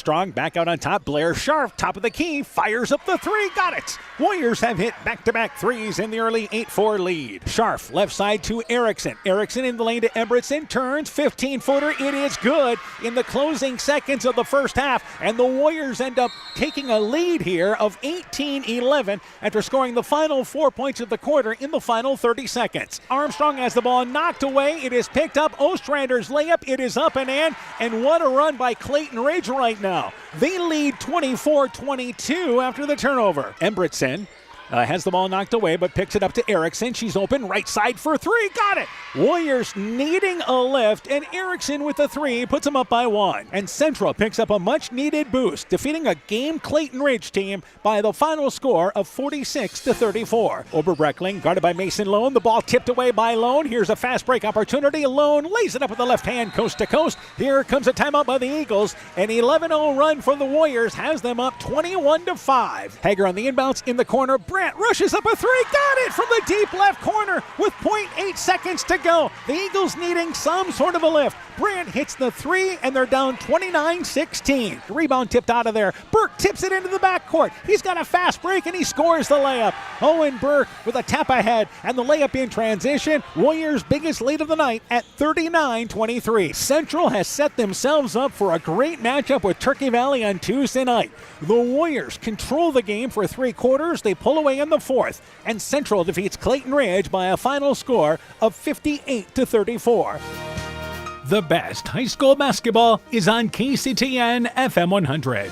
Armstrong back out on top. Blair Sharp, top of the key, fires up the three. Got it. Warriors have hit back-to-back threes in the early 8-4 lead. Sharp, left side to Erickson. Erickson in the lane to Embretson. Turns, 15-footer. It is good in the closing seconds of the first half. And the Warriors end up taking a lead here of 18-11 after scoring the final 4 points of the quarter in the final 30 seconds. Armstrong has the ball knocked away. It is picked up. Ostrander's layup. It is up and in. And what a run by Clayton Ridge right now. They lead 24-22 after the turnover. Embretson has the ball knocked away, but picks it up to Erickson. She's open, right side for three. Got it! Warriors needing a lift, and Erickson with the three puts them up by one. And Central picks up a much-needed boost, defeating a game Clayton Ridge team by the final score of 46-34. Oberbreckling guarded by Mason Lone. The ball tipped away by Lone. Here's a fast break opportunity. Lone lays it up with the left hand, coast to coast. Here comes a timeout by the Eagles. An 11-0 run for the Warriors has them up 21-5. Hager on the inbounds in the corner. Brandt rushes up a three. Got it from the deep left corner with 0.8 seconds to go. The Eagles needing some sort of a lift. Brandt hits the three, and they're down 29-16. Rebound tipped out of there. Burke tips it into the backcourt. He's got a fast break, and he scores the layup. Owen Burke with a tap ahead, and the layup in transition. Warriors' biggest lead of the night at 39-23. Central has set themselves up for a great matchup with Turkey Valley on Tuesday night. The Warriors control the game for 3 quarters. They pull away in the fourth, and Central defeats Clayton Ridge by a final score of 58-34. The best high school basketball is on KCTN FM 100.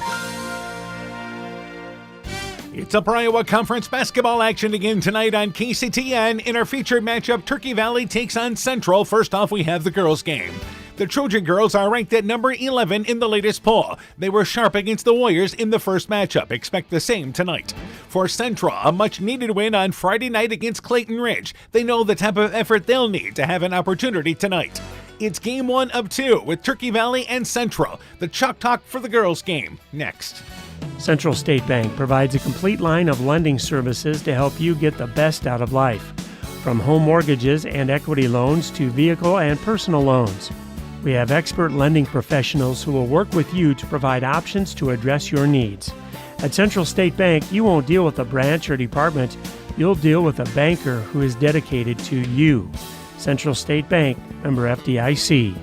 It's Upper Iowa Conference basketball action again tonight on KCTN. In our featured matchup, Turkey Valley takes on Central. First off, we have the girls' game. The Trojan girls are ranked at number 11 in the latest poll. They were sharp against the Warriors in the first matchup. Expect the same tonight. For Central, a much-needed win on Friday night against Clayton Ridge. They know the type of effort they'll need to have an opportunity tonight. It's game 1 of 2 with Turkey Valley and Central. The Chalk Talk for the girls' game next. Central State Bank provides a complete line of lending services to help you get the best out of life. From home mortgages and equity loans to vehicle and personal loans. We have expert lending professionals who will work with you to provide options to address your needs. At Central State Bank, you won't deal with a branch or department. You'll deal with a banker who is dedicated to you. Central State Bank, member FDIC.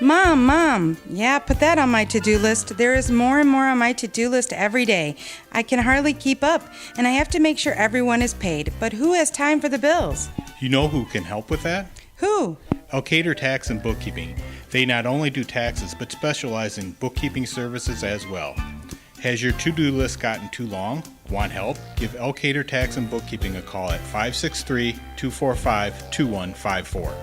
Mom, yeah, put that on my to-do list. There is more and more on my to-do list every day. I can hardly keep up, and I have to make sure everyone is paid. But who has time for the bills? You know who can help with that? Who? Elkader Tax and Bookkeeping. They not only do taxes, but specialize in bookkeeping services as well. Has your to-do list gotten too long? Want help? Give Elkader Tax and Bookkeeping a call at 563-245-2154.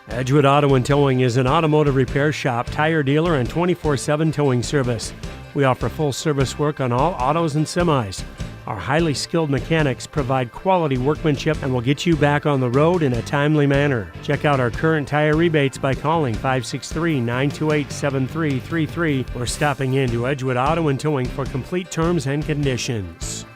Edgewood Auto and Towing is an automotive repair shop, tire dealer, and 24/7 towing service. We offer full service work on all autos and semis. Our highly skilled mechanics provide quality workmanship and will get you back on the road in a timely manner. Check out our current tire rebates by calling 563-928-7333 or stopping into Edgewood Auto and Towing for complete terms and conditions.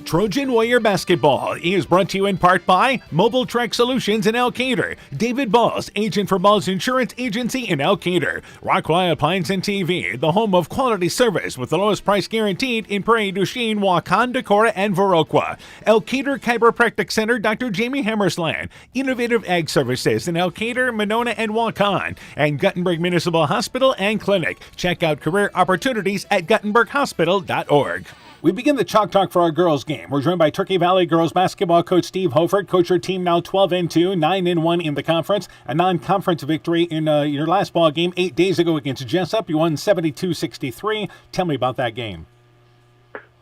Trojan Warrior Basketball is brought to you in part by Mobile Trek Solutions in Elkader, David Balls, agent for Balls Insurance Agency in Elkader, Rockwell Appliance and TV, the home of quality service with the lowest price guaranteed in Prairie du Chien, Waukon, Decorah, and Viroqua, Elkader Chiropractic Center, Dr. Jamie Hammersland, Innovative Ag Services in Elkader, Monona, and Waukon, and Guttenberg Municipal Hospital and Clinic. Check out career opportunities at guttenberghospital.org. We begin the Chalk Talk for our girls' game. We're joined by Turkey Valley girls basketball coach Steve Hofert. Coach, your team now 12-2, 9-1 in the conference. A non-conference victory in your last ball game 8 days ago against Jessup. You won 72-63. Tell me about that game.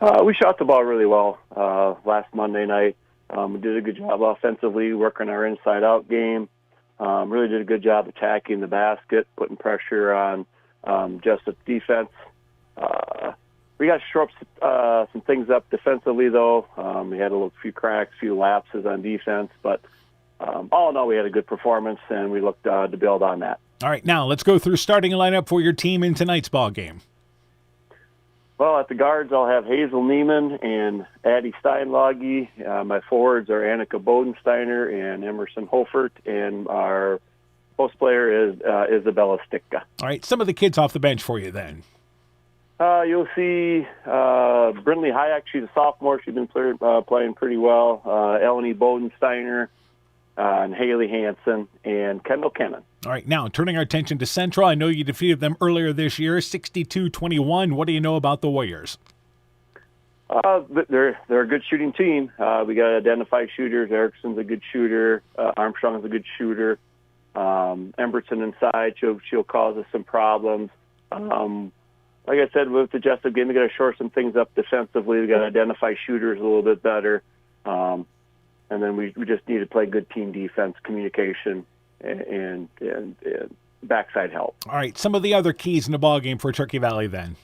We shot the ball really well last Monday night. We did a good job offensively, working our inside-out game. Really did a good job attacking the basket, putting pressure on Jessup's defense. We got to shore up some things up defensively, though. We had a few cracks, few lapses on defense, but all in all, we had a good performance, and we looked to build on that. All right, now let's go through starting a lineup for your team in tonight's ball game. Well, at the guards, I'll have Hazel Neiman and Addie Steinlage. My forwards are Annika Bodensteiner and Emerson Hofert, and our Post player is Isabella Sticka. All right, some of the kids off the bench for you then. You'll see Brindley Hayek. She's a sophomore. She's been playing pretty well. Eleni Bodensteiner and Haley Hansen and Kendall Kennan. All right, now turning our attention to Central. I know you defeated them earlier this year, 62-21. What do you know about the Warriors? They're a good shooting team. We got to identify shooters. Erickson's a good shooter. Armstrong's a good shooter. Embertson inside, she'll cause us some problems. Like I said, with the Jessup game, we got to shore some things up defensively. We got to identify shooters a little bit better, and then we just need to play good team defense, communication, and backside help. All right, some of the other keys in the ball game for Turkey Valley then.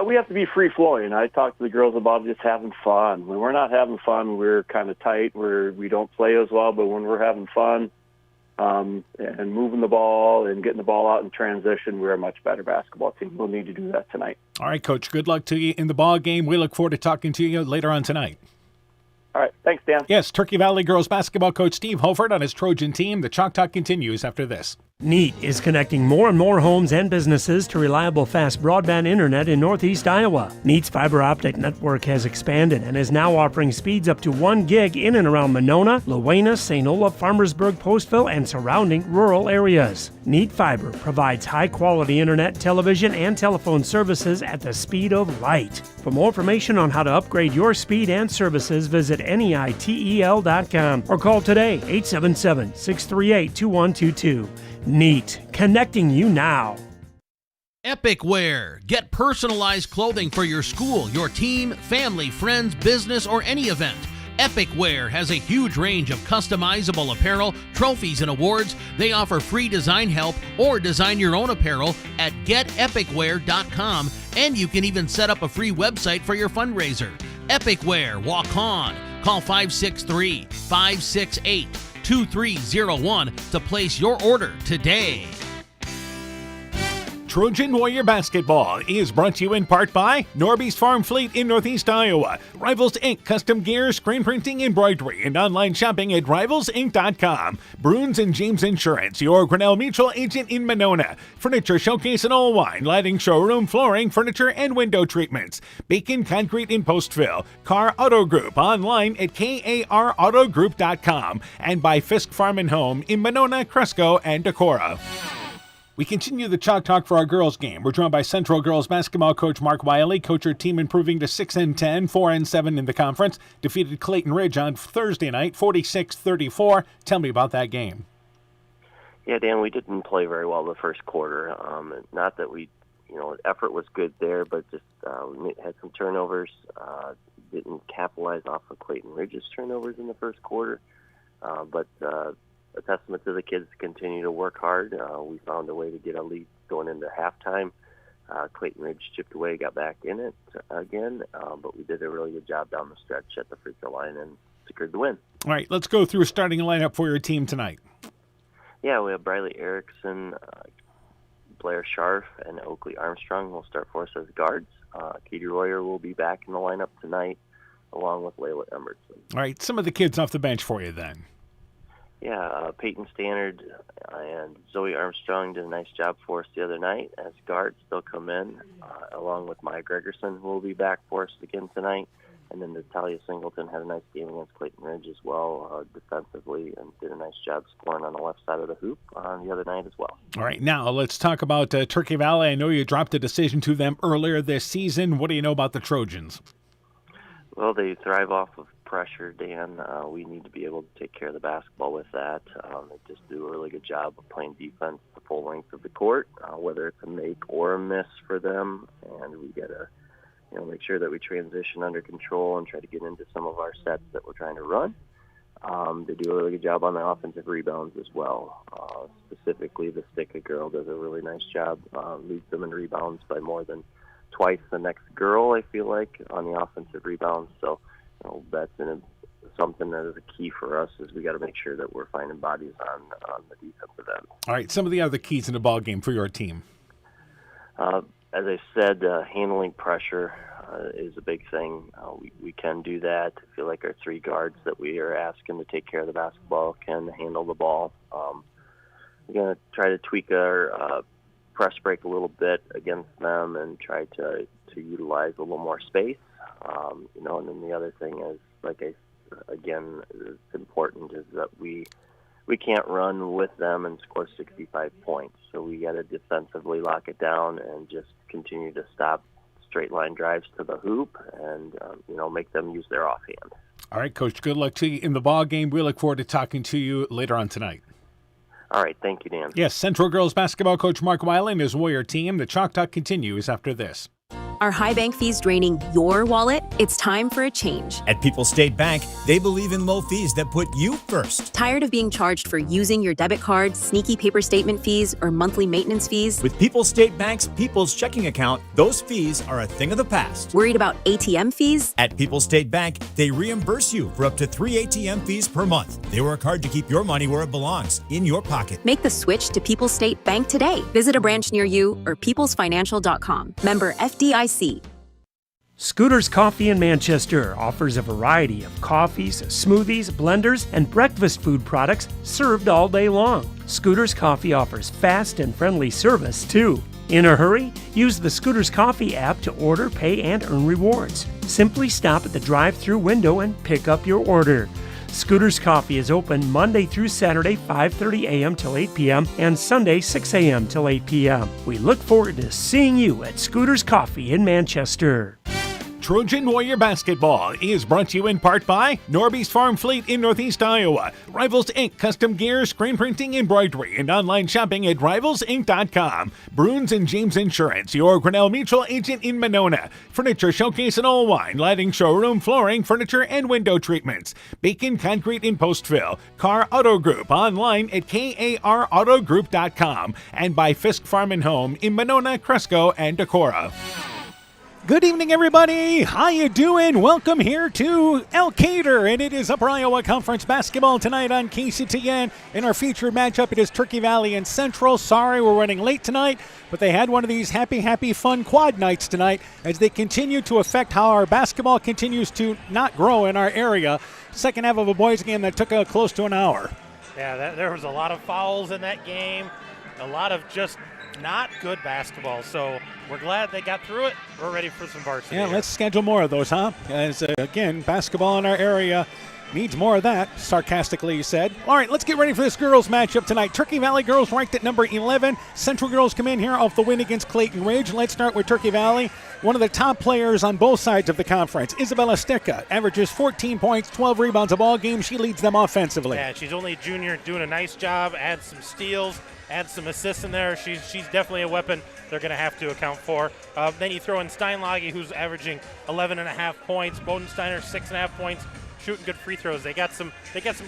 We have to be free-flowing. I talked to the girls about just having fun. When we're not having fun, we're kind of tight. We don't play as well, but when we're having fun and moving the ball and getting the ball out in transition, we're a much better basketball team. We'll need to do that tonight. All right, Coach, good luck to you in the ball game. We look forward to talking to you later on tonight. All right, thanks, Dan. Yes, Turkey Valley girls basketball coach Steve Holford on his Trojan team. The Chalk Talk continues after this. NEAT is connecting more and more homes and businesses to reliable, fast broadband internet in Northeast Iowa. NEAT's fiber optic network has expanded and is now offering speeds up to 1 gig in and around Monona, Luena, St. Olaf, Farmersburg, Postville, and surrounding rural areas. NEAT Fiber provides high-quality internet, television, and telephone services at the speed of light. For more information on how to upgrade your speed and services, visit NEITEL.com or call today 877-638-2122. NEAT, connecting you now. Epic Wear. Get personalized clothing for your school, your team, family, friends, business, or any event. Epic Wear has a huge range of customizable apparel, trophies, and awards. They offer free design help or design your own apparel at getepicwear.com, and you can even set up a free website for your fundraiser. Epic Wear, walk on. Call 563-568-2301 to place your order today. Trojan Warrior Basketball is brought to you in part by Norby's Farm Fleet in Northeast Iowa, Rivals Inc. Custom Gear, Screen Printing, Embroidery, and online shopping at rivalsinc.com. Bruins and James Insurance, your Grinnell Mutual agent in Monona. Furniture Showcase and Allwine, lighting showroom, flooring, furniture, and window treatments. Bacon Concrete in Postville. Car Auto Group, online at karautogroup.com. And by Fisk Farm and Home in Monona, Cresco, and Decorah. We continue the Chalk Talk for our girls game. We're joined by Central girls basketball coach Mark Wiley. Coach, her team improving to 6-10, 4-7 in the conference. Defeated Clayton Ridge on Thursday night, 46-34. Tell me about that game. Yeah, Dan, we didn't play very well the first quarter. Not that we, effort was good there, but just we had some turnovers. Didn't capitalize off of Clayton Ridge's turnovers in the first quarter. But a testament to the kids to continue to work hard. We found a way to get a lead going into halftime. Clayton Ridge chipped away, got back in it again, but we did a really good job down the stretch at the free throw line and secured the win. All right, let's go through a starting lineup for your team tonight. Yeah, we have Briley Erickson, Blair Scharf, and Oakley Armstrong will start for us as guards. Katie Royer will be back in the lineup tonight, along with Layla Embertson. All right, some of the kids off the bench for you then. Yeah, Peyton Stannard and Zoe Armstrong did a nice job for us the other night as guards. They'll come in, along with Maya Gregerson, who will be back for us again tonight. And then Natalia Singleton had a nice game against Clayton Ridge as well, defensively, and did a nice job scoring on the left side of the hoop the other night as well. All right, now let's talk about Turkey Valley. I know you dropped a decision to them earlier this season. What do you know about the Trojans? Well, they thrive off of pressure, Dan. We need to be able to take care of the basketball with that. They just do a really good job of playing defense the full length of the court, whether it's a make or a miss for them. And we got to make sure that we transition under control and try to get into some of our sets that we're trying to run. They do a really good job on the offensive rebounds as well. Specifically, the Sticka girl does a really nice job, leads them in rebounds by more than twice the next girl, I feel like, on the offensive rebounds. So that's something that is a key for us, is we got to make sure that we're finding bodies on the defensive end. All right, some of the other keys in the ball game for your team. As I said, handling pressure is a big thing. We can do that. I feel like our three guards that we are asking to take care of the basketball can handle the ball. going to try to tweak our press break a little bit against them and try to utilize a little more space. And then the other thing is, again, it's important is that we can't run with them and score 65 points. So we got to defensively lock it down and just continue to stop straight line drives to the hoop and, make them use their offhand. All right, Coach, good luck to you in the ball game. We look forward to talking to you later on tonight. All right, thank you, Dan. Yes, Central Girls Basketball Coach Mark Weiland and his Warrior team. The Chalk Talk continues after this. Are high bank fees draining your wallet? It's time for a change. At People's State Bank, they believe in low fees that put you first. Tired of being charged for using your debit card, sneaky paper statement fees, or monthly maintenance fees? With People's State Bank's People's Checking Account, those fees are a thing of the past. Worried about ATM fees? At People's State Bank, they reimburse you for up to 3 ATM fees per month. They work hard to keep your money where it belongs, in your pocket. Make the switch to People's State Bank today. Visit a branch near you or peoplesfinancial.com. Member FDIC. Scooters Coffee in Manchester offers a variety of coffees, smoothies, blenders, and breakfast food products served all day long. Scooters Coffee offers fast and friendly service, too. In a hurry? Use the Scooters Coffee app to order, pay, and earn rewards. Simply stop at the drive-thru window and pick up your order. Scooters Coffee is open Monday through Saturday, 5:30 a.m. till 8 p.m. and Sunday, 6 a.m. till 8 p.m. We look forward to seeing you at Scooters Coffee in Manchester. Trojan Warrior Basketball is brought to you in part by Norby's Farm Fleet in Northeast Iowa, Rivals Inc. Custom Gear, Screen Printing, Embroidery, and online shopping at rivalsinc.com. Bruins and James Insurance, your Grinnell Mutual agent in Monona. Furniture Showcase in Oldwine, lighting showroom, flooring, furniture, and window treatments. Bacon Concrete in Postville. Carr Auto Group, online at karautogroup.com. And by Fisk Farm and Home in Monona, Cresco, and Decorah. Good evening, everybody. How you doing? Welcome here to Elkader, and it is Upper Iowa Conference basketball tonight on KCTN. In our featured matchup, it is Turkey Valley and Central. Sorry, we're running late tonight, but they had one of these happy, fun quad nights tonight as they continue to affect how our basketball continues to not grow in our area. Second half of a boys game that took close to an hour. Yeah, there was a lot of fouls in that game, a lot of just not good basketball. So we're glad they got through it. We're ready for some varsity. Yeah, here. let's schedule more of those, huh? As, again, basketball in our area needs more of that, sarcastically you said. All right, let's get ready for this girls matchup tonight. Turkey Valley girls ranked at number 11. Central girls come in here off the win against Clayton Ridge. Let's start with Turkey Valley. One of the top players on both sides of the conference, Isabella Sticka, averages 14 points, 12 rebounds a ball game. She leads them offensively. Yeah, she's only a junior, doing a nice job, adds some steals, adds some assists in there. She's definitely a weapon they're going to have to account for. Then you throw in Steinlage, who's averaging 11.5 points. Bodensteiner, 6.5 points. Shooting good free throws. They got some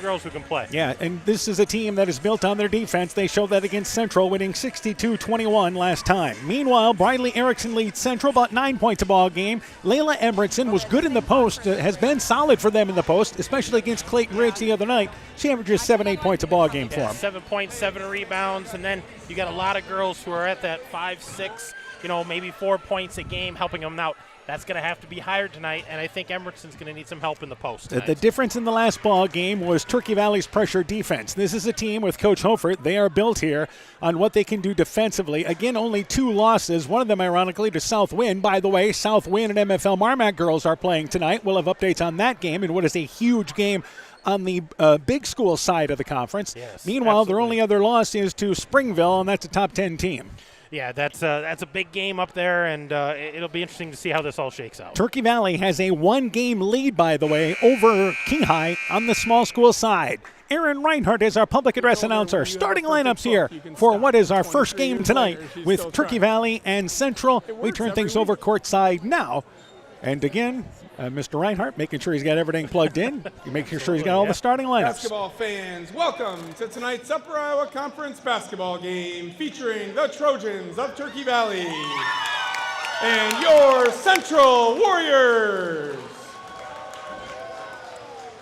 girls who can play. Yeah, and this is a team that is built on their defense. They showed that against Central, winning 62-21 last time. Meanwhile, Briley Erickson leads Central about 9 points a ball game. Layla Embretson was good in the post, has been solid for them in the post, especially against Clayton Ridge the other night. She averages 7-8 points a ball game for them. 7 points, 7 rebounds, and then you got a lot of girls who are at that 5-6, maybe 4 points a game, helping them out. That's going to have to be higher tonight, and I think Emertson's going to need some help in the post tonight. The difference in the last ball game was Turkey Valley's pressure defense. This is a team with Coach Hofert. They are built here on what they can do defensively. Again, only 2 losses, one of them ironically to South Wind. By the way, South Wind and MFL Marmac girls are playing tonight. We'll have updates on that game and what is a huge game on the big school side of the conference. Yes, Meanwhile, absolutely. their only other loss is to Springville, and that's a top 10 team. Yeah, that's a big game up there, and it'll be interesting to see how this all shakes out. Turkey Valley has a 1-game lead, by the way, over King High on the small school side. Aaron Reinhardt is our public address announcer. Starting lineups here for what is our first game tonight with Turkey Valley and Central. We turn things over courtside now. And again, Mr. Reinhardt making sure he's got everything plugged in, making sure he's got all the starting lineups. Basketball fans, welcome to tonight's Upper Iowa Conference basketball game featuring the Trojans of Turkey Valley and your Central Warriors.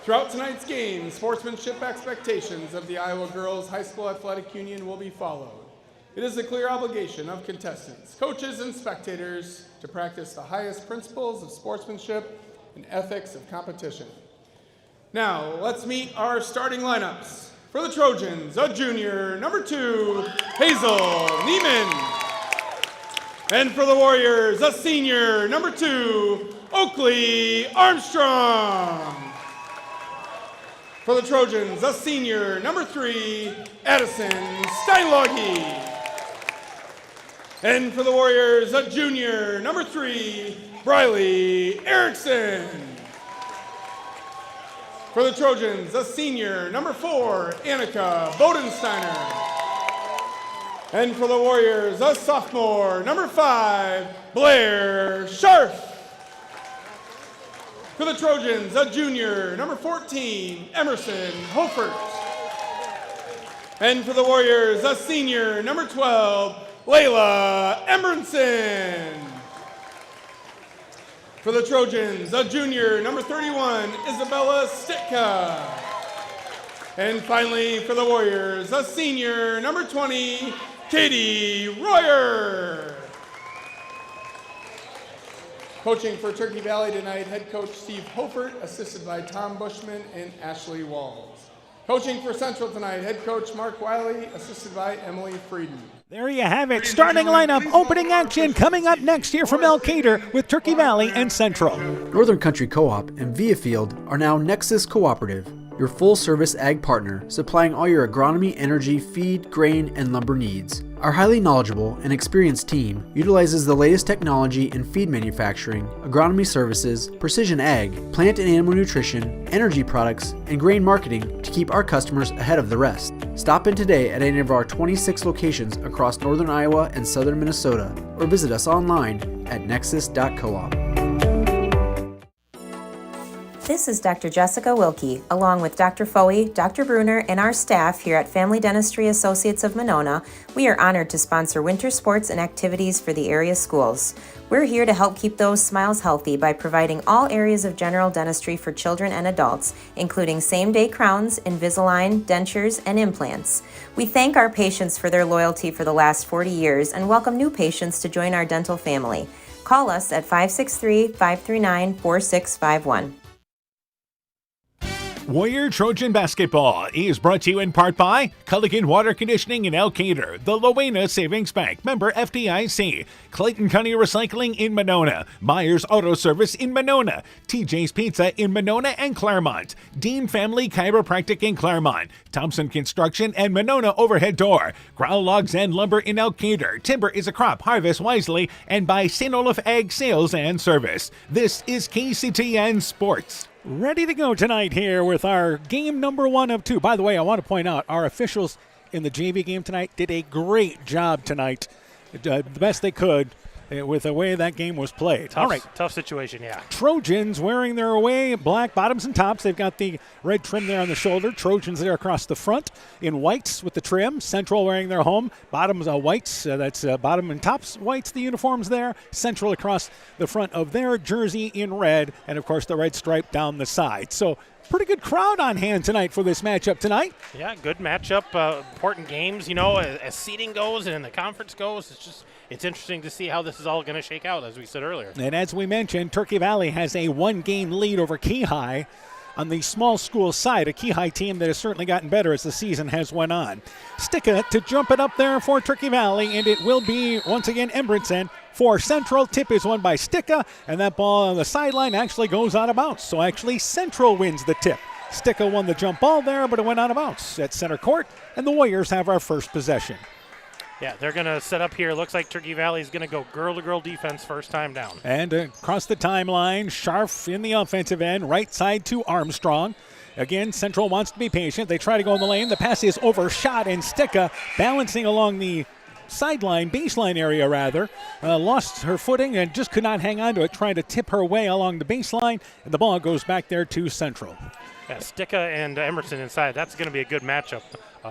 Throughout tonight's game, sportsmanship expectations of the Iowa Girls High School Athletic Union will be followed. It is the clear obligation of contestants, coaches, and spectators to practice the highest principles of sportsmanship and ethics of competition. Now, let's meet our starting lineups. For the Trojans, a junior, number 2, Hazel Neiman. And for the Warriors, a senior, number 2, Oakley Armstrong. For the Trojans, a senior, number 3, Addison Steinloggy. And for the Warriors, a junior, number 3, Briley Erickson. For the Trojans, a senior, number 4, Annika Bodensteiner. And for the Warriors, a sophomore, number 5, Blair Scharf. For the Trojans, a junior, number 14, Emerson Hofert. And for the Warriors, a senior, number 12, Layla Emberson. For the Trojans, a junior, number 31, Isabella Stitka. And finally, for the Warriors, a senior, number 20, Katie Royer. Coaching for Turkey Valley tonight, head coach Steve Hofert, assisted by Tom Bushman and Ashley Walls. Coaching for Central tonight, head coach Mark Wiley, assisted by Emily Frieden. There you have it. Starting lineup, opening action coming up next here from Elkader with Turkey Valley and Central. Northern Country Co-op and Viafield are now Nexus Cooperative, your full-service ag partner supplying all your agronomy, energy, feed, grain, and lumber needs. Our highly knowledgeable and experienced team utilizes the latest technology in feed manufacturing, agronomy services, precision ag, plant and animal nutrition, energy products, and grain marketing to keep our customers ahead of the rest. Stop in today at any of our 26 locations across northern Iowa and southern Minnesota, or visit us online at nexus.coop. This is Dr. Jessica Wilkie, along with Dr. Foey, Dr. Bruner, and our staff here at Family Dentistry Associates of Monona. We are honored to sponsor winter sports and activities for the area schools. We're here to help keep those smiles healthy by providing all areas of general dentistry for children and adults, including same-day crowns, Invisalign, dentures, and implants. We thank our patients for their loyalty for the last 40 years and welcome new patients to join our dental family. Call us at 563-539-4651. Warrior Trojan Basketball is brought to you in part by Culligan Water Conditioning in Elkader, the Loena Savings Bank, member FDIC, Clayton County Recycling in Monona, Myers Auto Service in Monona, TJ's Pizza in Monona and Claremont, Dean Family Chiropractic in Claremont, Thompson Construction and Monona Overhead Door, Growl Logs and Lumber in Elkader, Timber is a Crop, Harvest Wisely, and by St. Olaf Ag Sales and Service. This is KCTN Sports. Ready to go tonight here with our game number 1 of 2. By the way, I want to point out our officials in the JV game tonight did a great job tonight, the best they could with the way that game was played. All right. Tough situation, yeah. Trojans wearing their away black bottoms and tops. They've got the red trim there on the shoulder. Trojans there across the front in whites with the trim. Central wearing their home bottoms whites. That's bottom and tops whites, the uniforms there. Central across the front of their jersey in red, and, of course, the red stripe down the side. So pretty good crowd on hand tonight for this matchup tonight. Yeah, good matchup. Important games, you know, as seeding goes and the conference goes. It's interesting to see how this is all going to shake out, as we said earlier. And as we mentioned, Turkey Valley has a 1-game lead over Keyhigh on the small school side, a Keyhigh team that has certainly gotten better as the season has went on. Sticka to jump it up there for Turkey Valley, and it will be, once again, Embritson for Central. Tip is won by Sticka, and that ball on the sideline actually goes out of bounds. So actually Central wins the tip. Sticka won the jump ball there, but it went out of bounds at center court, and the Warriors have our first possession. Yeah, they're going to set up here. Looks like Turkey Valley is going to go girl-to-girl defense first time down. And across the timeline, Scharf in the offensive end, right side to Armstrong. Again, Central wants to be patient. They try to go in the lane. The pass is overshot, and Sticka, balancing along the sideline, baseline area rather, lost her footing and just could not hang on to it, trying to tip her way along the baseline, and the ball goes back there to Central. Yeah, Sticka and Emerson inside. That's going to be a good matchup.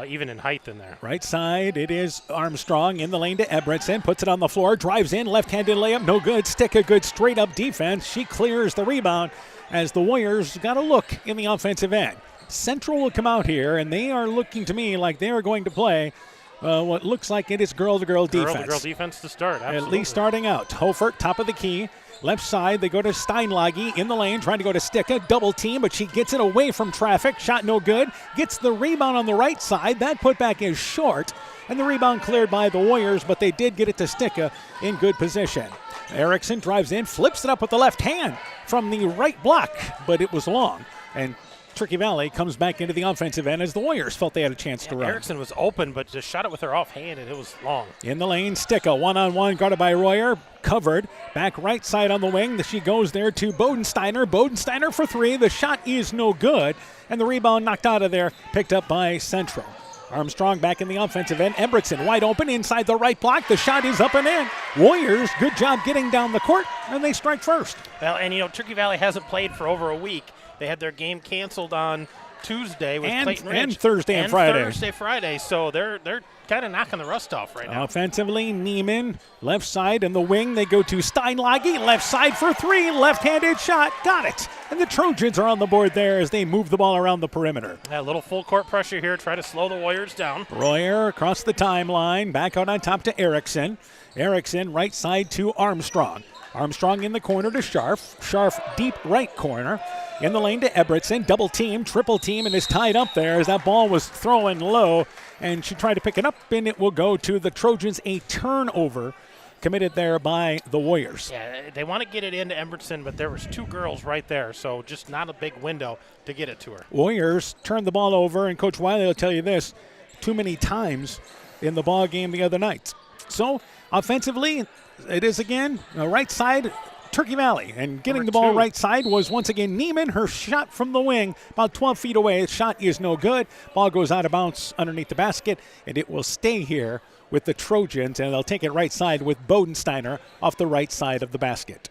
Even in height in there. Right side, it is Armstrong in the lane to Ebritson. Puts it on the floor, drives in, left-handed layup, no good. Sticka good straight-up defense. She clears the rebound as the Warriors got a look in the offensive end. Central will come out here, and they are looking to me like they are going to play what looks like it is girl-to-girl defense. Girl-to-girl defense to start, absolutely. At least starting out. Hofert, top of the key. Left side, they go to Steinlage in the lane, trying to go to Sticka. Double team, but she gets it away from traffic. Shot no good. Gets the rebound on the right side. That putback is short. And the rebound cleared by the Warriors, but they did get it to Sticka in good position. Erickson drives in, flips it up with the left hand from the right block, but it was long. And Turkey Valley comes back into the offensive end as the Warriors felt they had a chance to run. Erickson was open, but just shot it with her offhand, and it was long. In the lane, Sticka, one-on-one, guarded by Royer, covered. Back right side on the wing. She goes there to Bodensteiner. Bodensteiner for three. The shot is no good, and the rebound knocked out of there, picked up by Central. Armstrong back in the offensive end. Embretson wide open inside the right block. The shot is up and in. Warriors, good job getting down the court, and they strike first. Well, and Turkey Valley hasn't played for over a week. They had their game canceled on Tuesday with Clayton Ridge. And Thursday and Friday. Friday, so they're kind of knocking the rust off right now. Offensively, Neiman, left side in the wing. They go to Steinlage, left side for three. Left-handed shot, got it. And the Trojans are on the board there as they move the ball around the perimeter. A little full court pressure here, try to slow the Warriors down. Royer across the timeline, back out on top to Erickson. Erickson right side to Armstrong. Armstrong in the corner to Scharf. Scharf deep right corner. In the lane to Ebretson. Double team, triple team, and is tied up there as that ball was thrown low. And she tried to pick it up, and it will go to the Trojans. A turnover committed there by the Warriors. Yeah, they want to get it into Embertson, but there was two girls right there, so just not a big window to get it to her. Warriors turned the ball over, and Coach Wiley will tell you this, too many times in the ball game the other night. So offensively, it is again right side Turkey Valley, and getting the ball right side was once again Neiman. Her shot from the wing about 12 feet away. The shot is no good. Ball goes out of bounds underneath the basket, and it will stay here with the Trojans, and they'll take it right side with Bodensteiner off the right side of the basket.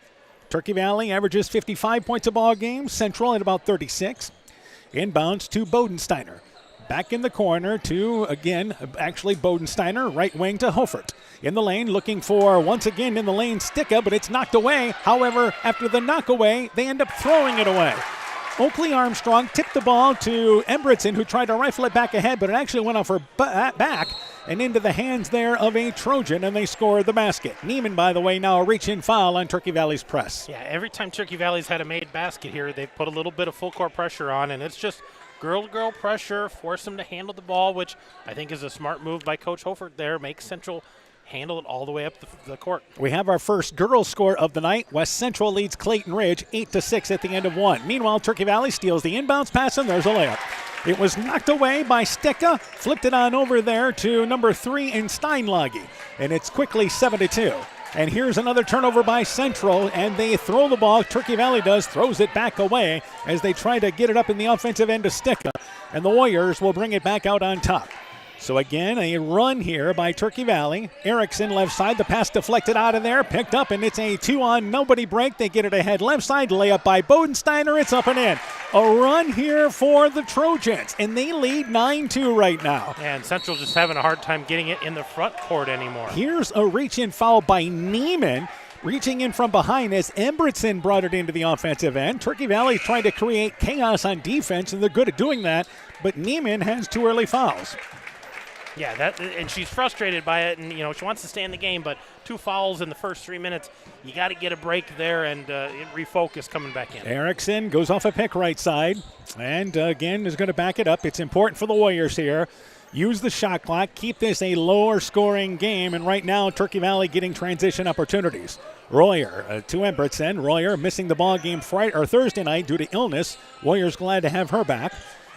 Turkey Valley averages 55 points a ball game. Central at about 36. Inbounds to Bodensteiner. Back in the corner to, again, actually Bodensteiner, right wing to Hofert. In the lane, looking for, once again in the lane, Sticka, but it's knocked away. However, after the knock away, they end up throwing it away. Oakley Armstrong tipped the ball to Embretson, who tried to rifle it back ahead, but it actually went off her back and into the hands there of a Trojan, and they score the basket. Neiman, by the way, now a reach-in foul on Turkey Valley's press. Yeah, every time Turkey Valley's had a made basket here, they've put a little bit of full court pressure on, and it's just girl-to-girl pressure, force them to handle the ball, which I think is a smart move by Coach Hofert there. Make Central handle it all the way up the court. We have our first girls score of the night. West Central leads Clayton Ridge 8-6 at the end of one. Meanwhile, Turkey Valley steals the inbounds pass, and there's a layup. It was knocked away by Sticka, flipped it on over there to number 3 in Steinlage, and it's quickly 7-2. And here's another turnover by Central, and they throw the ball. Turkey Valley throws it back away as they try to get it up in the offensive end to Sticka, and the Warriors will bring it back out on top. So again, a run here by Turkey Valley. Erickson left side, the pass deflected out of there, picked up, and it's a 2-on-nobody break. They get it ahead left side, layup by Bodensteiner, it's up and in. A run here for the Trojans, and they lead 9-2 right now. And Central just having a hard time getting it in the front court anymore. Here's a reach-in foul by Neiman. Reaching in from behind as Embretson brought it into the offensive end. Turkey Valley trying to create chaos on defense, and they're good at doing that, but Neiman has 2 early fouls. Yeah, and she's frustrated by it, and she wants to stay in the game, but 2 fouls in the first 3 minutes. You got to get a break there and refocus coming back in. Erickson goes off a pick right side, and again is going to back it up. It's important for the Warriors here. Use the shot clock, keep this a lower scoring game, and right now Turkey Valley getting transition opportunities. Royer to Embretson. Royer missing the ball game Thursday night due to illness. Warriors glad to have her back.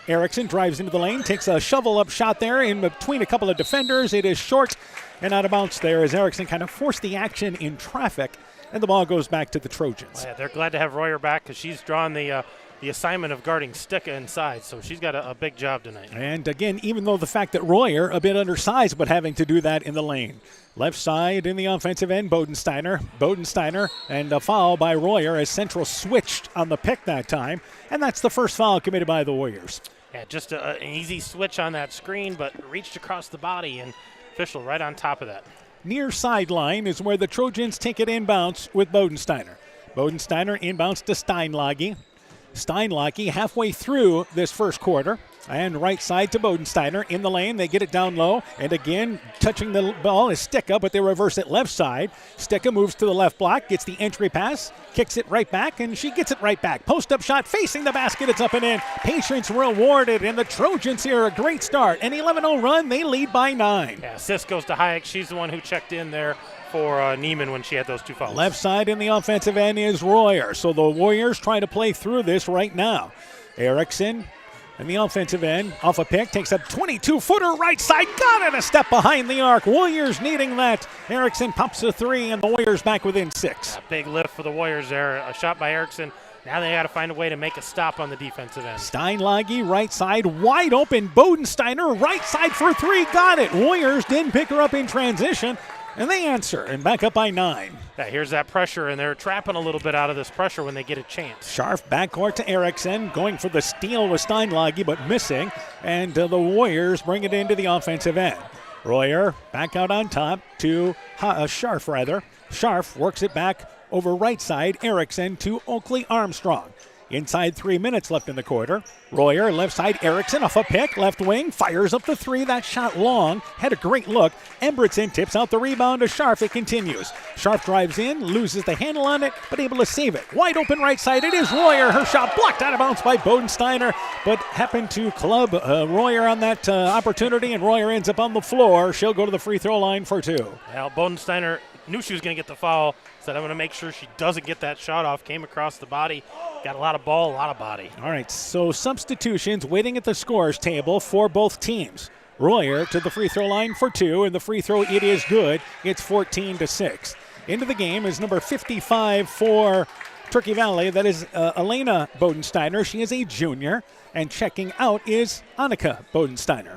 Erickson drives into the lane, takes a shovel-up shot there in between a couple of defenders. It is short and out of bounds there as Erickson kind of forced the action in traffic, and the ball goes back to the Trojans. Well, yeah, they're glad to have Royer back because she's drawn the assignment of guarding Sticka inside, so she's got a big job tonight. And again, even though the fact that Royer, a bit undersized, but having to do that in the lane. Left side in the offensive end, Bodensteiner, and a foul by Royer as Central switched on the pick that time, and that's the first foul committed by the Warriors. Yeah, just an easy switch on that screen, but reached across the body, and official right on top of that. Near sideline is where the Trojans take it inbounds with Bodensteiner. Bodensteiner inbounds to Steinlage. Steinlage halfway through this first quarter And right side to Bodensteiner in the lane. They get it down low. And again, touching the ball is Sticka, but they reverse it left side. Sticka moves to the left block, gets the entry pass, kicks it right back, and she gets it right back. Post-up shot facing the basket. It's up and in. Patience rewarded, and the Trojans here a great start. An 11-0 run. They lead by 9. Yeah, assist goes to Hayek. She's the one who checked in there for Neiman when she had those 2 fouls. Left side in the offensive end is Royer. So the Warriors trying to play through this right now. Erickson in the offensive end, off a pick, takes a 22-footer right side, got it, a step behind the arc. Warriors needing that. Erickson pops a 3, and the Warriors back within 6. A big lift for the Warriors there. A shot by Erickson. Now they got to find a way to make a stop on the defensive end. Steinlage, right side, wide open. Bodensteiner, right side for 3, got it. Warriors didn't pick her up in transition, and they answer, and back up by 9. Yeah, here's that pressure, and they're trapping a little bit out of this pressure when they get a chance. Scharf backcourt to Erickson, going for the steal with Steinlage, but missing, and the Warriors bring it into the offensive end. Royer back out on top to Scharf, rather. Scharf works it back over right side, Erickson to Oakley Armstrong. Inside 3 minutes left in the quarter. Royer, left side, Erickson off a pick, left wing, fires up the 3. That shot long, had a great look. Embretson tips out the rebound to Scharf. It continues. Scharf drives in, loses the handle on it, but able to save it. Wide open right side, it is Royer. Her shot blocked out of bounds by Bodensteiner, but happened to club Royer on that opportunity, and Royer ends up on the floor. She'll go to the free throw line for 2. Well, Bodensteiner knew she was going to get the foul, said I'm going to make sure she doesn't get that shot off, came across the body, got a lot of ball, a lot of body. All right, so substitutions waiting at the scorers table for both teams. Royer to the free throw line for 2, and the free throw, it is good. It's 14-6. Into the game is number 55 for Turkey Valley. That is Elena Bodensteiner. She is a junior, and checking out is Annika Bodensteiner.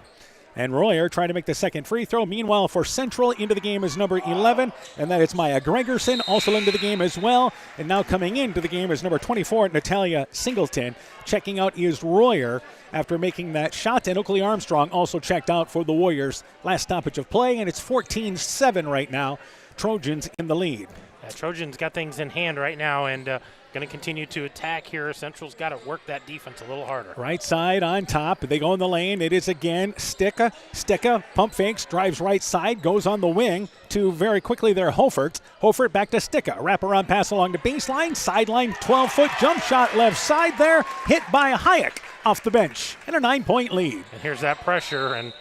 And Royer trying to make the second free throw. Meanwhile, for Central, into the game is number 11, and that is Maya Gregerson, also into the game as well. And now coming into the game is number 24, Natalia Singleton. Checking out is Royer after making that shot, and Oakley Armstrong also checked out for the Warriors. Last stoppage of play, and it's 14-7 right now. Trojans in the lead. Yeah, Trojans got things in hand right now, and going to continue to attack here. Central's got to work that defense a little harder. Right side on top. They go in the lane. It is again Sticka. Sticka pump fakes, drives right side, goes on the wing to very quickly there Hofert. Hofert back to Sticka. Wraparound pass along the baseline. Sideline 12-foot jump shot left side there. Hit by Hayek off the bench. And a 9-point lead. And here's that pressure, and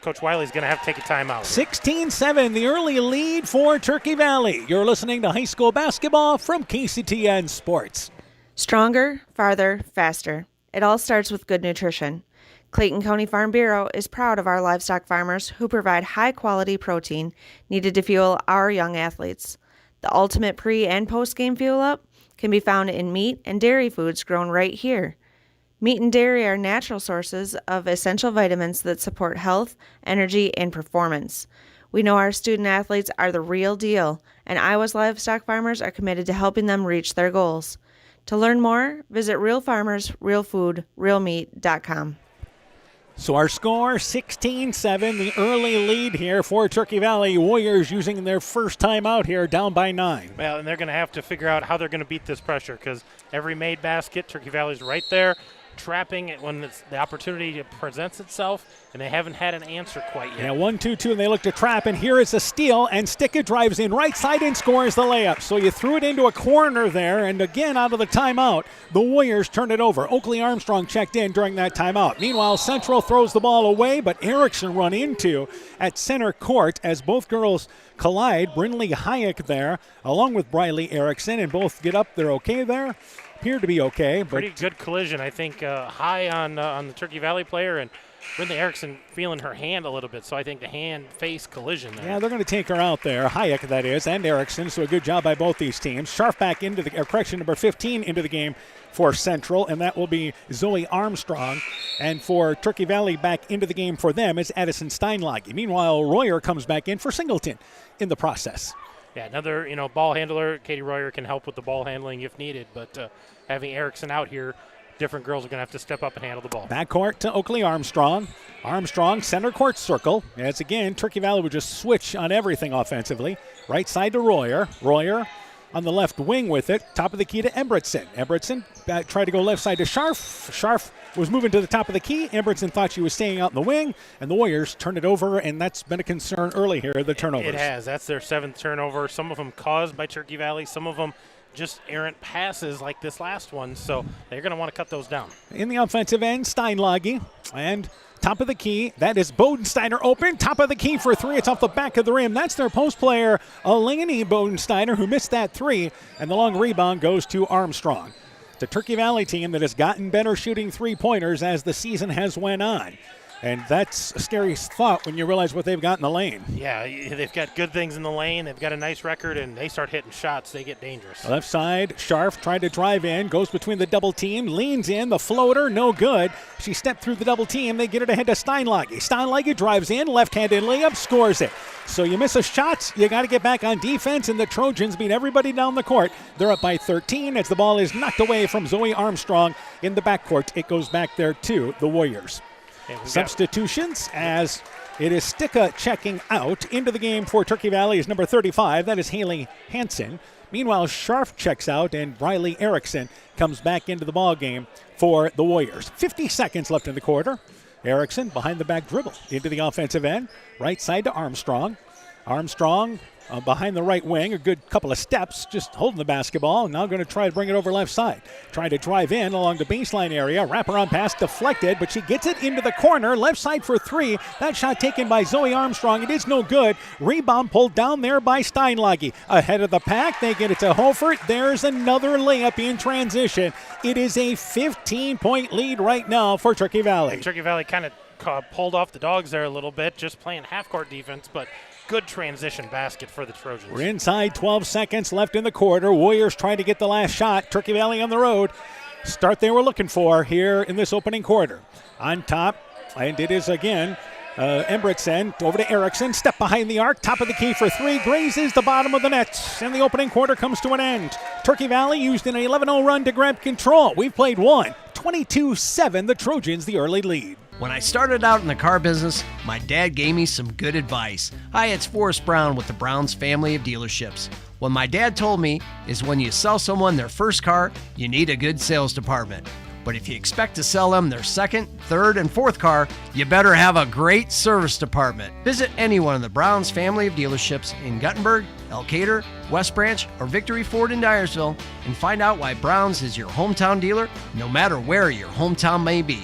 Coach Wiley's going to have to take a timeout. 16-7, the early lead for Turkey Valley. You're listening to high school basketball from KCTN Sports. Stronger, farther, faster. It all starts with good nutrition. Clayton County Farm Bureau is proud of our livestock farmers who provide high-quality protein needed to fuel our young athletes. The ultimate pre- and post-game fuel-up can be found in meat and dairy foods grown right here. Meat and dairy are natural sources of essential vitamins that support health, energy, and performance. We know our student athletes are the real deal, and Iowa's livestock farmers are committed to helping them reach their goals. To learn more, visit Real Farmers, Real Food, RealMeat.com. So our score, 16-7, the early lead here for Turkey Valley. Warriors using their first time out here, down by 9. Well, and they're going to have to figure out how they're going to beat this pressure, because every made basket, Turkey Valley's right there, trapping it when the opportunity presents itself, and they haven't had an answer quite yet. Yeah, 1-2-2, and they look to trap, and here is a steal, and Sticka drives in right side and scores the layup. So you threw it into a corner there, and again out of the timeout, the Warriors turned it over. Oakley Armstrong checked in during that timeout. Meanwhile, Central throws the ball away, but Erickson run into at center court as both girls collide. Brynlee Hayek there, along with Briley Erickson, and both get up. They're okay there. Appeared to be okay. But pretty good collision, I think, high on the Turkey Valley player, and Brynlee Erickson feeling her hand a little bit, so I think the hand-face collision there. Yeah, they're going to take her out there. Hayek, that is, and Erickson, so a good job by both these teams. Scharf back into the, number 15 into the game for Central, and that will be Zoe Armstrong. And for Turkey Valley, back into the game for them is Addison Steinlage. Meanwhile, Royer comes back in for Singleton in the process. Yeah, another ball handler. Katie Royer can help with the ball handling if needed, but having Erickson out here, different girls are going to have to step up and handle the ball. Backcourt to Oakley Armstrong. Armstrong, center court circle. As again, Turkey Valley would just switch on everything offensively. Right side to Royer. Royer on the left wing with it. Top of the key to Embretson. Embretson tried to go left side to Scharf. Scharf was moving to the top of the key. Embretson thought she was staying out in the wing, and the Warriors turned it over, and that's been a concern early here, the turnovers. It has. That's their 7th turnover. Some of them caused by Turkey Valley. Some of them just errant passes like this last one, so they're going to want to cut those down. In the offensive end, Steinlage, and top of the key, that is Bodensteiner open. Top of the key for 3. It's off the back of the rim. That's their post player, Eleni Bodensteiner, who missed that 3, and the long rebound goes to Armstrong. It's a Turkey Valley team that has gotten better shooting three-pointers as the season has went on. And that's a scary thought when you realize what they've got in the lane. Yeah, they've got good things in the lane. They've got a nice record, and they start hitting shots. They get dangerous. Left side, Scharf tried to drive in, goes between the double team, leans in, the floater, no good. She stepped through the double team. They get it ahead to Steinlage. Steinlage drives in, left-handed layup, scores it. So you miss a shot, you got to get back on defense, and the Trojans beat everybody down the court. They're up by 13 as the ball is knocked away from Zoe Armstrong in the backcourt. It goes back there to the Warriors. Substitutions as it is Sticka checking out. Into the game for Turkey Valley is number 35. That is Haley Hansen. Meanwhile, Scharf checks out and Riley Erickson comes back into the ball game for the Warriors. 50 seconds left in the quarter. Erickson behind the back dribble into the offensive end. Right side to Armstrong. Armstrong behind the right wing, a good couple of steps, just holding the basketball. Now going to try to bring it over left side. Trying to drive in along the baseline area. Wraparound pass deflected, but she gets it into the corner. Left side for 3. That shot taken by Zoe Armstrong. It is no good. Rebound pulled down there by Steinlage. Ahead of the pack, they get it to Holford. There's another layup in transition. It is a 15-point lead right now for Turkey Valley. And Turkey Valley kind of pulled off the dogs there a little bit, just playing half-court defense, but good transition basket for the Trojans. We're inside 12 seconds left in the quarter. Warriors trying to get the last shot. Turkey Valley on the road. Start they were looking for here in this opening quarter. On top, and it is again Embretson over to Erickson. Step behind the arc. Top of the key for 3. Grazes the bottom of the net. And the opening quarter comes to an end. Turkey Valley used an 11-0 run to grab control. We've played one. 22-7, the Trojans the early lead. When I started out in the car business, my dad gave me some good advice. Hi, it's Forrest Brown with the Browns family of dealerships. What my dad told me is when you sell someone their first car, you need a good sales department. But if you expect to sell them their second, third, and fourth car, you better have a great service department. Visit any one of the Browns family of dealerships in Guttenberg, Elkader, West Branch, or Victory Ford in Dyersville and find out why Browns is your hometown dealer, no matter where your hometown may be.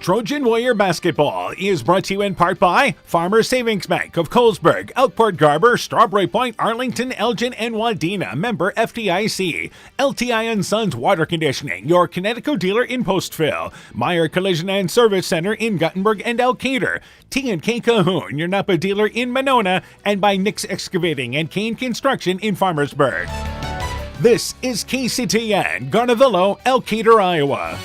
Trojan Warrior Basketball is brought to you in part by Farmers Savings Bank of Colesburg, Elkport Garber, Strawberry Point, Arlington, Elgin, and Wadena. Member FDIC. LTI & Sons Water Conditioning, your Connecticut dealer in Postville. Meyer Collision and Service Center in Guttenberg and Elkader. T&K Cahoon, your Napa dealer in Monona. And by Nick's Excavating and Kane Construction in Farmersburg. This is KCTN, Garnavillo, Elkader, Iowa.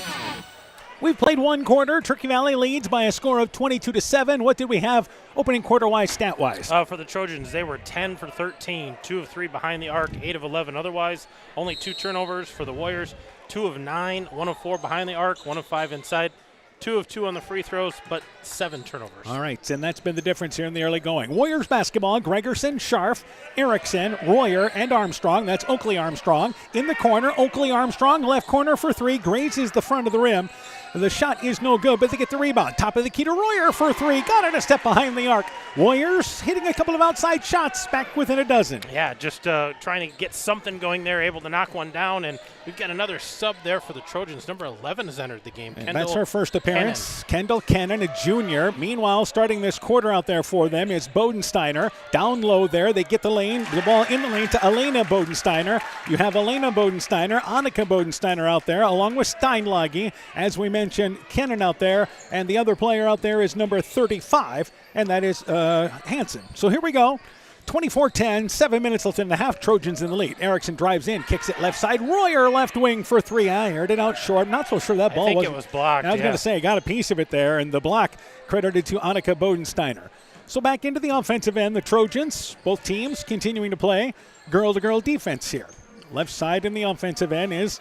We've played one quarter. Turkey Valley leads by a score of 22-7. What did we have opening quarter-wise, stat-wise? For the Trojans, they were 10 for 13, 2 of 3 behind the arc, 8 of 11 otherwise. Only 2 turnovers for the Warriors, 2 of 9, 1 of 4 behind the arc, 1 of 5 inside. 2 of 2 on the free throws, but 7 turnovers. All right, and that's been the difference here in the early going. Warriors basketball, Gregerson, Scharf, Erickson, Royer, and Armstrong. That's Oakley Armstrong. In the corner, Oakley Armstrong, left corner for 3. Grazes the front of the rim. The shot is no good, but they get the rebound. Top of the key to Royer for 3. Got it a step behind the arc. Warriors hitting a couple of outside shots, back within a dozen. Yeah, just trying to get something going there, able to knock one down, and we've got another sub there for the Trojans. Number 11 has entered the game. And that's her first appearance. Kendall Cannon, a junior. Meanwhile, starting this quarter out there for them is Bodensteiner. Down low there, they get the ball in the lane to Elena Bodensteiner. You have Elena Bodensteiner, Annika Bodensteiner out there, along with Steinlage. As we mentioned, Cannon out there, and the other player out there is number 35, and that is Hansen. So here we go. 24-10, 7 minutes left in the half. Trojans in the lead. Erickson drives in, kicks it left side. Royer left wing for 3. I heard it out short. Not so sure that ball was. I think it was blocked. I was going to say, got a piece of it there, and the block credited to Annika Bodensteiner. So back into the offensive end, the Trojans, both teams continuing to play girl-to-girl defense here. Left side in the offensive end is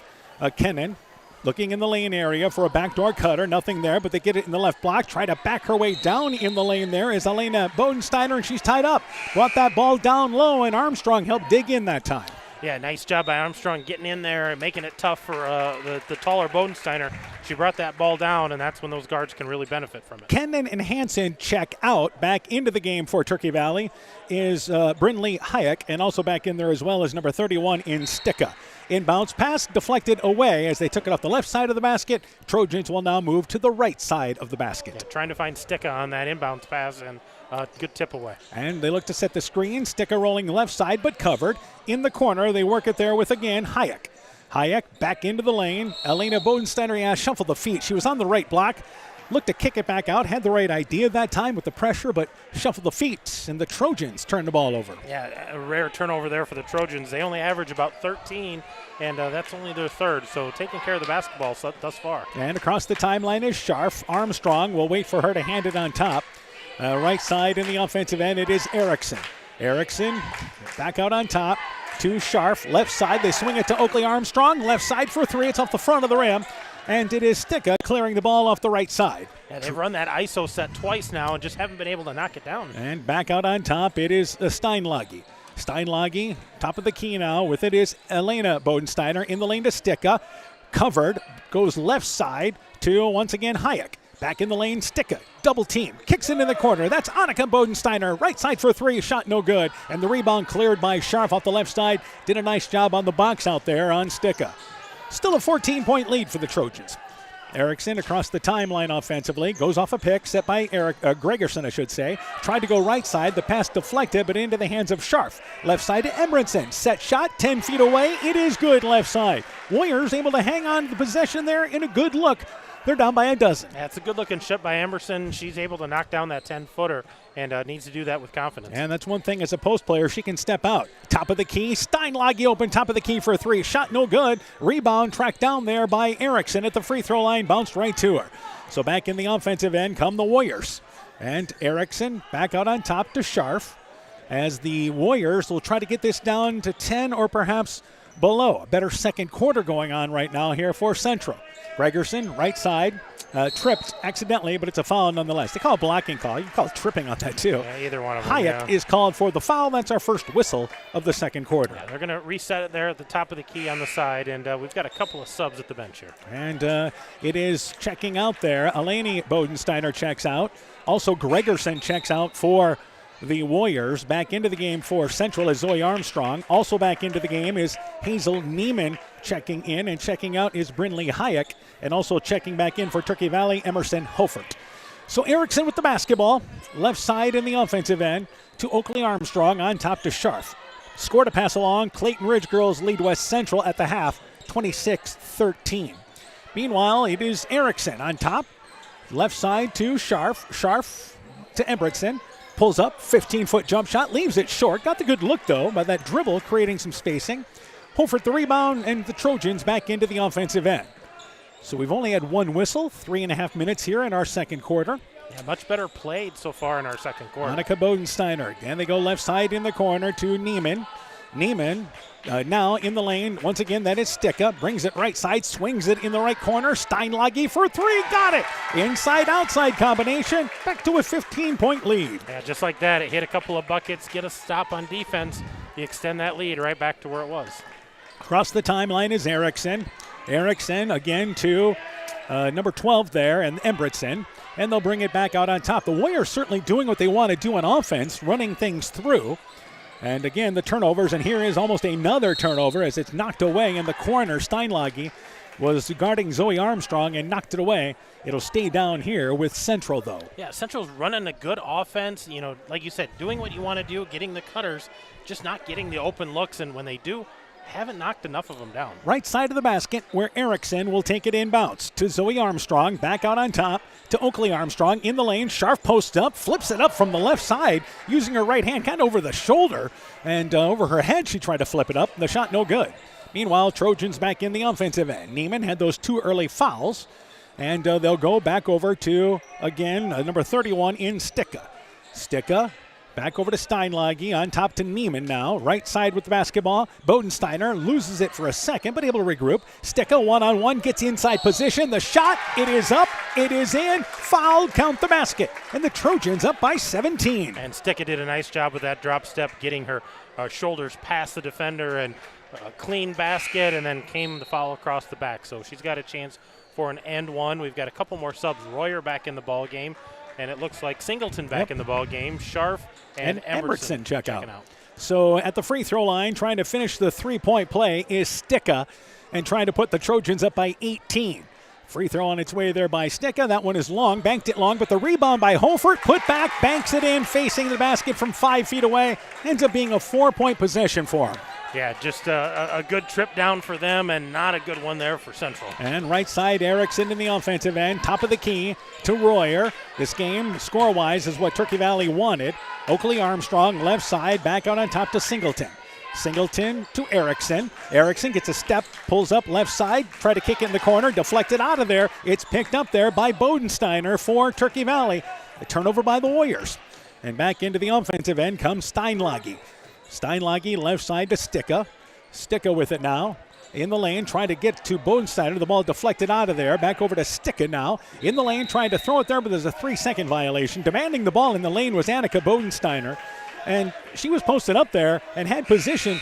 Kennan. Looking in the lane area for a backdoor cutter. Nothing there, but they get it in the left block. Try to back her way down in the lane there is Elena Bodensteiner, and she's tied up. Brought that ball down low, and Armstrong helped dig in that time. Yeah, nice job by Armstrong getting in there and making it tough for the taller Bodensteiner. She brought that ball down, and that's when those guards can really benefit from it. Kendon and Hansen check out. Back into the game for Turkey Valley is Brynlee Hayek, and also back in there as well as number 31 in Sticka. Inbounds pass deflected away as they took it off the left side of the basket. Trojans will now move to the right side of the basket. Yeah, trying to find Sticka on that inbounds pass, and good tip away. And they look to set the screen. Sticka rolling left side, but covered. In the corner, they work it there with, again, Hayek. Hayek back into the lane. Elena Bodensteiner shuffled the feet. She was on the right block. Looked to kick it back out. Had the right idea that time with the pressure, but shuffled the feet, and the Trojans turned the ball over. Yeah, a rare turnover there for the Trojans. They only average about 13, and that's only their third, so taking care of the basketball thus far. And across the timeline is Scharf. Armstrong will wait for her to hand it on top. Right side in the offensive end, it is Erickson. Erickson back out on top to Scharf. Left side, they swing it to Oakley Armstrong. Left side for three. It's off the front of the rim. And it is Sticka clearing the ball off the right side. Yeah, they've run that ISO set twice now and just haven't been able to knock it down. And back out on top, it is Steinlage. Steinlage, top of the key now. With it is Elena Bodensteiner in the lane to Sticka. Covered, goes left side to, once again, Hayek. Back in the lane, Sticka, double team, kicks it in the corner. That's Annika Bodensteiner, right side for three, shot no good. And the rebound cleared by Scharf off the left side. Did a nice job on the box out there on Sticka. Still a 14-point lead for the Trojans. Erickson across the timeline offensively, goes off a pick set by Gregerson, I should say. Tried to go right side, the pass deflected, but into the hands of Scharf. Left side to Embrenson, set shot, 10 feet away, it is good left side. Warriors able to hang on to the possession there in a good look. They're down by a dozen. That's a good-looking shot by Emerson. She's able to knock down that 10-footer and needs to do that with confidence. And that's one thing as a post player, she can step out. Top of the key, Steinlage open, top of the key for a three. Shot no good. Rebound tracked down there by Erickson at the free throw line, bounced right to her. So back in the offensive end come the Warriors. And Erickson back out on top to Scharf as the Warriors will try to get this down to 10 or perhaps below. A better second quarter going on right now here for Central. Gregerson, right side, tripped accidentally, but it's a foul nonetheless. They call it blocking call. You can call it tripping on that too. Yeah, either one of them. Hayek is called for the foul. That's our first whistle of the second quarter. Yeah, they're going to reset it there at the top of the key on the side, and we've got a couple of subs at the bench here. And it is checking out there. Eleni Bodensteiner checks out. Also, Gregerson checks out for the Warriors. Back into the game for Central is Zoe Armstrong. Also back into the game is Hazel Neiman checking in, and checking out is Brynlee Hayek, and also checking back in for Turkey Valley, Emerson Hofert. So Erickson with the basketball, left side in the offensive end to Oakley Armstrong, on top to Scharf. Scored a pass along. Clayton Ridge girls lead West Central at the half, 26-13. Meanwhile, it is Erickson on top, left side to Scharf. Scharf to Embretson. Pulls up, 15-foot jump shot, leaves it short. Got the good look, though, by that dribble, creating some spacing. Hofert the rebound, and the Trojans back into the offensive end. So we've only had one whistle, 3.5 minutes here in our second quarter. Yeah, much better played so far in our second quarter. Annika Bodensteiner. And they go left side in the corner to Neiman. Neiman now in the lane. Once again, that is Sticka. Brings it right side, swings it in the right corner. Steinlage for three. Got it. Inside-outside combination. Back to a 15-point lead. Yeah, just like that. It hit a couple of buckets, get a stop on defense. You extend that lead right back to where it was. Across the timeline is Erickson. Erickson again to number 12 there, and Embretson. And they'll bring it back out on top. The Warriors certainly doing what they want to do on offense, running things through. And again, the turnovers, and here is almost another turnover as it's knocked away in the corner. Steinlage was guarding Zoe Armstrong and knocked it away. It'll stay down here with Central, though. Yeah, Central's running a good offense. You know, like you said, doing what you want to do, getting the cutters, just not getting the open looks. And when they do, haven't knocked enough of them down. Right side of the basket where Erickson will take it inbounds to Zoe Armstrong. Back out on top to Oakley Armstrong in the lane. Scharf posts up, flips it up from the left side using her right hand kind of over the shoulder. And over her head she tried to flip it up. The shot no good. Meanwhile, Trojans back in the offensive end. Neiman had those two early fouls. And they'll go back over to, again, number 31 in Sticka. Sticka back over to Steinlage, on top to Neiman now. Right side with the basketball. Bodensteiner loses it for a second, but able to regroup. Sticka one-on-one, gets inside position. The shot, it is up, it is in. Foul, count the basket. And the Trojans up by 17. And Sticka did a nice job with that drop step, getting her shoulders past the defender and a clean basket and then came the foul across the back. So she's got a chance for an and one. We've got a couple more subs. Royer back in the ball game, and it looks like Singleton back in the ball game. Scharf and Embertson check out. So at the free throw line, trying to finish the three-point play is Sticka, and trying to put the Trojans up by 18. Free throw on its way there by Sticka. That one is long, banked it long, but the rebound by Hofert, put back, banks it in, facing the basket from 5 feet away. Ends up being a 4-point possession for him. Yeah, just a good trip down for them and not a good one there for Central. And right side, Erickson in the offensive end, top of the key to Royer. This game, score-wise, is what Turkey Valley wanted. Oakley Armstrong, left side, back out on top to Singleton. Singleton to Erickson. Erickson gets a step, pulls up left side, try to kick it in the corner, deflected out of there. It's picked up there by Bodensteiner for Turkey Valley. A turnover by the Warriors. And back into the offensive end comes Steinlage. Steinlage left side to Sticka. Sticka with it now. In the lane, trying to get to Bodensteiner. The ball deflected out of there. Back over to Sticka now. In the lane, trying to throw it there, but there's a 3-second violation. Demanding the ball in the lane was Annika Bodensteiner. And she was posted up there and had position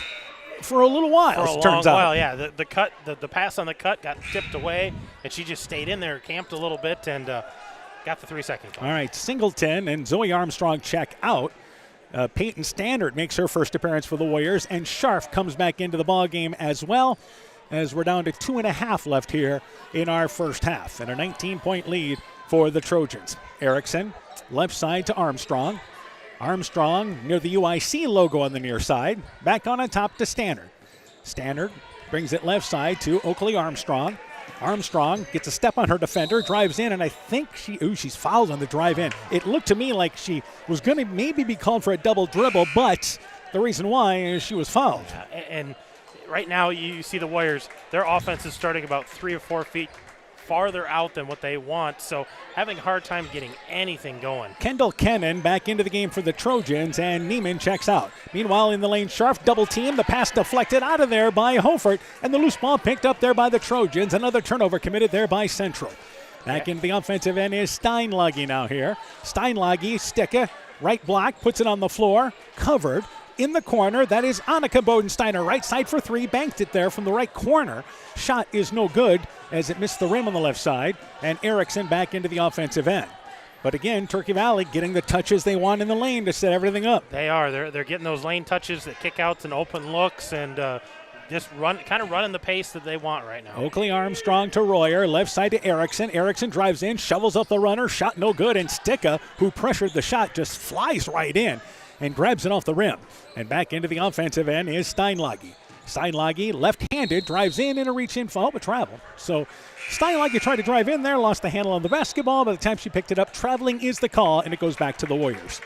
for a little while, for a long while, yeah. The pass on the cut got tipped away, and she just stayed in there, camped a little bit, and got the 3-second call. All right, Singleton and Zoe Armstrong check out. Peyton Standard makes her first appearance for the Warriors, and Scharf comes back into the ball game as well, as we're down to 2.5 left here in our first half, and a 19-point lead for the Trojans. Erickson, left side to Armstrong. Armstrong near the UIC logo on the near side. Back on top to Standard. Standard brings it left side to Oakley Armstrong. Armstrong gets a step on her defender, drives in, and I think she's fouled on the drive in. It looked to me like she was going to maybe be called for a double dribble, but the reason why is she was fouled. And right now you see the Warriors, their offense is starting about 3 or 4 feet farther out than what they want, so having a hard time getting anything going. Kendall Kennan back into the game for the Trojans, and Neiman checks out. Meanwhile, in the lane, Scharf double team. The pass deflected out of there by Hofert, and the loose ball picked up there by the Trojans. Another turnover committed there by Central. Back into the offensive end is Steinlage now here. Steinlage, Sticka, right block, puts it on the floor, covered. In the corner, that is Annika Bodensteiner. Right side for 3, banked it there from the right corner. Shot is no good as it missed the rim on the left side. And Erickson back into the offensive end. But again, Turkey Valley getting the touches they want in the lane to set everything up. They are. They're getting those lane touches, the kickouts and open looks, and just running the pace that they want right now. Oakley Armstrong to Royer, left side to Erickson. Erickson drives in, shovels up the runner, shot no good, and Sticka, who pressured the shot, just flies right in and grabs it off the rim. And back into the offensive end is Steinlage. Steinlage, left-handed, drives in a reach-in foul, but travel. So Steinlage tried to drive in there, lost the handle on the basketball. By the time she picked it up, traveling is the call, and it goes back to the Warriors.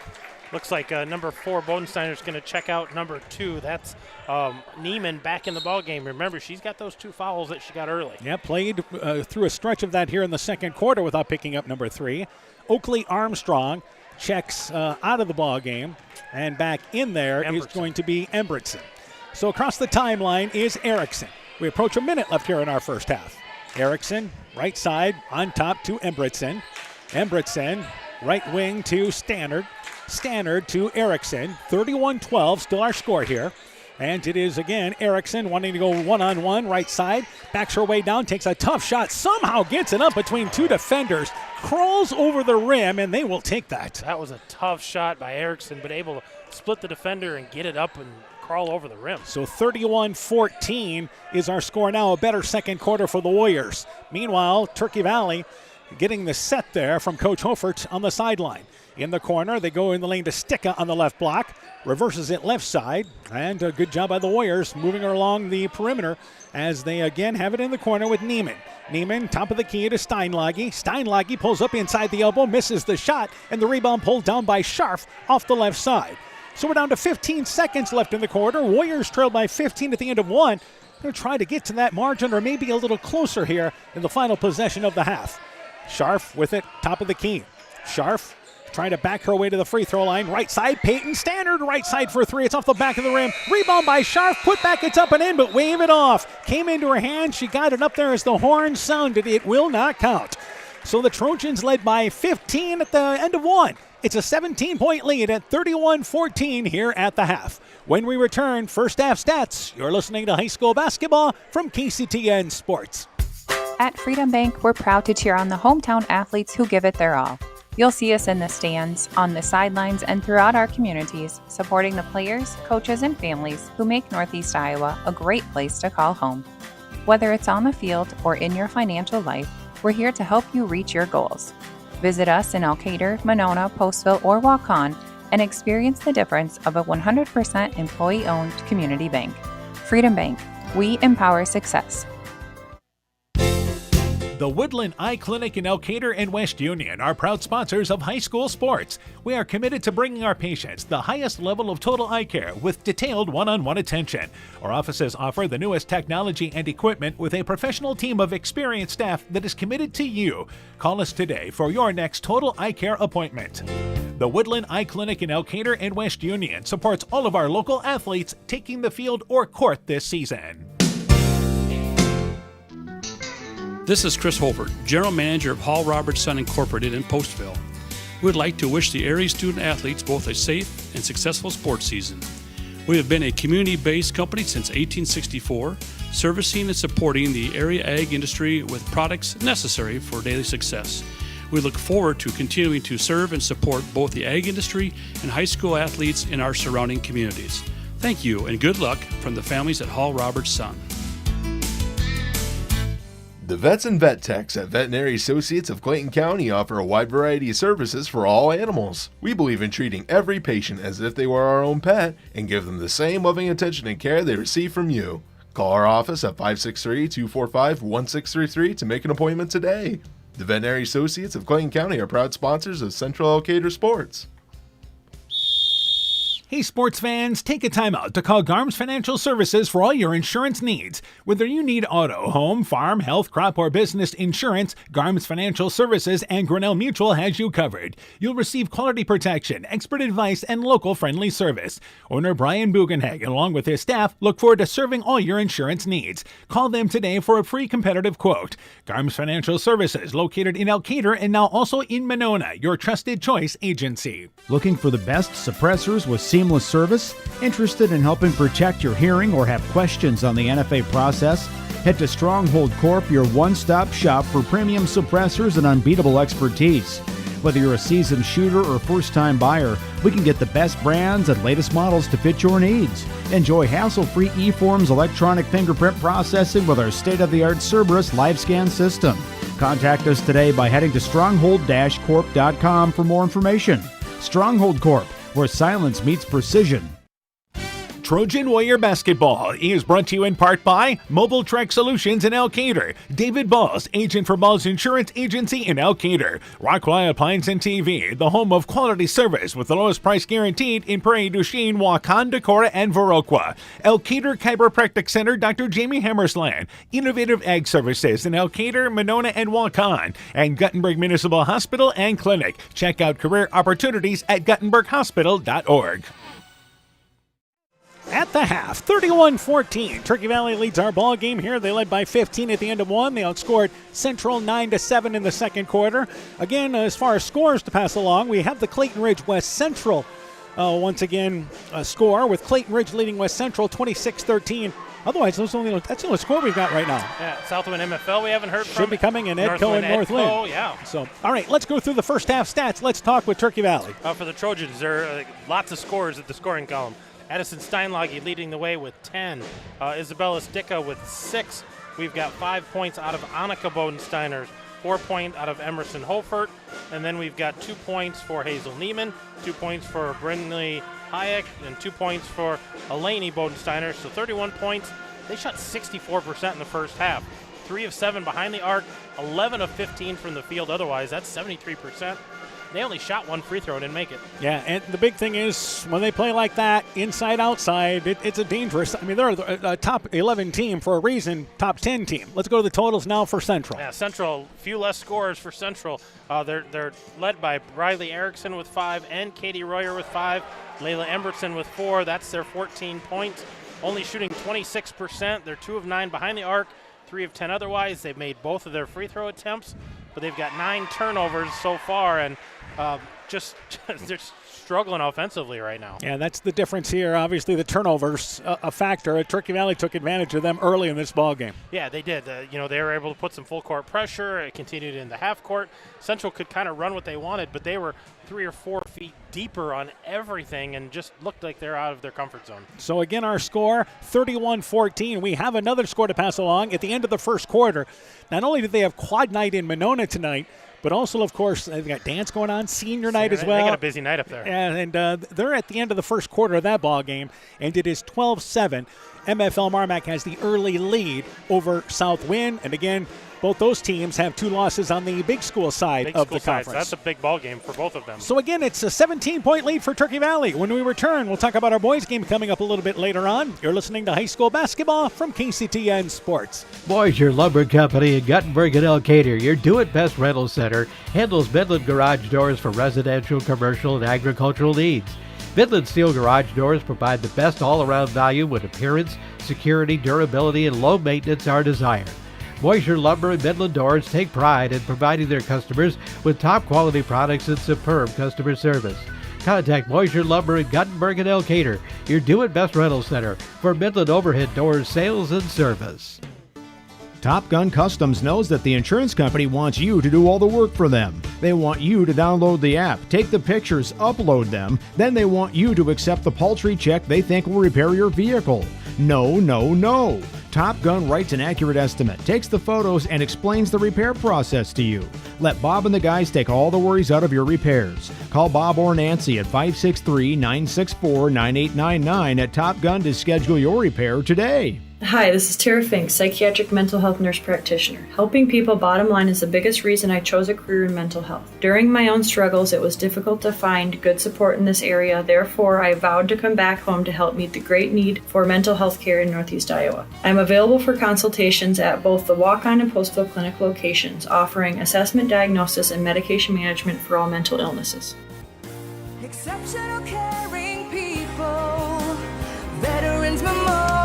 Looks like number 4, Bodensteiner, is going to check out number 2. That's Neiman back in the ball game. Remember, she's got those 2 fouls that she got early. Yeah, played through a stretch of that here in the second quarter without picking up number 3. Oakley Armstrong checks out of the ball game, and back in there is going to be Embretson. So across the timeline is Erickson. We approach a minute left here in our first half. Erickson, right side, on top to Embretson. Embretson, right wing to Standard. Standard to Erickson. 31-12, still our score here. And it is again Erickson wanting to go one-on-one, right side. Backs her way down, takes a tough shot, somehow gets it up between 2 defenders. Crawls over the rim, and they will take that. That was a tough shot by Erickson, but able to split the defender and get it up and crawl over the rim. So 31-14 is our score now. A better second quarter for the Warriors. Meanwhile, Turkey Valley getting the set there from Coach Hofert on the sideline. In the corner, they go in the lane to Sticka on the left block. Reverses it left side. And a good job by the Warriors moving her along the perimeter as they again have it in the corner with Neiman. Neiman, top of the key to Steinlage. Steinlage pulls up inside the elbow, misses the shot, and the rebound pulled down by Scharf off the left side. So we're down to 15 seconds left in the quarter. Warriors trail by 15 at the end of 1. They're trying to get to that margin or maybe a little closer here in the final possession of the half. Scharf with it, top of the key. Scharf trying to back her way to the free throw line. Right side, Peyton Standard, right side for 3. It's off the back of the rim. Rebound by Scharf, put back, it's up and in, but wave it off. Came into her hand, she got it up there as the horn sounded. It will not count. So the Trojans led by 15 at the end of 1. It's a 17-point lead at 31-14 here at the half. When we return, first half stats. You're listening to high school basketball from KCTN Sports. At Freedom Bank, we're proud to cheer on the hometown athletes who give it their all. You'll see us in the stands, on the sidelines, and throughout our communities, supporting the players, coaches, and families who make Northeast Iowa a great place to call home. Whether it's on the field or in your financial life, we're here to help you reach your goals. Visit us in Elkader, Monona, Postville, or Waukon and experience the difference of a 100% employee-owned community bank. Freedom Bank. We empower success. The Woodland Eye Clinic in Elkader and West Union are proud sponsors of high school sports. We are committed to bringing our patients the highest level of total eye care with detailed one-on-one attention. Our offices offer the newest technology and equipment with a professional team of experienced staff that is committed to you. Call us today for your next total eye care appointment. The Woodland Eye Clinic in Elkader and West Union supports all of our local athletes taking the field or court this season. This is Chris Holbert, General Manager of Hall Roberts Son Incorporated in Postville. We would like to wish the area student athletes both a safe and successful sports season. We have been a community-based company since 1864, servicing and supporting the area ag industry with products necessary for daily success. We look forward to continuing to serve and support both the ag industry and high school athletes in our surrounding communities. Thank you and good luck from the families at Hall Roberts Son. The vets and vet techs at Veterinary Associates of Clayton County offer a wide variety of services for all animals. We believe in treating every patient as if they were our own pet and give them the same loving attention and care they receive from you. Call our office at 563-245-1633 to make an appointment today. The Veterinary Associates of Clayton County are proud sponsors of Central Elkader Sports. Hey sports fans, take a time out to call Garms Financial Services for all your insurance needs. Whether you need auto, home, farm, health, crop, or business insurance, Garms Financial Services and Grinnell Mutual has you covered. You'll receive quality protection, expert advice, and local friendly service. Owner Brian Bugenhagen, along with his staff, look forward to serving all your insurance needs. Call them today for a free competitive quote. Garms Financial Services, located in Elkader and now also in Monona, your trusted choice agency. Looking for the best suppressors with seamless service? Interested in helping protect your hearing or have questions on the NFA process? Head to Stronghold Corp, your one-stop shop for premium suppressors and unbeatable expertise. Whether you're a seasoned shooter or first-time buyer, we can get the best brands and latest models to fit your needs. Enjoy hassle-free eForms electronic fingerprint processing with our state-of-the-art Cerberus live scan system. Contact us today by heading to stronghold-corp.com for more information. Stronghold Corp, where silence meets precision. Trojan Warrior Basketball is brought to you in part by Mobile Trek Solutions in Elkader, David Balls, agent for Balls Insurance Agency in Elkader, Rockwell Appliance and TV, the home of quality service with the lowest price guaranteed in Prairie du Chien, Waukon, Decorah, and Viroqua, Elkader Chiropractic Center, Dr. Jamie Hammersland, Innovative Ag Services in Elkader, Monona, and Waukon, and Guttenberg Municipal Hospital and Clinic. Check out career opportunities at guttenberghospital.org. At the half, 31-14. Turkey Valley leads our ball game here. They led by 15 at the end of one. They outscored Central 9-7 in the second quarter. Again, as far as scores to pass along, we have the Clayton Ridge West Central once again score, with Clayton Ridge leading West Central 26-13. Otherwise, that's the only score we've got right now. Yeah, Southwind MFL we haven't heard from. Should be coming in Edco and Northwind. Oh, yeah. So, all right, let's go through the first half stats. Let's talk with Turkey Valley. For the Trojans, there are lots of scores at the scoring column. Addison Steinlage leading the way with 10. Isabella Sticka with 6. We've got 5 points out of Annika Bodensteiner, 4 points out of Emerson Holfert, and then we've got 2 points for Hazel Neiman, 2 points for Brindley Hayek, and 2 points for Eleni Bodensteiner, so 31 points. They shot 64% in the first half. 3 of 7 behind the arc, 11 of 15 from the field otherwise. That's 73%. They only shot 1 free throw and didn't make it. Yeah, and the big thing is when they play like that, inside, outside, it's a dangerous. I mean, they're a top 11 team for a reason, top 10 team. Let's go to the totals now for Central. Yeah, Central, few less scores for Central. They're led by Briley Erickson with 5 and Katie Royer with 5. Layla Embertson with 4. That's their 14 points. Only shooting 26%. They're 2 of 9 behind the arc, 3 of 10 otherwise. They've made both of their free throw attempts, but they've got 9 turnovers so far, and just they're struggling offensively right now. Yeah, that's the difference here. Obviously, the turnovers a factor. Turkey Valley took advantage of them early in this ball game. Yeah, they did. They were able to put some full court pressure. It continued in the half court. Central could kind of run what they wanted, but they were 3 or 4 feet deeper on everything and just looked like they're out of their comfort zone. So again, our score, 31-14. We have another score to pass along at the end of the first quarter. Not only did they have quad night in Monona tonight, but also, of course, they've got dance going on, senior night as well. They got a busy night up there. And they're at the end of the first quarter of that ball game, and it is 12-7. MFL Marmac has the early lead over Southwind, and again, both those teams have 2 losses on the big school side of the conference. That's a big ball game for both of them. So again, it's a 17-point lead for Turkey Valley. When we return, we'll talk about our boys game coming up a little bit later on. You're listening to high school basketball from KCTN Sports. Boisier Lumber Company in Guttenberg and Elkader, your do-it-best rental center, handles Midland garage doors for residential, commercial, and agricultural needs. Midland Steel garage doors provide the best all-around value when appearance, security, durability, and low maintenance are desired. Boisier Lumber and Midland Doors take pride in providing their customers with top-quality products and superb customer service. Contact Boisier Lumber in Guttenberg and Elkader, your do-it-best rental center for Midland overhead doors sales and service. Top Gun Customs knows that the insurance company wants you to do all the work for them. They want you to download the app, take the pictures, upload them, then they want you to accept the paltry check they think will repair your vehicle. No, no, no. Top Gun writes an accurate estimate, takes the photos, and explains the repair process to you. Let Bob and the guys take all the worries out of your repairs. Call Bob or Nancy at 563-964-9899 at Top Gun to schedule your repair today. Hi, this is Tara Fink, psychiatric mental health nurse practitioner. Helping people, bottom line, is the biggest reason I chose a career in mental health. During my own struggles, it was difficult to find good support in this area. Therefore, I vowed to come back home to help meet the great need for mental health care in Northeast Iowa. I'm available for consultations at both the Walk-On and Postville Clinic locations, offering assessment, diagnosis, and medication management for all mental illnesses. Exceptional caring people, Veterans Memorial.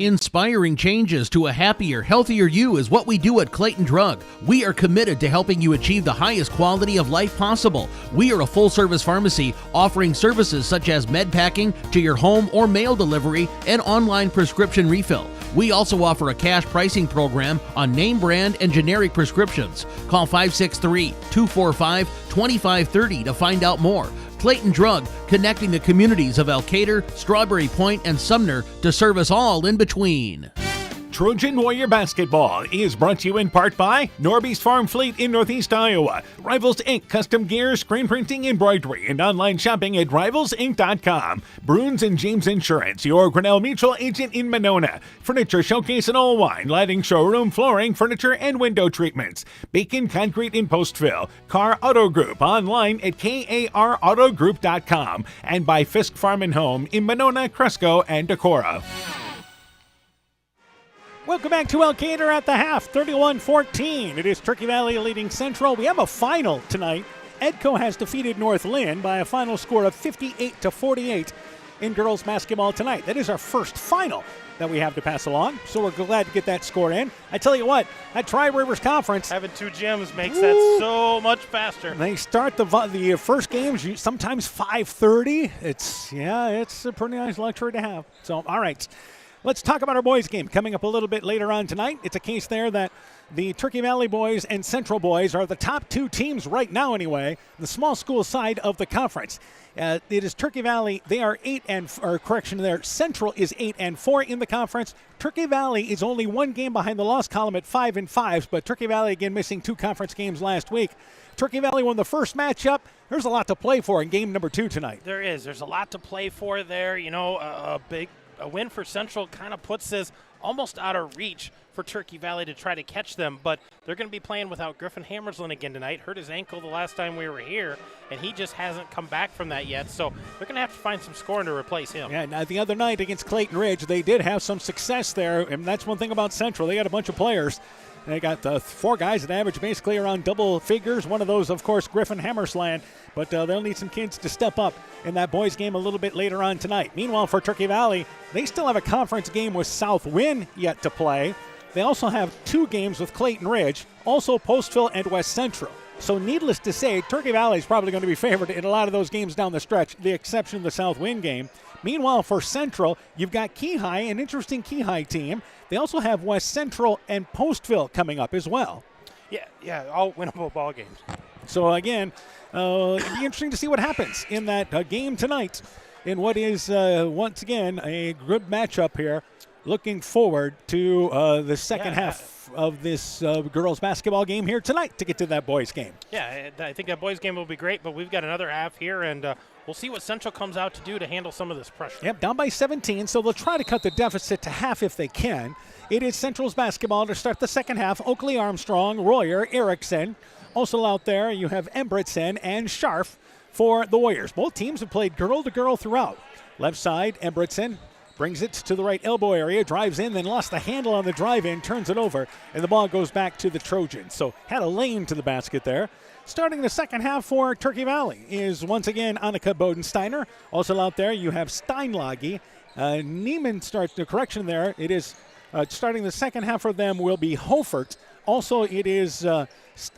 Inspiring changes to a happier, healthier you is what we do at Clayton Drug. We are committed to helping you achieve the highest quality of life possible. We are a full-service pharmacy offering services such as med packing to your home or mail delivery and online prescription refill. We also offer a cash pricing program on name brand and generic prescriptions. Call 563-245-2530 to find out more. Clayton Drug, connecting the communities of Elkader, Strawberry Point, and Sumner to serve us all in between. Trojan Warrior Basketball is brought to you in part by Norby's Farm Fleet in Northeast Iowa, Rivals Inc. Custom Gear, Screen Printing, Embroidery, and online shopping at rivalsinc.com. Bruins and James Insurance, your Grinnell Mutual agent in Monona. Furniture Showcase in Allwine, lighting showroom, flooring, furniture, and window treatments. Bacon Concrete in Postville. Carr Auto Group, online at karautogroup.com. And by Fisk Farm and Home in Monona, Cresco, and Decorah. Welcome back to Elkader at the half, 31-14. It is Turkey Valley leading Central. We have a final tonight. Edco has defeated North Lynn by a final score of 58-48 in girls basketball tonight. That is our first final that we have to pass along, so we're glad to get that score in. I tell you what, that Tri-Rivers Conference, having 2 gyms makes that so much faster. They start the first games sometimes 5:30. It's a pretty nice luxury to have. So, all right. Let's talk about our boys game coming up a little bit later on tonight. It's a case there that the Turkey Valley boys and Central boys are the top 2 teams right now anyway, the small school side of the conference. It is Turkey Valley. They are Central is 8-4 in the conference. Turkey Valley is only 1 game behind the loss column at 5-5, but Turkey Valley again missing 2 conference games last week. Turkey Valley won the first matchup. There's a lot to play for in game number 2 tonight. There is. There's a lot to play for there. You know, a win for Central kind of puts this almost out of reach for Turkey Valley to try to catch them, but they're going to be playing without Griffin Hammerslin again tonight. Hurt his ankle the last time we were here, and he just hasn't come back from that yet, so they're going to have to find some scoring to replace him. Yeah, now the other night against Clayton Ridge, they did have some success there, and that's one thing about Central. They got a bunch of players. They got 4 guys that average basically around double figures. One of those, of course, Griffin Hammersland. But they'll need some kids to step up in that boys game a little bit later on tonight. Meanwhile, for Turkey Valley, they still have a conference game with Southwind yet to play. They also have 2 games with Clayton Ridge, also Postville and West Central. So needless to say, Turkey Valley is probably going to be favored in a lot of those games down the stretch, the exception of the South Wind game. Meanwhile, for Central, you've got Keyhigh, an interesting Keyhigh team. They also have West Central and Postville coming up as well. Yeah, all winnable ball games. So again, it'll be interesting to see what happens in that game tonight in what is, once again, a good matchup here. Looking forward to the second half of this girls basketball game here tonight to get to that boys game. Yeah, I think that boys game will be great, but we've got another half here, and we'll see what Central comes out to do to handle some of this pressure. Yep, down by 17, so they'll try to cut the deficit to half if they can. It is Central's basketball to start the second half. Oakley Armstrong, Royer, Erickson. Also out there, you have Embretson and Scharf for the Warriors. Both teams have played girl-to-girl throughout. Left side, Embretson brings it to the right elbow area, drives in, then lost the handle on the drive-in, turns it over, and the ball goes back to the Trojans. So had a lane to the basket there. Starting the second half for Turkey Valley is once again Annika Bodensteiner. Also out there, you have Steinlage. Neiman starts the correction there. It is starting the second half for them will be Hofert. Also, it is,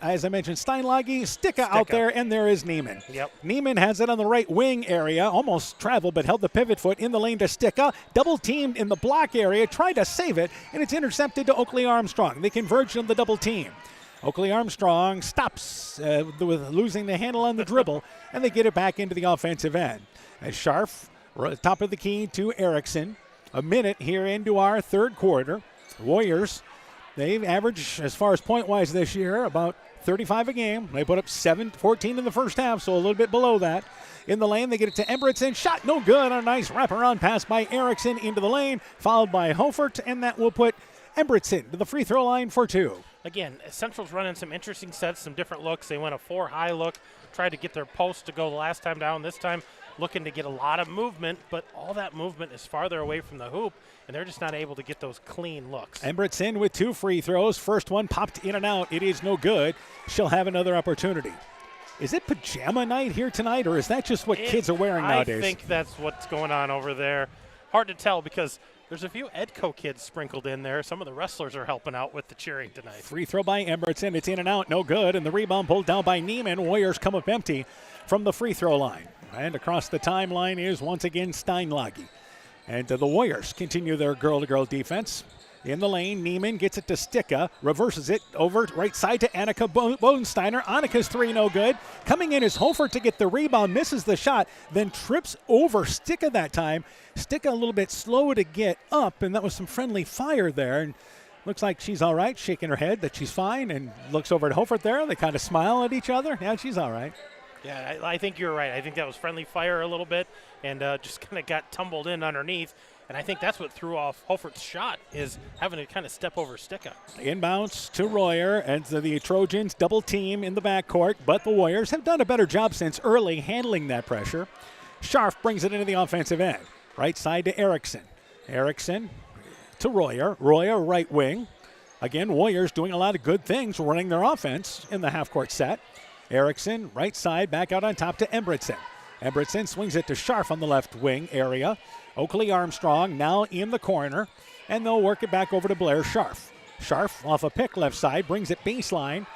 as I mentioned, Steinlage, Sticka out there, and there is Neiman. Yep. Neiman has it on the right wing area, almost traveled, but held the pivot foot in the lane to Sticka. Double teamed in the block area, tried to save it, and it's intercepted to Oakley Armstrong. The conversion of the double team. Oakley Armstrong stops with losing the handle on the dribble, and they get it back into the offensive end. As Scharf, top of the key to Erickson. A minute here into our third quarter. Warriors, they've averaged, as far as point-wise this year, about 35 a game. They put up 14 in the first half, so a little bit below that. In the lane, they get it to Embretson. Shot no good. A nice wraparound pass by Erickson into the lane, followed by Hofert, and that will put Embretson to the free throw line for two. Again, Central's running some interesting sets, some different looks. They went a 4-high look, tried to get their post to go the last time down. This time, looking to get a lot of movement, but all that movement is farther away from the hoop, and they're just not able to get those clean looks. Embretson with 2 free throws. First one popped in and out. It is no good. She'll have another opportunity. Is it pajama night here tonight, or is that just what kids are wearing nowadays? I think that's what's going on over there. Hard to tell because there's a few Edco kids sprinkled in there. Some of the wrestlers are helping out with the cheering tonight. Free throw by Embretson. It's in and out. No good. And the rebound pulled down by Neiman. Warriors come up empty from the free throw line. And across the timeline is once again Steinlage. And the Warriors continue their girl-to-girl defense. In the lane, Neiman gets it to Sticka, reverses it over right side to Annika Bodensteiner. Annika's three no good. Coming in is Hofer to get the rebound, misses the shot, then trips over Sticka that time. Sticka a little bit slow to get up, and that was some friendly fire there. And looks like she's all right, shaking her head that she's fine, and looks over at Hofer there. They kind of smile at each other. Yeah, she's all right. Yeah, I think you're right. I think that was friendly fire a little bit and just kind of got tumbled in underneath. And I think that's what threw off Hofert's shot, is having to kind of step over Sticka. Inbounds to Royer, and the Trojans double team in the backcourt, but the Warriors have done a better job since early handling that pressure. Scharf brings it into the offensive end. Right side to Erickson. Erickson to Royer. Royer right wing. Again, Warriors doing a lot of good things, running their offense in the half-court set. Erickson, right side, back out on top to Embretson. Embretson swings it to Scharf on the left wing area. Oakley Armstrong now in the corner, and they'll work it back over to Blair Scharf. Scharf off a pick left side, brings it baseline,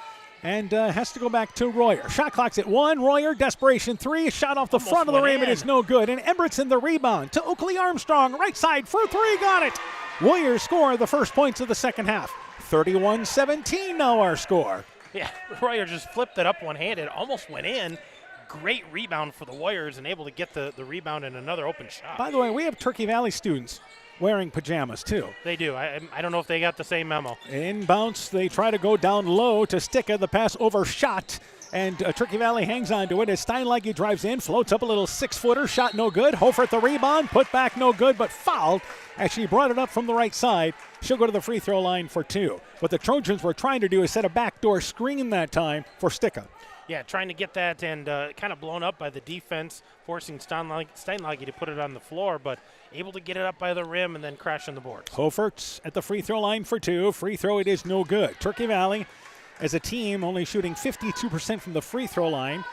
and has to go back to Royer. Shot clock's at 1. Royer, desperation 3. Shot off the front of the rim, and it's no good. And Embretson the rebound to Oakley Armstrong, right side for 3. Got it. Warriors score the first points of the second half. 31-17 now our score. Yeah, Royer just flipped it up one-handed, almost went in. Great rebound for the Warriors and able to get the rebound and another open shot. By the way, we have Turkey Valley students wearing pajamas too. They do. I don't know if they got the same memo. Inbounds, they try to go down low to Sticka. The pass overshot, and Turkey Valley hangs on to it as Steinlage drives in, floats up a little 6-footer, shot no good. Hofert the rebound, put back no good, but fouled as she brought it up from the right side. She'll go to the free throw line for 2. What the Trojans were trying to do is set a backdoor screen that time for Sticka. Yeah, trying to get that and kind of blown up by the defense, forcing Steinlage to put it on the floor, but able to get it up by the rim and then crash on the boards. Hofert's at the free throw line for 2. Free throw, it is no good. Turkey Valley, as a team, only shooting 52% from the free throw line.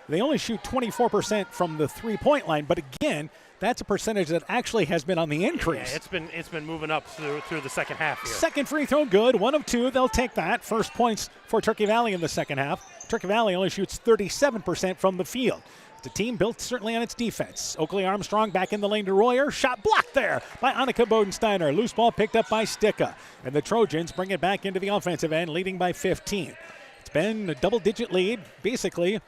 They only shoot 24% from the three-point line, but again, that's a percentage that actually has been on the increase. Yeah, it's been moving up through the second half here. Second free throw good, 1 of 2. They'll take that. First points for Turkey Valley in the second half. Turkey Valley only shoots 37% from the field. It's a team built certainly on its defense. Oakley Armstrong back in the lane to Royer. Shot blocked there by Annika Bodensteiner. Loose ball picked up by Sticka. And the Trojans bring it back into the offensive end, leading by 15. It's been a double-digit lead, basically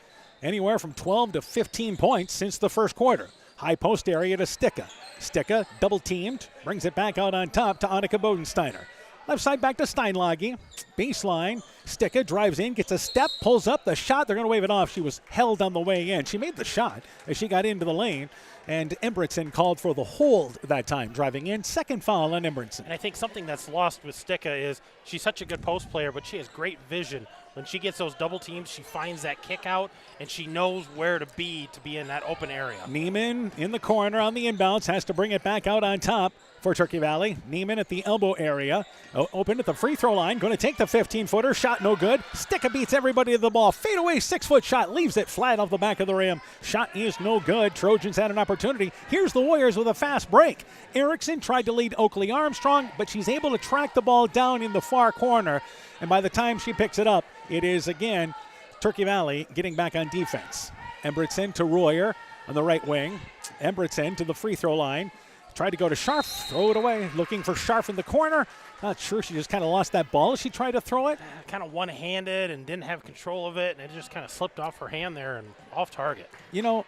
anywhere from 12 to 15 points since the first quarter. High post area to Sticka. Sticka double-teamed, brings it back out on top to Annika Bodensteiner. Left side back to Steinlage. Baseline. Sticka drives in, gets a step, pulls up the shot. They're going to wave it off. She was held on the way in. She made the shot as she got into the lane. And Embretson called for the hold that time, driving in. Second foul on Embretson. And I think something that's lost with Sticka is she's such a good post player, but she has great vision. When she gets those double teams, she finds that kick out, and she knows where to be in that open area. Neiman in the corner on the inbounds, has to bring it back out on top for Turkey Valley. Neiman at the elbow area, open at the free throw line, going to take the 15-footer, shot no good. Sticka beats everybody to the ball. Fade away 6-foot shot, leaves it flat off the back of the rim. Shot is no good. Trojans had an opportunity. Here's the Warriors with a fast break. Erickson tried to lead Oakley Armstrong, but she's able to track the ball down in the far corner. And by the time she picks it up, it is again Turkey Valley getting back on defense. Embretson to Royer on the right wing. Embretson to the free throw line. Tried to go to Scharf, throw it away. Looking for Scharf in the corner. Not sure, she just kind of lost that ball as she tried to throw it. Kind of one-handed and didn't have control of it, and it just kind of slipped off her hand there and off target. You know,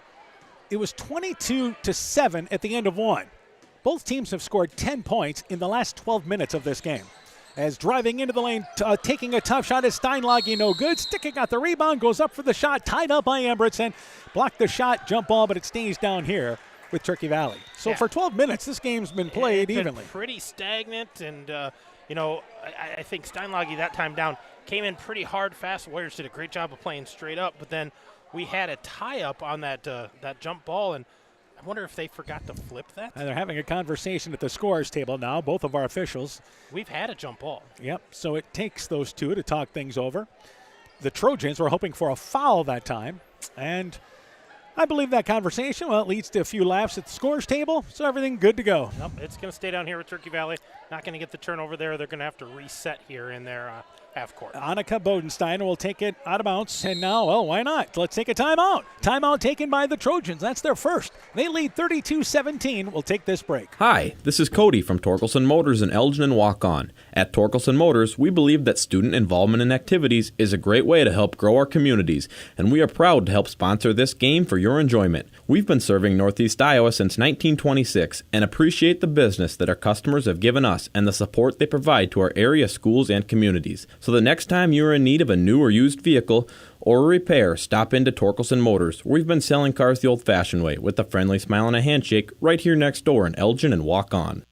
it was 22-7 at the end of one. Both teams have scored 10 points in the last 12 minutes of this game. As driving into the lane, taking a tough shot is Steinlage, no good. Sticka got the rebound, goes up for the shot, tied up by Embretson. Blocked the shot, jump ball, but it stays down here with Turkey Valley. So for 12 minutes, this game's been played evenly. Pretty stagnant, and I think Steinlage that time down came in pretty hard, fast. Warriors did a great job of playing straight up, but then we had a tie-up on that jump ball, and I wonder if they forgot to flip that. And they're having a conversation at the scorers table now, both of our officials. We've had a jump ball. Yep, so it takes those two to talk things over. The Trojans were hoping for a foul that time, and I believe that conversation, well, it leads to a few laughs at the scorers table, so everything good to go. Nope, it's going to stay down here with Turkey Valley. Not going to get the turnover there. They're going to have to reset here in their half court. Annika Bodensteiner will take it out of bounds, and now, well, why not? Let's take a timeout. Timeout taken by the Trojans. That's their first. They lead 32-17. We'll take this break. Hi, this is Cody from Torkelson Motors in Elgin and Walk-On. At Torkelson Motors, we believe that student involvement in activities is a great way to help grow our communities, and we are proud to help sponsor this game for your enjoyment. We've been serving Northeast Iowa since 1926 and appreciate the business that our customers have given us and the support they provide to our area schools and communities. So the next time you're in need of a new or used vehicle or a repair, stop into Torkelson Motors. We've been selling cars the old-fashioned way with a friendly smile and a handshake right here next door in Elgin and Walk-On.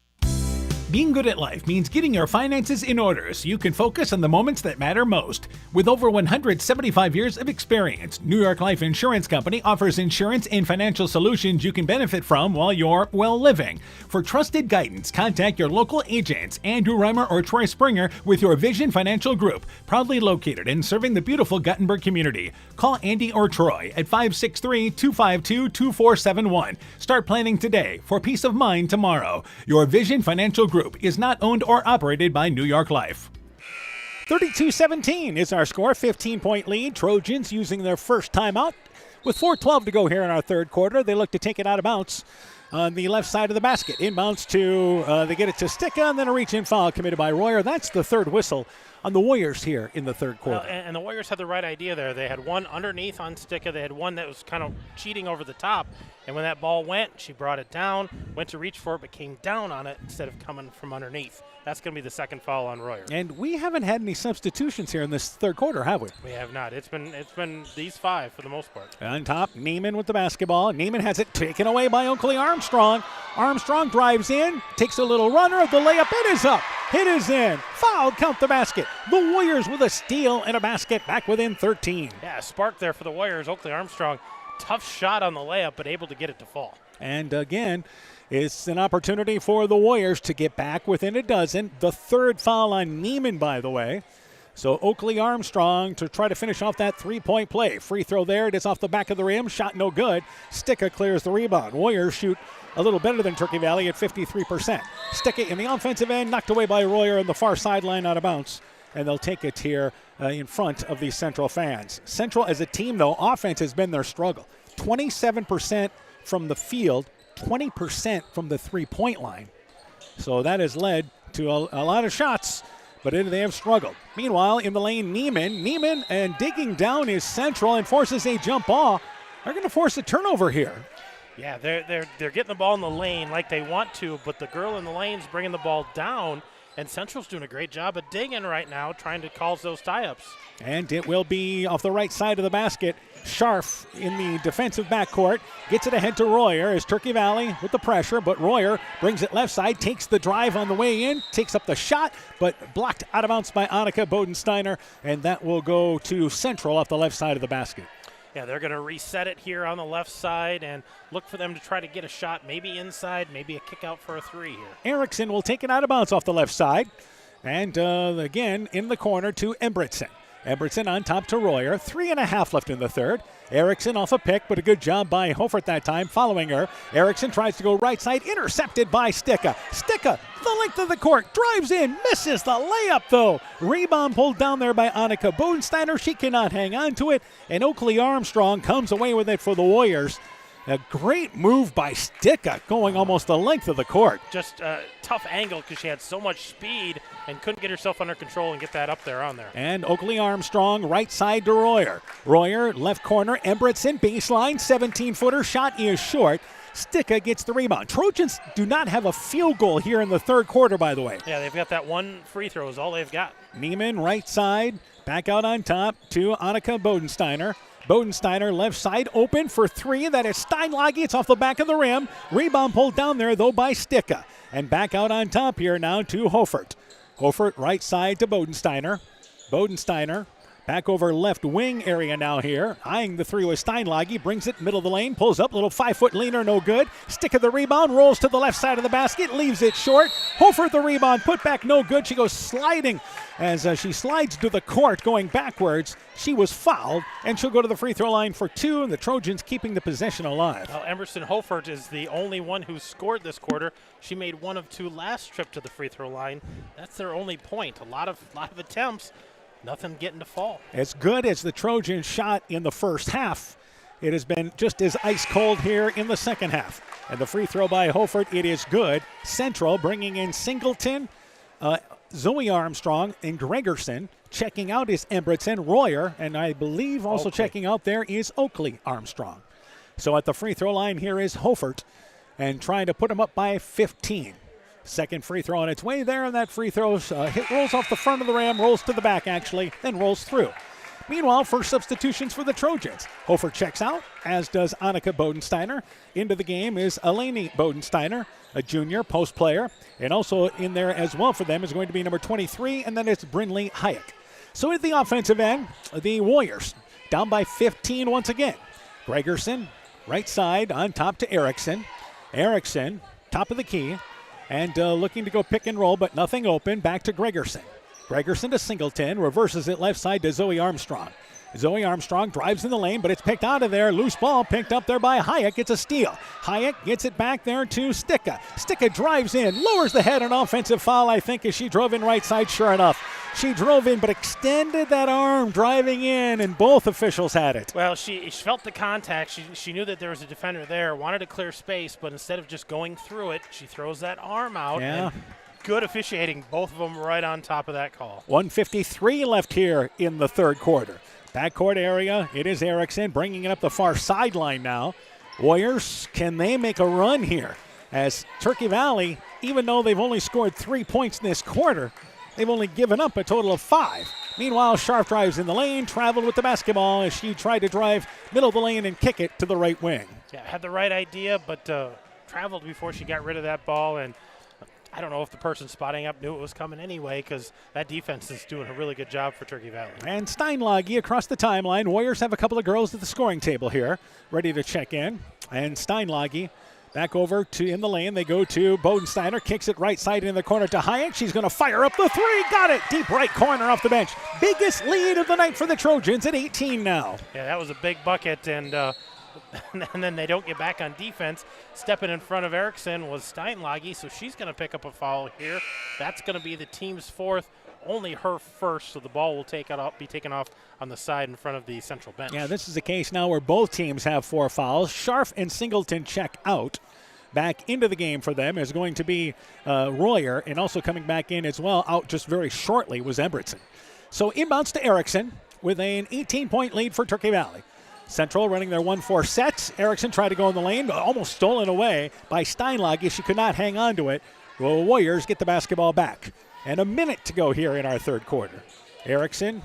Being good at life means getting your finances in order so you can focus on the moments that matter most. With over 175 years of experience, New York Life Insurance Company offers insurance and financial solutions you can benefit from while you're, well, living. For trusted guidance, contact your local agents, Andrew Reimer or Troy Springer with your Vision Financial Group, proudly located and serving the beautiful Guttenberg community. Call Andy or Troy at 563-252-2471. Start planning today for peace of mind tomorrow. Your Vision Financial Group is not owned or operated by New York Life. 32-17 is our score, 15-point lead. Trojans using their first timeout. With 4:12 to go here in our third quarter, they look to take it out of bounds on the left side of the basket. Inbounds to, they get it to Sticka, and then a reach-in foul committed by Royer. That's the third whistle on the Warriors here in the third quarter. And the Warriors had the right idea there. They had one underneath on Sticka. They had one that was kind of cheating over the top. And when that ball went, she brought it down, went to reach for it, but came down on it instead of coming from underneath. That's going to be the second foul on Royer. And we haven't had any substitutions here in this third quarter, have we? We have not. It's been these five for the most part. On top, Neiman with the basketball. Neiman has it taken away by Oakley Armstrong. Armstrong drives in, takes a little runner. The layup, it is up. It is in. Foul, count the basket. The Warriors with a steal and a basket back within 13. Yeah, spark there for the Warriors. Oakley Armstrong, tough shot on the layup, but able to get it to fall. And again, it's an opportunity for the Warriors to get back within a dozen. The third foul on Neiman, by the way. So Oakley Armstrong to try to finish off that three-point play. Free throw there. It is off the back of the rim. Shot no good. Sticka clears the rebound. Warriors shoot a little better than Turkey Valley at 53%. Sticka in the offensive end, knocked away by Royer on the far sideline out of bounds. And they'll take it here in front of the Central fans. Central as a team, though, offense has been their struggle. 27% from the field, 20% from the three-point line. So that has led to a lot of shots, but they have struggled. Meanwhile, in the lane, Neiman and digging down is Central and forces a jump ball. They're going to force a turnover here. Yeah, they're getting the ball in the lane like they want to, but the girl in the lane's bringing the ball down, and Central's doing a great job of digging right now, trying to cause those tie-ups. And it will be off the right side of the basket. Scharf in the defensive backcourt. Gets it ahead to Royer as Turkey Valley with the pressure, but Royer brings it left side, takes the drive on the way in, takes up the shot, but blocked out of bounds by Annika Bodensteiner, and that will go to Central off the left side of the basket. Yeah, they're going to reset it here on the left side and look for them to try to get a shot, maybe inside, maybe a kick out for a three here. Erickson will take it out of bounds off the left side. And again, in the corner to Embretson. Embretson on top to Royer. 3.5 left in the third. Erickson off a pick, but a good job by Hofert that time following her. Erickson tries to go right side, intercepted by Sticka. Sticka, the length of the court, drives in, misses the layup though. Rebound pulled down there by Annika Bodensteiner. She cannot hang on to it, and Oakley Armstrong comes away with it for the Warriors. A great move by Sticka, going almost the length of the court. Just a tough angle because she had so much speed and couldn't get herself under control and get that up there on there. And Oakley Armstrong right side to Royer. Royer left corner, Embretson baseline, 17-footer, shot is short. Sticka gets the rebound. Trojans do not have a field goal here in the third quarter, by the way. Yeah, they've got that one free throw is all they've got. Neiman right side, back out on top to Annika Bodensteiner. Bodensteiner left side open for three. That is Steinlage. It's off the back of the rim. Rebound pulled down there, though, by Sticka. And back out on top here now to Hofert. Hofert right side to Bodensteiner. Bodensteiner back over left wing area now here. Eyeing the three with Steinlage. Brings it middle of the lane. Pulls up. Little 5-foot leaner. No good. Sticka the rebound. Rolls to the left side of the basket. Leaves it short. Hofert the rebound. Put back. No good. She goes sliding. As she slides to the court going backwards, she was fouled, and she'll go to the free throw line for two, and the Trojans keeping the possession alive. Well, Emerson Hofert is the only one who scored this quarter. She made one of two last trip to the free throw line. That's their only point. A lot of attempts, nothing getting to fall. As good as the Trojans shot in the first half, it has been just as ice cold here in the second half. And the free throw by Hofert, it is good. Central bringing in Singleton, Zoe Armstrong and Gregerson. Checking out is Embretson, Royer, and I believe also checking out there is Oakley Armstrong. So at the free throw line here is Hofert, and trying to put him up by 15. Second free throw on its way there, and that free throw rolls off the front of the rim, rolls to the back actually, then rolls through. Meanwhile, first substitutions for the Trojans. Hofert checks out, as does Annika Bodensteiner. Into the game is Eleni Bodensteiner, a junior post player. And also in there as well for them is going to be number 23, and then it's Brinley Hayek. So at the offensive end, the Warriors down by 15 once again. Gregerson, right side on top to Erickson. Erickson, top of the key, and looking to go pick and roll, but nothing open. Back to Gregerson. Gregerson to Singleton, reverses it left side to Zoe Armstrong. Zoe Armstrong drives in the lane, but it's picked out of there. Loose ball picked up there by Hayek. It's a steal. Hayek gets it back there to Sticka. Sticka drives in, lowers the head, an offensive foul, I think, as she drove in right side. Sure enough, she drove in, but extended that arm driving in, and both officials had it. Well, she felt the contact. She knew that there was a defender there, wanted to clear space, but instead of just going through it, she throws that arm out. Yeah. And good officiating, both of them right on top of that call. 1:53 left here in the third quarter. Backcourt area, it is Erickson bringing it up the far sideline now. Warriors, can they make a run here? As Turkey Valley, even though they've only scored 3 points in this quarter, they've only given up a total of 5. Meanwhile, Scharf drives in the lane, traveled with the basketball as she tried to drive middle of the lane and kick it to the right wing. Yeah, had the right idea, but traveled before she got rid of that ball, and I don't know if the person spotting up knew it was coming anyway, because that defense is doing a really good job for Turkey Valley. And Steinlage across the timeline. Warriors have a couple of girls at the scoring table here, ready to check in. And Steinlage Back over to in the lane. They go to Bodensteiner. Kicks it right side in the corner to Hayek. She's going to fire up the three. Got it. Deep right corner off the bench. Biggest lead of the night for the Trojans at 18 now. Yeah, that was a big bucket, and then they don't get back on defense. Stepping in front of Erickson was Steinlage, so she's going to pick up a foul here. That's going to be the team's fourth. Only her first, so the ball will be taken off on the side in front of the central bench. Yeah, this is a case now where both teams have 4 fouls. Scharf and Singleton check out. Back into the game for them is going to be Royer, and also coming back in as well, out just very shortly, was Embretson. So inbounds to Erickson with an 18-point lead for Turkey Valley. Central running their 1-4 sets. Erickson tried to go in the lane, but almost stolen away by Steinlage. She could not hang on to it. Well, Warriors get the basketball back. And a minute to go here in our third quarter. Erickson,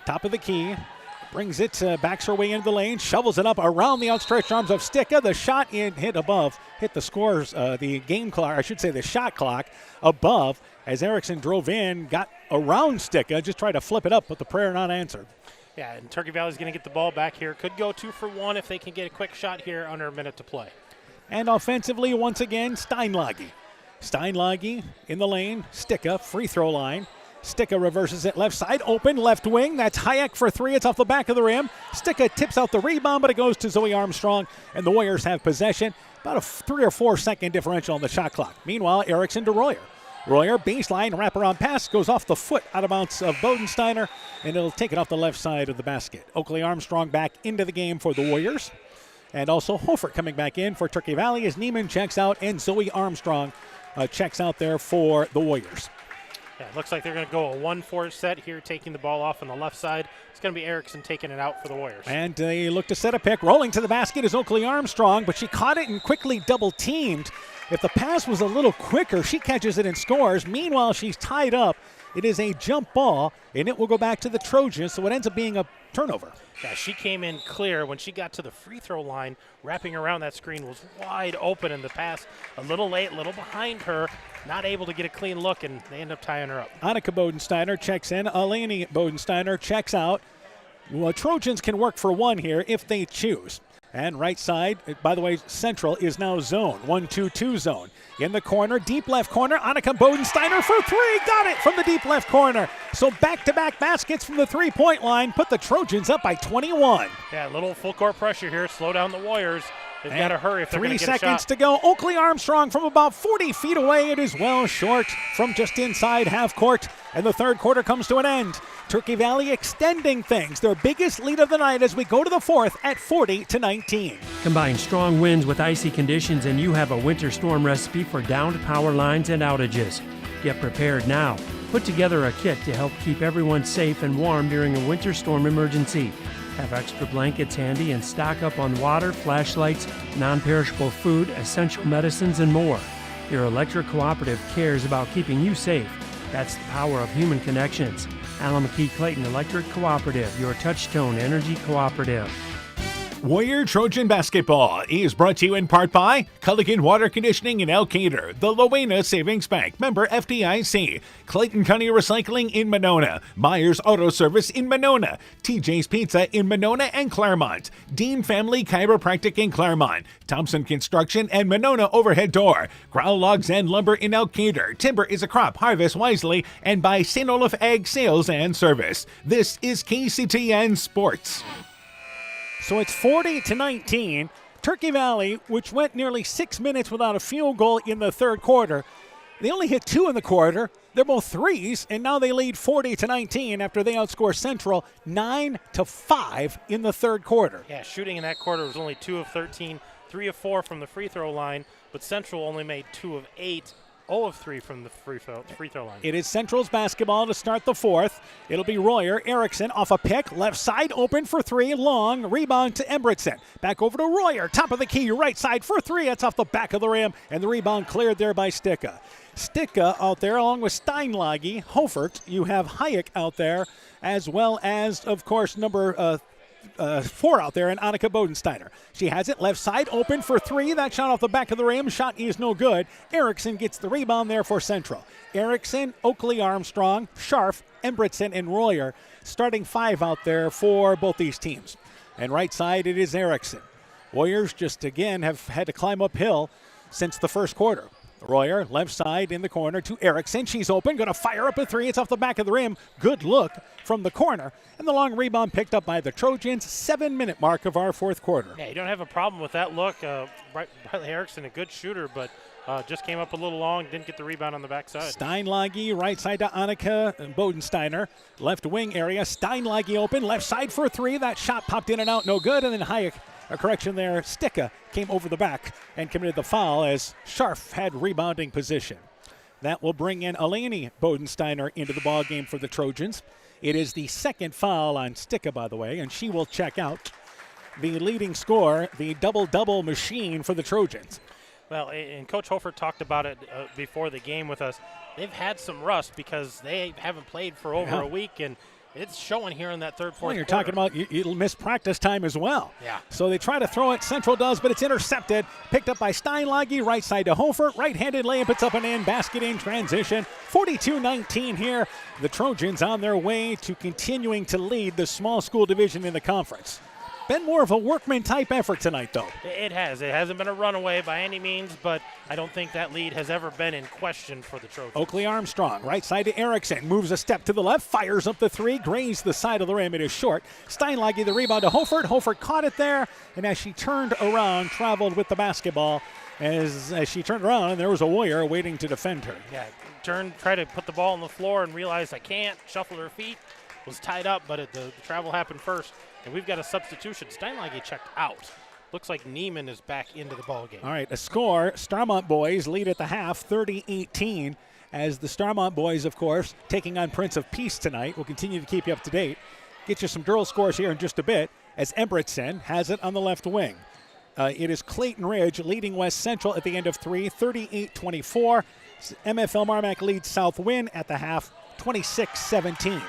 top of the key, brings it, backs her way into the lane, shovels it up around the outstretched arms of Sticka. The shot hit the scores, the game clock, I should say the shot clock above as Erickson drove in, got around Sticka, just tried to flip it up, but the prayer not answered. Yeah, and Turkey Valley's going to get the ball back here. Could go 2 for 1 if they can get a quick shot here under a minute to play. And offensively, once again, Steinlage. Steinlage in the lane, Sticka, free throw line. Sticka reverses it left side, open, left wing. That's Hayek for 3. It's off the back of the rim. Sticka tips out the rebound, but it goes to Zoe Armstrong, and the Warriors have possession. About a 3 or 4 second differential on the shot clock. Meanwhile, Erickson to Royer. Royer, baseline, wraparound pass, goes off the foot out of bounds of Bodensteiner, and it'll take it off the left side of the basket. Oakley Armstrong back into the game for the Warriors. And also Hofert coming back in for Turkey Valley as Neiman checks out, and Zoe Armstrong checks out there for the Warriors. Yeah, it looks like they're going to go a 1-4 set here, taking the ball off on the left side. It's going to be Erickson taking it out for the Warriors. And they look to set a pick. Rolling to the basket is Oakley Armstrong, but she caught it and quickly double-teamed. If the pass was a little quicker, she catches it and scores. Meanwhile, she's tied up. It is a jump ball, and it will go back to the Trojans, so it ends up being a turnover. Yeah, she came in clear. When she got to the free throw line, wrapping around that screen was wide open, and the pass a little late, a little behind her, not able to get a clean look, and they end up tying her up. Annika Bodensteiner checks in. Eleni Bodensteiner checks out. Well, Trojans can work for 1 here if they choose. And right side, by the way, Central is now zone, 1-2-2 zone. In the corner, deep left corner, Annika Bodensteiner for 3, got it from the deep left corner. So back-to-back baskets from the three-point line put the Trojans up by 21. Yeah, a little full court pressure here, slow down the Warriors. They've got to hurry if they're going to get a shot. 3 seconds to go. Oakley Armstrong from about 40 feet away. It is well short from just inside half court. And the third quarter comes to an end. Turkey Valley extending things. Their biggest lead of the night as we go to the fourth at 40-19. Combine strong winds with icy conditions and you have a winter storm recipe for downed power lines and outages. Get prepared now. Put together a kit to help keep everyone safe and warm during a winter storm emergency. Have extra blankets handy and stock up on water, flashlights, non-perishable food, essential medicines, and more. Your electric cooperative cares about keeping you safe. That's the power of human connections. Alameda Clayton Electric Cooperative, your touchstone energy cooperative. Warrior Trojan Basketball is brought to you in part by Culligan Water Conditioning in Elkader, the Loena Savings Bank, member FDIC, Clayton County Recycling in Monona, Myers Auto Service in Monona, TJ's Pizza in Monona and Claremont, Dean Family Chiropractic in Claremont, Thompson Construction and Monona Overhead Door, Growl Logs and Lumber in Elkader, Timber is a Crop, Harvest Wisely, and by St. Olaf Ag Sales and Service. This is KCTN Sports. So it's 40-19. Turkey Valley, which went nearly 6 minutes without a field goal in the third quarter, they only hit 2 in the quarter. They're both threes, and now they lead 40-19 after they outscore Central 9-5 in the third quarter. Yeah, shooting in that quarter was only 2 of 13, 3 of 4 from the free throw line, but Central only made 2 of 8. 0 of 3 from the free throw line. It is Central's basketball to start the fourth. It'll be Royer. Erickson off a pick. Left side open for 3. Long rebound to Embretson. Back over to Royer. Top of the key. Right side for 3. That's off the back of the rim. And the rebound cleared there by Sticka. Sticka out there along with Steinlage. Hofert. You have Hayek out there as well as, of course, number 4 out there, and Annika Bodensteiner. She has it left side open for 3. That shot off the back of the rim. Shot is no good. Erickson gets the rebound there for Central. Erickson, Oakley Armstrong, Scharf, Embretson, and Royer starting 5 out there for both these teams. And right side it is Erickson. Warriors just again have had to climb uphill since the first quarter. Royer, left side in the corner to Erickson. She's open, going to fire up a three. It's off the back of the rim. Good look from the corner. And the long rebound picked up by the Trojans. 7-minute mark of our fourth quarter. Yeah, you don't have a problem with that look. Riley Erickson, a good shooter, but just came up a little long, didn't get the rebound on the backside. Steinlage, right side to Annika Bodensteiner. Left wing area. Steinlage open, left side for a three. That shot popped in and out, no good. And then Hayek, a correction there, Sticka came over the back and committed the foul as Scharf had rebounding position. That will bring in Eleni Bodensteiner into the ball game for the Trojans. It is the second foul on Sticka, by the way, and she will check out. The leading scorer, the double-double machine for the Trojans. Well, and Coach Hofer talked about it before the game with us. They've had some rust because they haven't played for over a week, and it's showing here in that third, fourth You're quarter. talking about you'll miss practice time as well. Yeah. So they try to throw it. Central does, but it's intercepted. Picked up by Steinlage, right side to Hofer. Right-handed layup, it's up and in. Basket in transition. 42-19 here. The Trojans on their way to continuing to lead the small school division in the conference. Been more of a workman-type effort tonight, though. It has. It hasn't been a runaway by any means, but I don't think that lead has ever been in question for the Trojans. Oakley Armstrong, right side to Erickson, moves a step to the left, fires up the three, grazed the side of the rim. It is short. Steinlage, the rebound to Hofert. Hofert caught it there, and as she turned around, traveled with the basketball. As she turned around, and there was a Warrior waiting to defend her. Yeah, tried to put the ball on the floor and realized I can't. Shuffled her feet, was tied up, but the travel happened first. And we've got a substitution. Steinlage checked out. Looks like Neiman is back into the ball game. All right, a score. Starmont boys lead at the half, 30-18, as the Starmont boys, of course, taking on Prince of Peace tonight. We'll continue to keep you up to date. Get you some girls' scores here in just a bit, as Embretson has it on the left wing. It is Clayton Ridge leading West Central at the end of three, 38-24. MFL Marmac leads South Wynn at the half, 26-17.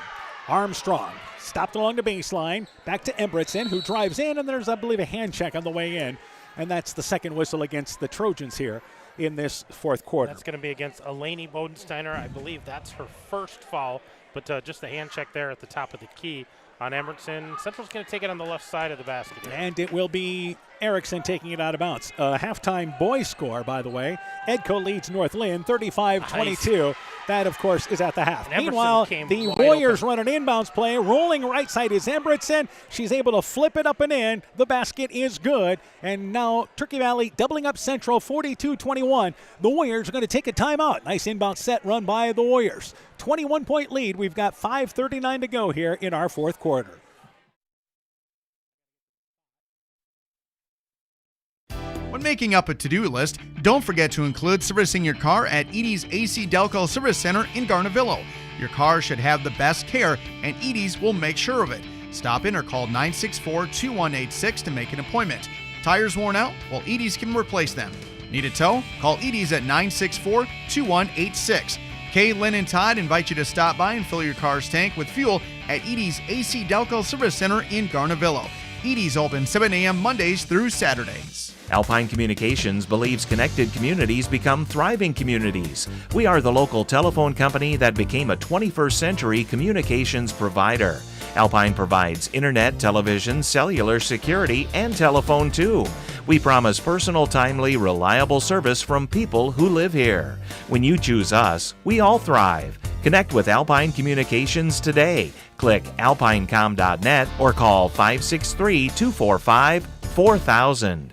Armstrong stopped along the baseline, back to Embretson, who drives in, and there's, I believe, a hand check on the way in, and that's the second whistle against the Trojans here in this fourth quarter. That's going to be against Eleni Bodensteiner. I believe that's her first foul, but just a hand check there at the top of the key on Embretson. Central's going to take it on the left side of the basket. And it will be Erickson taking it out of bounds. Halftime boys score, by the way. Edco leads North Lynn 35-22. Nice. That, of course, is at the half. Meanwhile, the Warriors run an inbounds play. Rolling right side is Embretson. She's able to flip it up and in. The basket is good. And now Turkey Valley doubling up Central 42-21. The Warriors are going to take a timeout. Nice inbound set run by the Warriors. 21-point lead. We've got 5:39 to go here in our fourth quarter. When making up a to-do list, don't forget to include servicing your car at Edie's AC Delco Service Center in Garnavillo. Your car should have the best care, and Edie's will make sure of it. Stop in or call 964-2186 to make an appointment. Tires worn out? Well, Edie's can replace them. Need a tow? Call Edie's at 964-2186. Kay, Lynn, and Todd invite you to stop by and fill your car's tank with fuel at Edie's AC Delco Service Center in Garnavillo. Edie's open 7 a.m. Mondays through Saturdays. Alpine Communications believes connected communities become thriving communities. We are the local telephone company that became a 21st century communications provider. Alpine provides internet, television, cellular security, and telephone too. We promise personal, timely, reliable service from people who live here. When you choose us, we all thrive. Connect with Alpine Communications today. Click alpinecom.net or call 563-245-4000.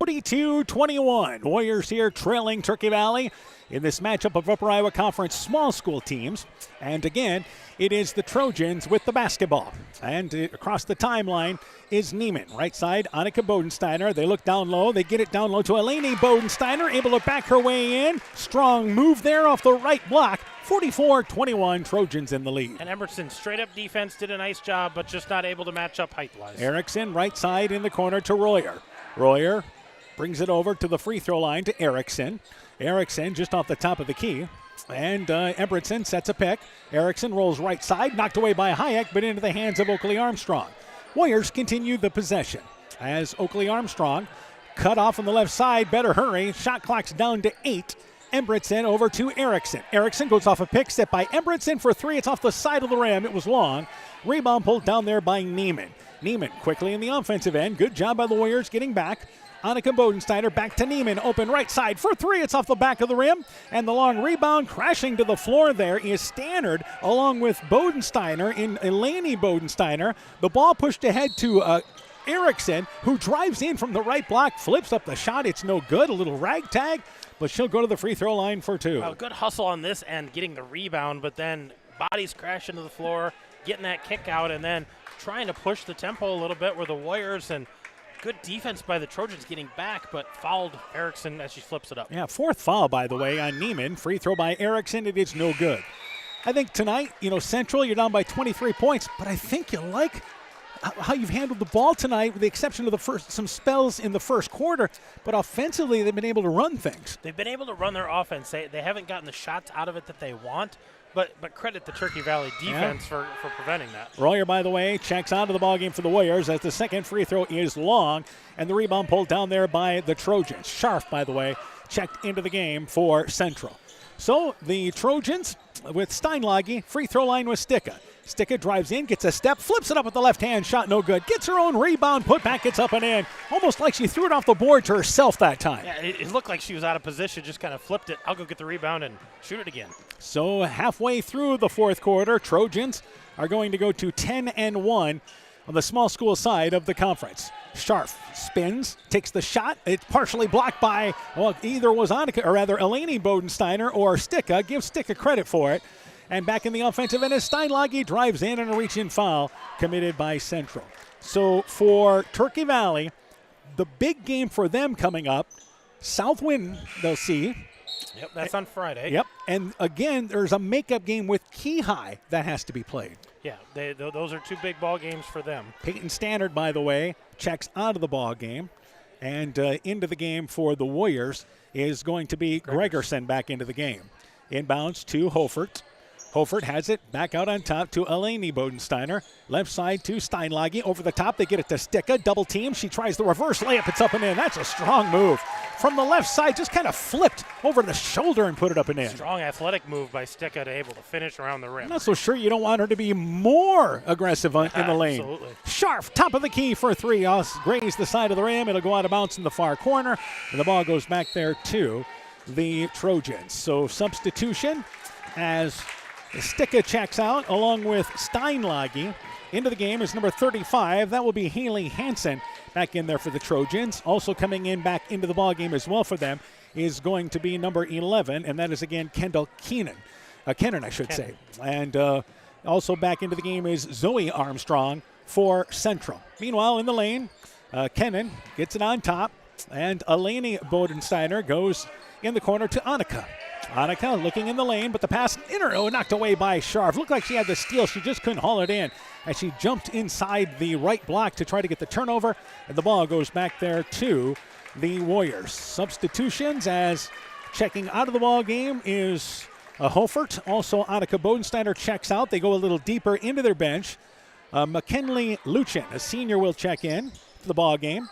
42-21. Warriors here trailing Turkey Valley in this matchup of Upper Iowa Conference small school teams. And again, it is the Trojans with the basketball. And across the timeline is Neiman. Right side, Annika Bodensteiner. They look down low. They get it down low to Eleni Bodensteiner, able to back her way in. Strong move there off the right block. 44-21, Trojans in the lead. And Embretson, straight up defense, did a nice job, but just not able to match up height-wise. Erickson, right side in the corner to Royer. Royer brings it over to the free throw line to Erickson. Erickson just off the top of the key. And Embretson sets a pick. Erickson rolls right side, knocked away by Hayek, but into the hands of Oakley Armstrong. Warriors continue the possession as Oakley Armstrong cut off on the left side. Better hurry. Shot clock's down to 8. Embretson over to Erickson. Erickson goes off a pick step by Embretson for three. It's off the side of the rim. It was long. Rebound pulled down there by Neiman. Neiman quickly in the offensive end. Good job by the Warriors getting back. Annika Bodensteiner back to Neiman. Open right side for three. It's off the back of the rim. And the long rebound crashing to the floor there is Stannard along with Bodensteiner in Eleni Bodensteiner. The ball pushed ahead to Erickson, who drives in from the right block, flips up the shot. It's no good. A little ragtag, but she'll go to the free throw line for two. Well, good hustle on this end, getting the rebound, but then bodies crash into the floor, getting that kick out, and then trying to push the tempo a little bit where the Warriors and good defense by the Trojans getting back, but fouled Erickson as she flips it up. Yeah, fourth foul, by the way, on Neiman. Free throw by Erickson. It is no good. I think tonight, Central, you're down by 23 points, but I think you like how you've handled the ball tonight, with the exception of some spells in the first quarter. But offensively, they've been able to run things. They've been able to run their offense. They haven't gotten the shots out of it that they want. But credit the Turkey Valley defense for preventing that. Royer, by the way, checks out of the ballgame for the Warriors as the second free throw is long, and the rebound pulled down there by the Trojans. Scharf, by the way, checked into the game for Central. So the Trojans with Steinlage, free throw line with Sticka. Sticka drives in, gets a step, flips it up with the left hand, shot no good. Gets her own rebound, put back, gets up and in. Almost like she threw it off the board to herself that time. Yeah, it looked like she was out of position, just kind of flipped it. I'll go get the rebound and shoot it again. So halfway through the fourth quarter, Trojans are going to go to 10-1 on the small school side of the conference. Scharf spins, takes the shot. It's partially blocked by, either was Annika, or rather Eleni Bodensteiner or Sticka. Give Sticka credit for it. And back in the offensive end as Steinlage drives in, and a reach-in foul committed by Central. So for Turkey Valley, the big game for them coming up, Southwind they'll see. Yep, that's on Friday. Yep, and again, there's a makeup game with Keyhigh that has to be played. Yeah, those are two big ball games for them. Peyton Stannard, by the way, checks out of the ball game. And into the game for the Warriors is going to be Gregerson back into the game. Inbounds to Hofert. Hofert has it back out on top to Eleni Bodensteiner. Left side to Steinlage. Over the top, they get it to Sticka. Double team. She tries the reverse layup. It's up and in. That's a strong move. From the left side, just kind of flipped over the shoulder and put it up and in. Strong athletic move by Sticka to able to finish around the rim. I'm not so sure you don't want her to be more aggressive in the lane. Absolutely. Scharf, top of the key for three. Graze the side of the rim. It'll go out of bounds in the far corner. And the ball goes back there to the Trojans. So substitution as Sticka checks out along with Steinlage. Into the game is number 35. That will be Haley Hansen back in there for the Trojans. Also coming in back into the ball game as well for them is going to be number 11, and that is again Kendall Kennan, I should say. And also back into the game is Zoe Armstrong for Central. Meanwhile, in the lane, Kennan gets it on top, and Eleni Bodensteiner goes in the corner to Annika. Annika looking in the lane, but the pass knocked away by Scharf. Looked like she had the steal. She just couldn't haul it in as she jumped inside the right block to try to get the turnover, and the ball goes back there to the Warriors. Substitutions as checking out of the ball game is Hofert. Also, Annika Bodensteiner checks out. They go a little deeper into their bench. McKinley Luchin, a senior, will check in for the ball game.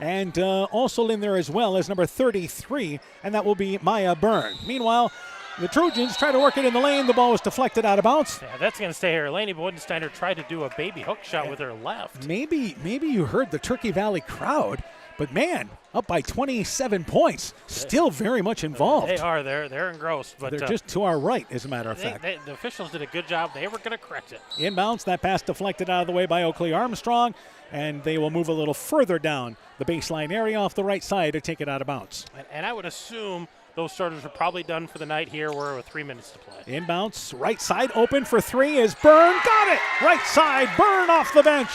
And also in there as well as number 33, and that will be Maya Byrne. Meanwhile, the Trojans try to work it in the lane. The ball was deflected out of bounds. Yeah, that's going to stay here. Eleni Bodensteiner tried to do a baby hook shot with her left. Maybe you heard the Turkey Valley crowd, but man, up by 27 points. Still very much involved. They are. They're engrossed. But they're just to our right, as a matter of fact. The officials did a good job. They were going to correct it. Inbounds, that pass deflected out of the way by Oakley Armstrong, and they will move a little further down the baseline area off the right side to take it out of bounds. And I would assume those starters are probably done for the night here. We're with 3 minutes to play. Inbounds, right side open for three is Byrne. Got it! Right side, Byrne off the bench.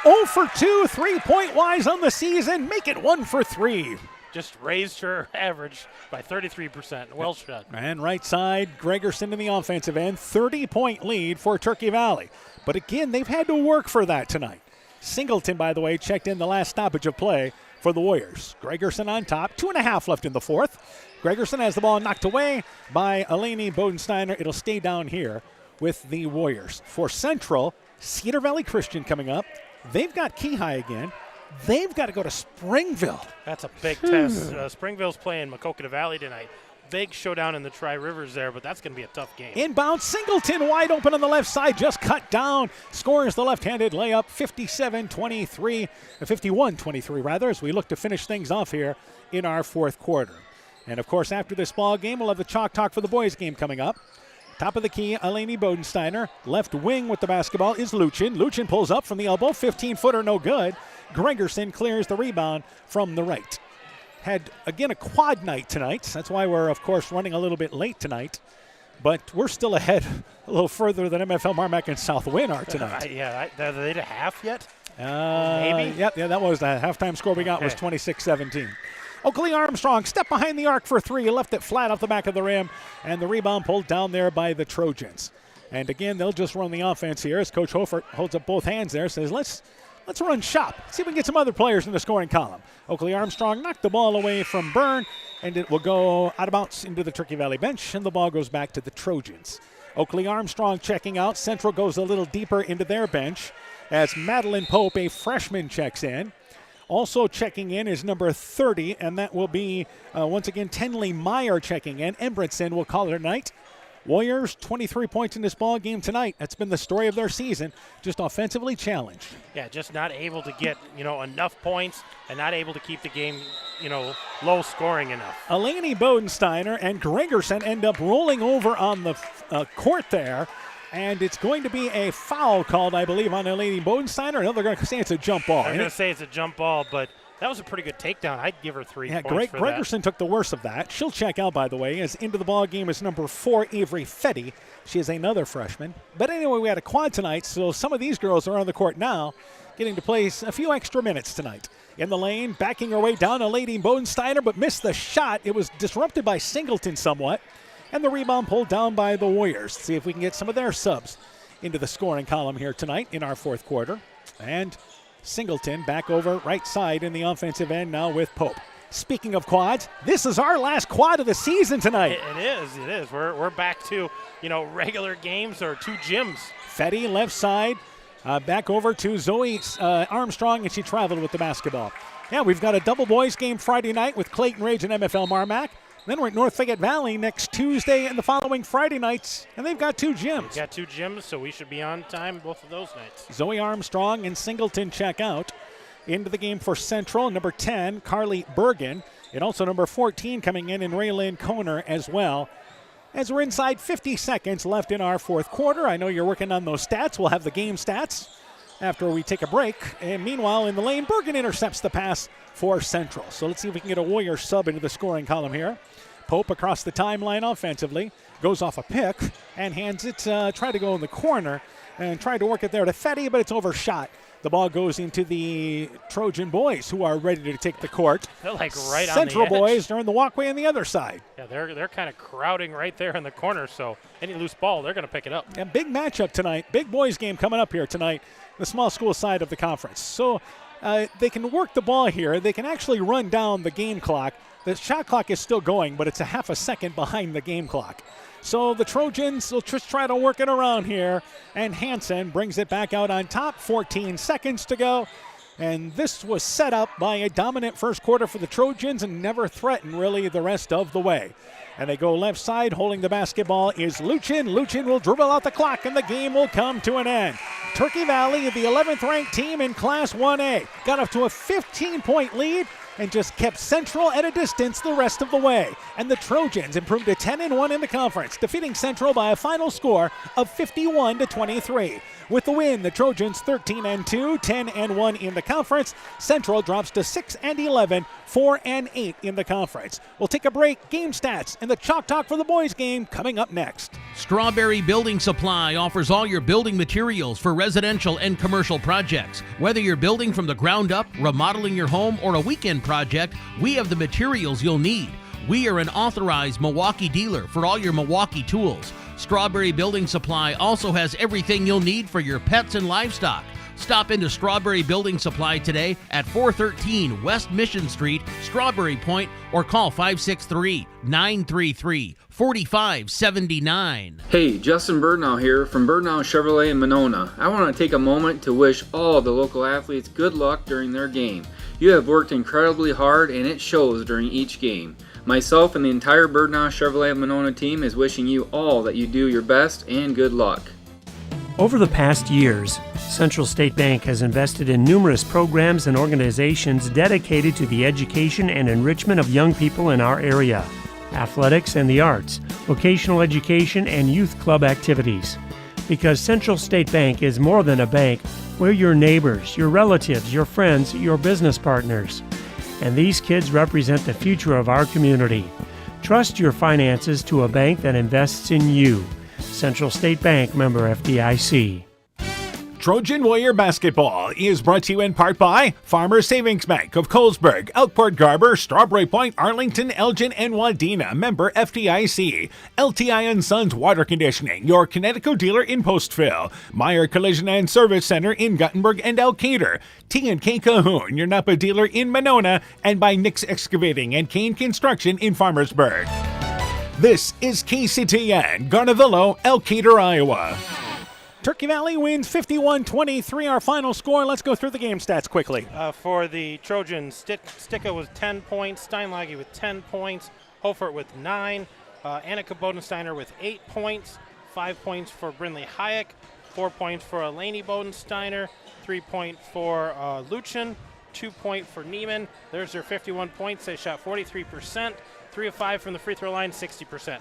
0 for 2, 3-point wise on the season. Make it 1 for 3. Just raised her average by 33%. Well shot. And right side, Gregerson in the offensive end. 30-point lead for Turkey Valley. But again, they've had to work for that tonight. Singleton, by the way, checked in the last stoppage of play for the Warriors. Gregerson on top. 2.5 left in the fourth. Gregerson has the ball knocked away by Eleni Bodensteiner. It'll stay down here with the Warriors. For Central, Cedar Valley Christian coming up. They've got Keyhigh again. They've got to go to Springville. That's a big test. Springville's playing Maquoketa Valley tonight. big showdown in the Tri-Rivers there, but that's going to be a tough game. Inbound, Singleton wide open on the left side, just cut down. Scores the left-handed layup, 51-23 rather, as we look to finish things off here in our fourth quarter. And of course, after this ball game, we'll have the Chalk Talk for the boys game coming up. Top of the key, Eleni Bodensteiner. Left wing with the basketball is Luchin. Luchin pulls up from the elbow, 15-footer, no good. Gregerson clears the rebound from the right. Had, again, a quad night tonight. That's why we're, of course, running a little bit late tonight. But we're still ahead a little further than MFL Marmac and South Win are tonight. Are they to half yet? Maybe. Yeah, that was the halftime score we got was 26-17. Oakley Armstrong stepped behind the arc for three, left it flat off the back of the rim, and the rebound pulled down there by the Trojans. And again, they'll just run the offense here as Coach Hofert holds up both hands there, says, let's run shop. See if we can get some other players in the scoring column. Oakley Armstrong knocked the ball away from Byrne, and it will go out of bounds into the Turkey Valley bench, and the ball goes back to the Trojans. Oakley Armstrong checking out. Central goes a little deeper into their bench as Madeline Pope, a freshman, checks in. Also checking in is number 30, and that will be, once again, Tenley Meyer checking in. Embretson will call it a night. Warriors, 23 points in this ball game tonight. That's been the story of their season, just offensively challenged. Yeah, just not able to get, enough points and not able to keep the game, low scoring enough. Eleni Bodensteiner and Gregerson end up rolling over on the court there. And it's going to be a foul called, I believe, on Eleni Bodensteiner. No, they're going to say it's a jump ball. I'm going to say it's a jump ball, but that was a pretty good takedown. I'd give her 3 points for Gregerson that. took the worst of that. She'll check out, by the way, as into the ball game is number 4, Avery Fetty. She is another freshman. But anyway, we had a quad tonight, so some of these girls are on the court now, getting to play a few extra minutes tonight. In the lane, backing her way down, Eleni Bodensteiner, but missed the shot. It was disrupted by Singleton somewhat. And the rebound pulled down by the Warriors. See if we can get some of their subs into the scoring column here tonight in our fourth quarter. And Singleton back over right side in the offensive end now with Pope. Speaking of quads, this is our last quad of the season tonight. It is. We're back to, regular games or 2 gyms. Fetty left side, back over to Zoe Armstrong, and she traveled with the basketball. Yeah, we've got a double boys game Friday night with Clayton Ridge and MFL Marmac. Then we're at North Fayette Valley next Tuesday and the following Friday nights, and they've got 2 gyms. We've got 2 gyms, so we should be on time both of those nights. Zoe Armstrong and Singleton check out. Into the game for Central, number 10, Carly Bergen, and also number 14 coming in Raylyn Koner as well. As we're inside 50 seconds left in our fourth quarter, I know you're working on those stats. We'll have the game stats after we take a break. And meanwhile, in the lane, Bergen intercepts the pass for Central. So let's see if we can get a Warrior sub into the scoring column here. Pope across the timeline offensively, goes off a pick and hands it, try to go in the corner and tried to work it there to Fetty, but it's overshot. The ball goes into the Trojan boys who are ready to take the court. They're like right Central on the edge. boys are in the walkway on the other side. Yeah, they're kind of crowding right there in the corner, so any loose ball, they're going to pick it up. And big matchup tonight. Big boys game coming up here tonight, the small school side of the conference. So they can work the ball here. They can actually run down the game clock. The shot clock is still going, but it's a half a second behind the game clock. So the Trojans will just try to work it around here, and Hansen brings it back out on top. 14 seconds to go, and this was set up by a dominant first quarter for the Trojans and never threatened really the rest of the way. And they go left side, holding the basketball is Luchin. Luchin will dribble out the clock, and the game will come to an end. Turkey Valley, the 11th ranked team in Class 1A, got up to a 15-point lead and just kept Central at a distance the rest of the way. And the Trojans improved to 10-1 in the conference, defeating Central by a final score of 51-23. With the win, the Trojans 13-2, 10-1 in the conference. Central drops to 6-11, 4-8 in the conference. We'll take a break. Game stats and the Chalk Talk for the boys game coming up next. Strawberry Building Supply offers all your building materials for residential and commercial projects. Whether you're building from the ground up, remodeling your home, or a weekend project, we have the materials you'll need. We are an authorized Milwaukee dealer for all your Milwaukee tools. Strawberry Building Supply also has everything you'll need for your pets and livestock. Stop into Strawberry Building Supply today at 413 West Mission Street, Strawberry Point, or call 563-933-4579. Hey, Justin Birdnow here from Birdnow Chevrolet in Monona. I want to take a moment to wish all the local athletes good luck during their game. You have worked incredibly hard and it shows during each game. Myself and the entire Birdnow Chevrolet Monona team is wishing you all that you do your best and good luck. Over the past years, Central State Bank has invested in numerous programs and organizations dedicated to the education and enrichment of young people in our area. Athletics and the arts, vocational education, and youth club activities. Because Central State Bank is more than a bank, we're your neighbors, your relatives, your friends, your business partners. And these kids represent the future of our community. Trust your finances to a bank that invests in you. Central State Bank, member FDIC. Trojan Warrior Basketball is brought to you in part by Farmers Savings Bank of Colesburg, Elkport Garber, Strawberry Point, Arlington, Elgin, and Wadena, member FDIC. LTI & Sons Water Conditioning, your Connecticut dealer in Postville. Meyer Collision and Service Center in Guttenberg and Elkader. T&K Cahoon, your Napa dealer in Monona, and by Nick's Excavating and Kane Construction in Farmersburg. This is KCTN, Garnavillo, Elkader, Iowa. Turkey Valley wins 51-23, our final score. Let's go through the game stats quickly. For the Trojans, Sticka was 10 points, Steinlage with 10 points, Hofert with 9, Annika Bodensteiner with 8 points, 5 points for Brindley Hayek, 4 points for Eleni Bodensteiner, 3 points for Luchin, 2 points for Neiman. There's their 51 points. They shot 43%, 3 of 5 from the free throw line, 60%.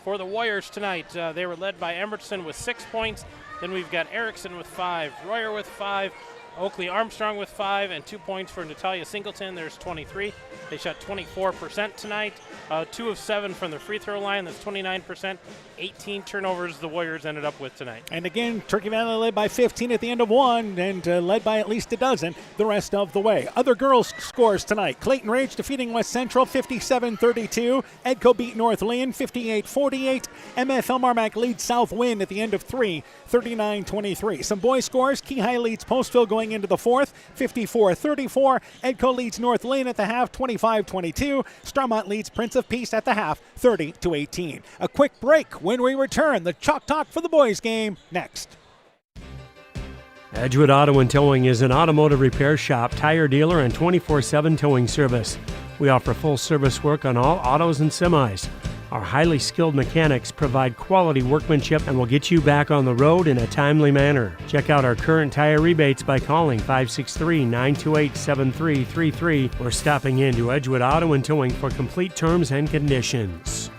For the Warriors tonight, they were led by Emerson with 6 points. Then we've got Erickson with 5, Royer with 5, Oakley Armstrong with 5, and 2 points for Natalia Singleton. There's 23. They shot 24% tonight. 2 of 7 from the free throw line. That's 29%. 18 turnovers the Warriors ended up with tonight. And again, Turkey Valley led by 15 at the end of one and led by at least a dozen the rest of the way. Other girls' scores tonight. Clayton Rage defeating West Central 57-32. Edco beat North Lynn 58-48. MF Elmarmack leads South Wind at the end of 3, 39-23. Some boys' scores. Keyhigh leads Postville going into the fourth, 54-34. Edco leads North Lynn at the half, 25-22. Starmont leads Prince of Peace at the half, 30-18. A quick break. When we return, the Chalk Talk for the boys game next. Edgewood Auto and Towing is an automotive repair shop, tire dealer, and 24/7 towing service. We offer full service work on all autos and semis. Our highly skilled mechanics provide quality workmanship and will get you back on the road in a timely manner. Check out our current tire rebates by calling 563-928-7333 or stopping into Edgewood Auto and Towing for complete terms and conditions.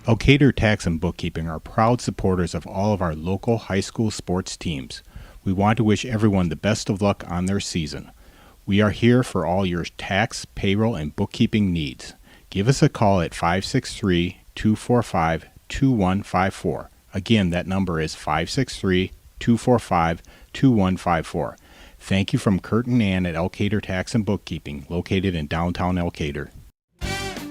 Elkader Tax and Bookkeeping are proud supporters of all of our local high school sports teams. We want to wish everyone the best of luck on their season. We are here for all your tax, payroll, and bookkeeping needs. Give us a call at 563-245-2154. Again, that number is 563-245-2154. Thank you from Kurt and Ann at Elkader Tax and Bookkeeping, located in downtown Elkader.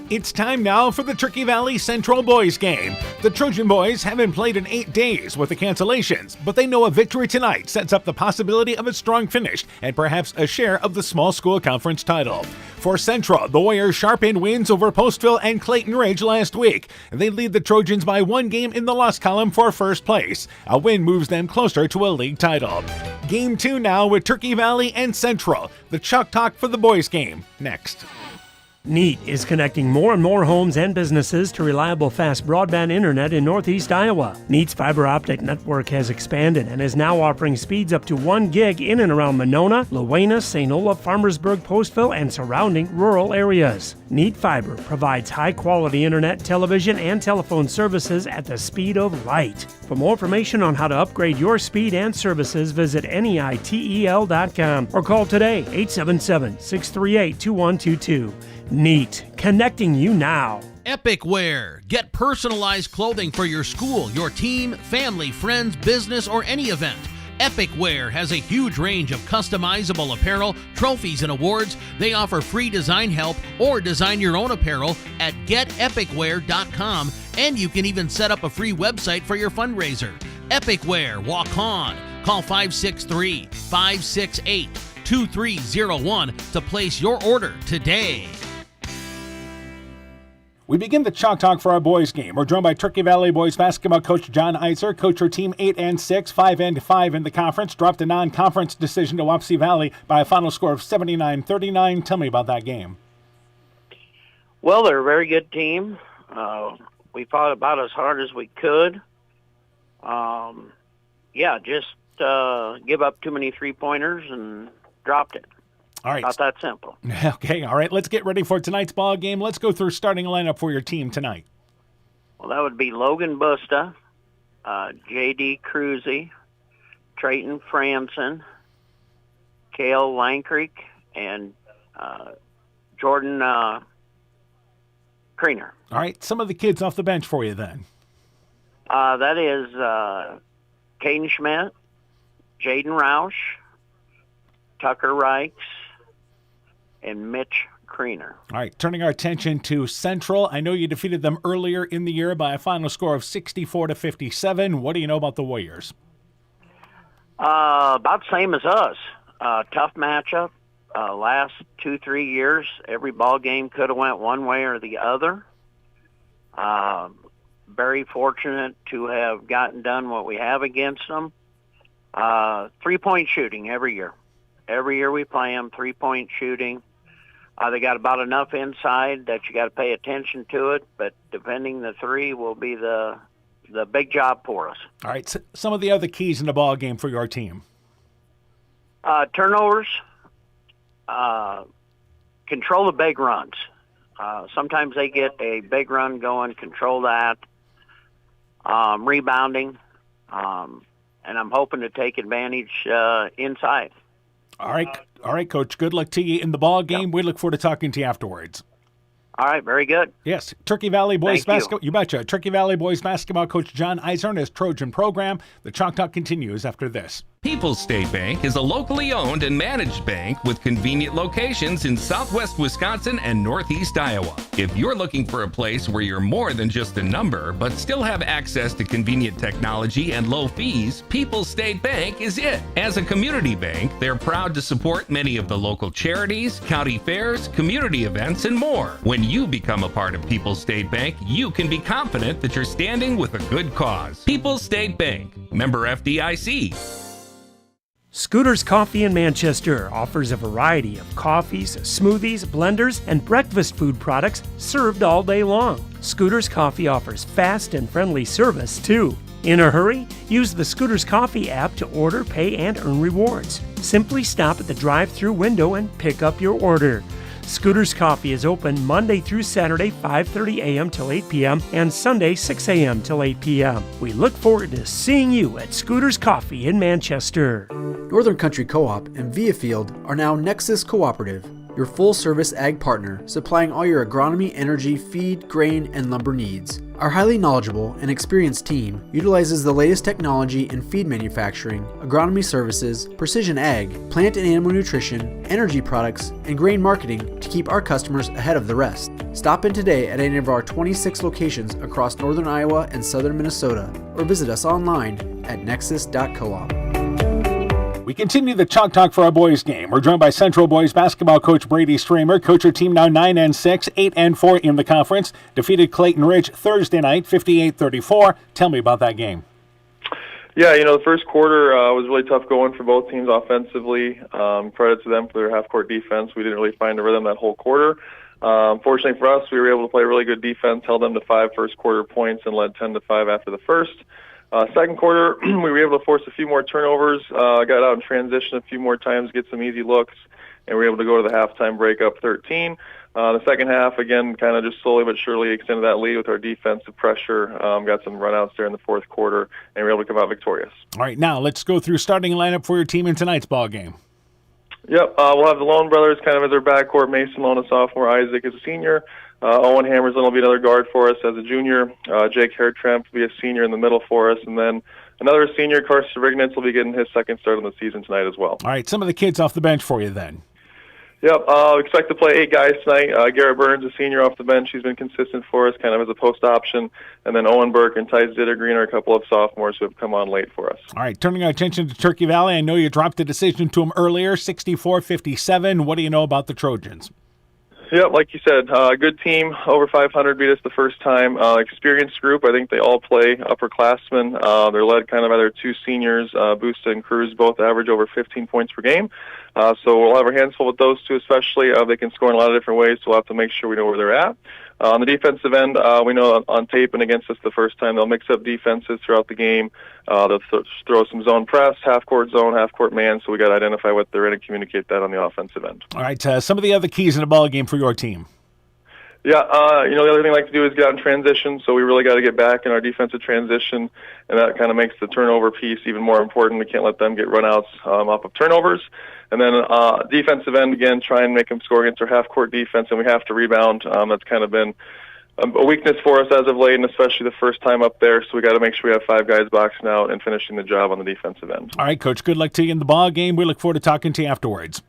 It's time now for the Turkey Valley Central boys game. The Trojan boys haven't played in 8 days with the cancellations, but they know a victory tonight sets up the possibility of a strong finish and perhaps a share of the small school conference title. For Central, the Warriors sharpened wins over Postville and Clayton Ridge last week. They lead the Trojans by 1 game in the loss column for first place. A win moves them closer to a league title. Game 2 now with Turkey Valley and Central. The Chalk Talk for the boys game next. NEAT is connecting more and more homes and businesses to reliable fast broadband internet in Northeast Iowa. NEAT's fiber optic network has expanded and is now offering speeds up to 1 gig in and around Monona, Luena, St. Olaf, Farmersburg, Postville, and surrounding rural areas. NEAT Fiber provides high-quality internet, television, and telephone services at the speed of light. For more information on how to upgrade your speed and services, visit NEITEL.com or call today 877-638-2122. NEAT, connecting you now. Epic Wear. Get personalized clothing for your school, your team, family, friends, business, or any event. Epic Wear has a huge range of customizable apparel, trophies, and awards. They offer free design help or design your own apparel at getepicwear.com, and you can even set up a free website for your fundraiser. Epic Wear, walk on. Call 563-568-2301 to place your order today. We begin the Chalk Talk for our boys game. We're joined by Turkey Valley boys basketball coach John Eitzer. Coach, her team 8-6, 5-5 in the conference. Dropped a non-conference decision to Wapsie Valley by a final score of 79-39. Tell me about that game. Well, they're a very good team. We fought about as hard as we could. Just give up too many three-pointers and dropped it. All right. Not that simple. Okay, all right. Let's get ready for tonight's ball game. Let's go through starting lineup for your team tonight. Well, that would be Logan Busta, J.D. Cruzy, Trayton Franson, Cale Lankreek, and Jordan Kriener. All right, some of the kids off the bench for you then. That is Caden Schmidt, Jaden Roush, Tucker Reichs, and Mitch Kriener. All right, turning our attention to Central. I know you defeated them earlier in the year by a final score of 64-57. What do you know about the Warriors? About the same as us. Tough matchup. Last 2-3 years, every ball game could have went one way or the other. Very fortunate to have gotten done what we have against them. 3-point shooting every year. Every year we play them, 3-point shooting. They got about enough inside that you got to pay attention to it, but defending the three will be the big job for us. All right, some of the other keys in the ball game for your team. Turnovers, control the big runs. Sometimes they get a big run going, control that. Rebounding, and I'm hoping to take advantage inside. All right, Coach. Good luck to you in the ball game. We look forward to talking to you afterwards. All right, very good. Yes, Turkey Valley Boys Basketball. You betcha. Turkey Valley Boys Basketball Coach John Eisner and his Trojan program. The Chalk Talk continues after this. People's State Bank is a locally owned and managed bank with convenient locations in southwest Wisconsin and northeast Iowa. If you're looking for a place where you're more than just a number, but still have access to convenient technology and low fees, People's State Bank is it. As a community bank, they're proud to support many of the local charities, county fairs, community events, and more. When you become a part of People's State Bank, you can be confident that you're standing with a good cause. People's State Bank, member FDIC. Scooters Coffee in Manchester offers a variety of coffees, smoothies, blenders, and breakfast food products served all day long. Scooters Coffee offers fast and friendly service, too. In a hurry? Use the Scooters Coffee app to order, pay, and earn rewards. Simply stop at the drive-thru window and pick up your order. Scooters Coffee is open Monday through Saturday, 5:30 a.m. till 8 p.m. and Sunday, 6 a.m. till 8 p.m. We look forward to seeing you at Scooters Coffee in Manchester. Northern Country Co-op and Viafield are now Nexus Cooperative, your full-service ag partner supplying all your agronomy, energy, feed, grain, and lumber needs. Our highly knowledgeable and experienced team utilizes the latest technology in feed manufacturing, agronomy services, precision ag, plant and animal nutrition, energy products, and grain marketing to keep our customers ahead of the rest. Stop in today at any of our 26 locations across northern Iowa and southern Minnesota, or visit us online at nexus.coop. We continue the Chalk Talk for our boys game. We're joined by Central Boys basketball coach Brady Stramer. Coach, your team now 9-6, 8-4 in the conference. Defeated Clayton Ridge Thursday night, 58-34. Tell me about that game. Yeah, the first quarter was really tough going for both teams offensively. Credit to them for their half-court defense. We didn't really find a rhythm that whole quarter. Fortunately for us, we were able to play really good defense, held them to 5 first-quarter points, and led 10-5 after the first. Second quarter, we were able to force a few more turnovers, got out in transition a few more times, get some easy looks, and we were able to go to the halftime break up 13. The second half, again, kind of just slowly but surely extended that lead with our defensive pressure, got some runouts there in the fourth quarter, and we were able to come out victorious. All right, now let's go through starting lineup for your team in tonight's ball game. Yep, we'll have the Lone brothers kind of as their backcourt. Mason Lone, a sophomore, Isaac is a senior. Owen Hammerslin will be another guard for us as a junior. Jake Hairtramp will be a senior in the middle for us. And then another senior, Carson Rignitz, will be getting his second start on the season tonight as well. All right, some of the kids off the bench for you then. Yep, expect to play 8 guys tonight. Garrett Burns, a senior off the bench. He's been consistent for us kind of as a post option. And then Owen Burke and Ty Zittergreen are a couple of sophomores who have come on late for us. All right, turning our attention to Turkey Valley. I know you dropped a decision to them earlier, 64-57. What do you know about the Trojans? Yeah, like you said, good team, over 500, beat us the first time. Experienced group, I think they all play upperclassmen. They're led kind of by their two seniors, Busta and Cruz, both average over 15 points per game. So we'll have our hands full with those two especially. They can score in a lot of different ways, so we'll have to make sure we know where they're at. On the defensive end, we know on tape and against us the first time, they'll mix up defenses throughout the game. They'll throw some zone press, half-court zone, half-court man, so we got to identify what they're in and communicate that on the offensive end. All right, some of the other keys in the ball game for your team. Yeah, the other thing I like to do is get out in transition, so we really got to get back in our defensive transition, and that kind of makes the turnover piece even more important. We can't let them get runouts off of turnovers. And then defensive end, again, try and make them score against our half-court defense, and we have to rebound. That's kind of been a weakness for us as of late, and especially the first time up there, so we got to make sure we have 5 guys boxing out and finishing the job on the defensive end. All right, Coach, good luck to you in the ball game. We look forward to talking to you afterwards.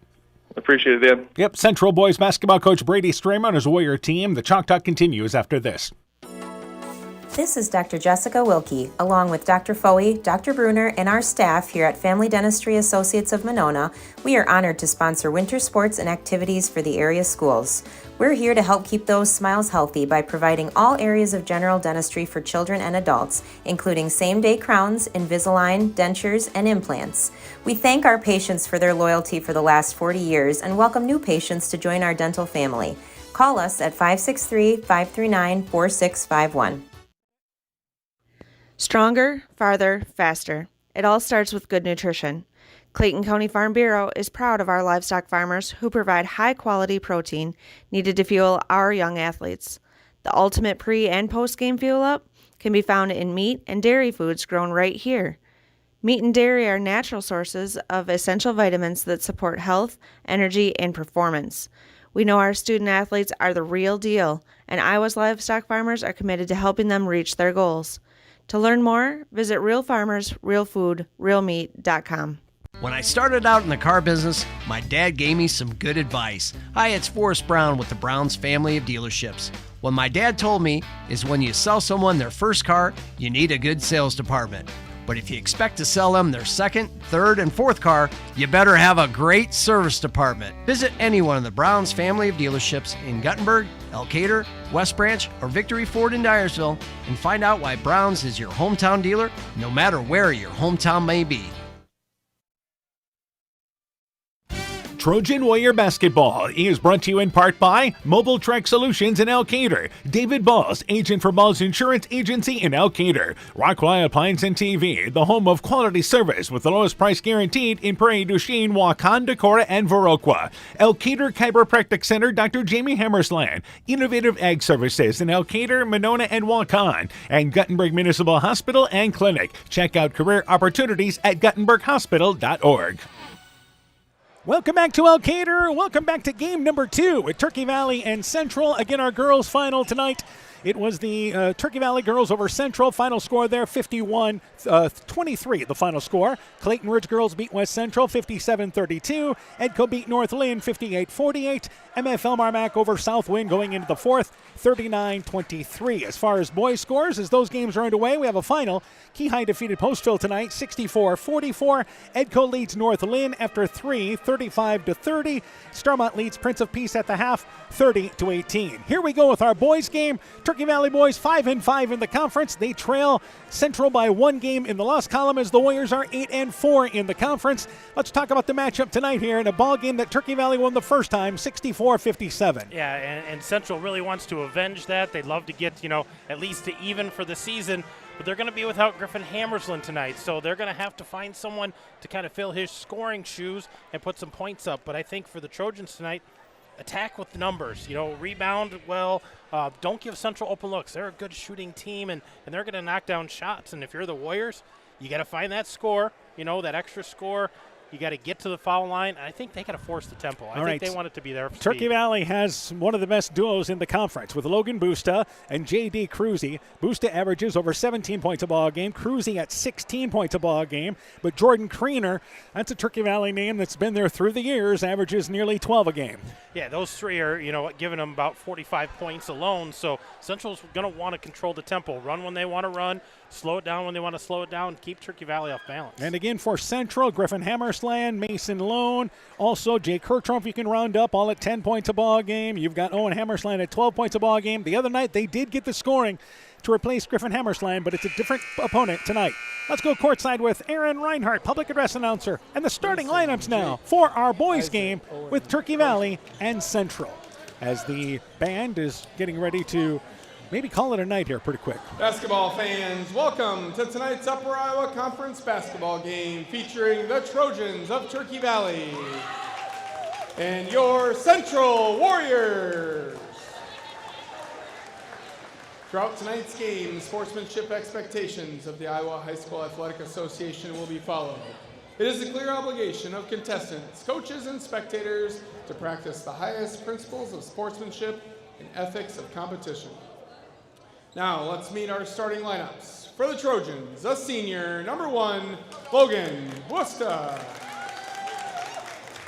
Appreciate it, Dan. Yep, Central boys basketball coach Brady Stramer on his Warrior team. The Chalk Talk continues after this. This is Dr. Jessica Wilkie, along with Dr. Foey, Dr. Bruner, and our staff here at Family Dentistry Associates of Monona. We are honored to sponsor winter sports and activities for the area schools. We're here to help keep those smiles healthy by providing all areas of general dentistry for children and adults, including same-day crowns, Invisalign, dentures, and implants. We thank our patients for their loyalty for the last 40 years and welcome new patients to join our dental family. Call us at 563-539-4651. Stronger, farther, faster. It all starts with good nutrition. Clayton County Farm Bureau is proud of our livestock farmers who provide high-quality protein needed to fuel our young athletes. The ultimate pre- and post-game fuel-up can be found in meat and dairy foods grown right here. Meat and dairy are natural sources of essential vitamins that support health, energy, and performance. We know our student athletes are the real deal, and Iowa's livestock farmers are committed to helping them reach their goals. To learn more, visit Real Farmers, Real Food, RealMeat.com. When I started out in the car business, my dad gave me some good advice. Hi, it's Forrest Brown with the Browns family of dealerships. What my dad told me is when you sell someone their first car, you need a good sales department. But if you expect to sell them their second, third, and fourth car, you better have a great service department. Visit any one of the Browns family of dealerships in Guttenberg, Elkader, West Branch, or Victory Ford in Dyersville and find out why Browns is your hometown dealer, no matter where your hometown may be. Trojan Warrior Basketball is brought to you in part by Mobile Trek Solutions in Elkader, David Balls, agent for Balls Insurance Agency in Elkader, Rockwell Appliance and TV, the home of quality service with the lowest price guaranteed in Prairie du Chien, Waukon, Decorah, and Viroqua, Elkader Chiropractic Center, Dr. Jamie Hammersland, Innovative Ag Services in Elkader, Monona, and Waukon, and Guttenberg Municipal Hospital and Clinic. Check out career opportunities at guttenberghospital.org. Welcome back to Elkader. Welcome back to game number 2 at Turkey Valley and Central. Again, our girls' final tonight. It was the Turkey Valley girls over Central. Final score there, 51-23, the final score. Clayton Ridge girls beat West Central, 57-32. Edco beat North Lynn, 58-48. MFL Marmac over Southwind going into the fourth, 39-23. As far as boys scores, as those games are underway, we have a final. Keyhigh defeated Postville tonight, 64-44. Edco leads North Lynn after 3, 35-30. Starmont leads Prince of Peace at the half, 30-18. Here we go with our boys game. Turkey Valley boys 5-5 in the conference. They trail Central by 1 game in the loss column as the Warriors are 8-4 in the conference. Let's talk about the matchup tonight here in a ball game that Turkey Valley won the first time, 64-57. Yeah, and Central really wants to avenge that. They'd love to get, at least to even for the season. But they're going to be without Griffin Hammersland tonight, so they're going to have to find someone to kind of fill his scoring shoes and put some points up. But I think for the Trojans tonight, attack with the numbers. Rebound well. Don't give Central open looks. They're a good shooting team, and they're going to knock down shots. And if you're the Warriors, you got to find that score, that extra score. You got to get to the foul line. I think they got to force the tempo. I think they want it to be there for Turkey speed. Valley has one of the best duos in the conference with Logan Busta and J.D. Cruzy. Busta averages over 17 points a ball game. Cruzy at 16 points a ball game. But Jordan Kriener, that's a Turkey Valley name that's been there through the years, averages nearly 12 a game. Yeah, those three are, giving them about 45 points alone. So Central's going to want to control the tempo, run when they want to run, slow it down when they want to slow it down, keep Turkey Valley off balance. And again for Central, Griffin Hammersland Hammersland, Mason Lone. Also, Jake Hertrump you can round up all at 10 points a ball game. You've got Owen Hammersland at 12 points a ball game. The other night, they did get the scoring to replace Griffin Hammersland, but it's a different opponent tonight. Let's go courtside with Aaron Reinhardt, public address announcer, and the starting lineups now for our boys game with Turkey Valley and Central, as the band is getting ready to maybe call it a night here pretty quick. Basketball fans, welcome to tonight's Upper Iowa Conference basketball game featuring the Trojans of Turkey Valley and your Central Warriors. Throughout tonight's game, sportsmanship expectations of the Iowa High School Athletic Association will be followed. It is the clear obligation of contestants, coaches, and spectators to practice the highest principles of sportsmanship and ethics of competition. Now, let's meet our starting lineups. For the Trojans, a senior, number 1, Logan Busta.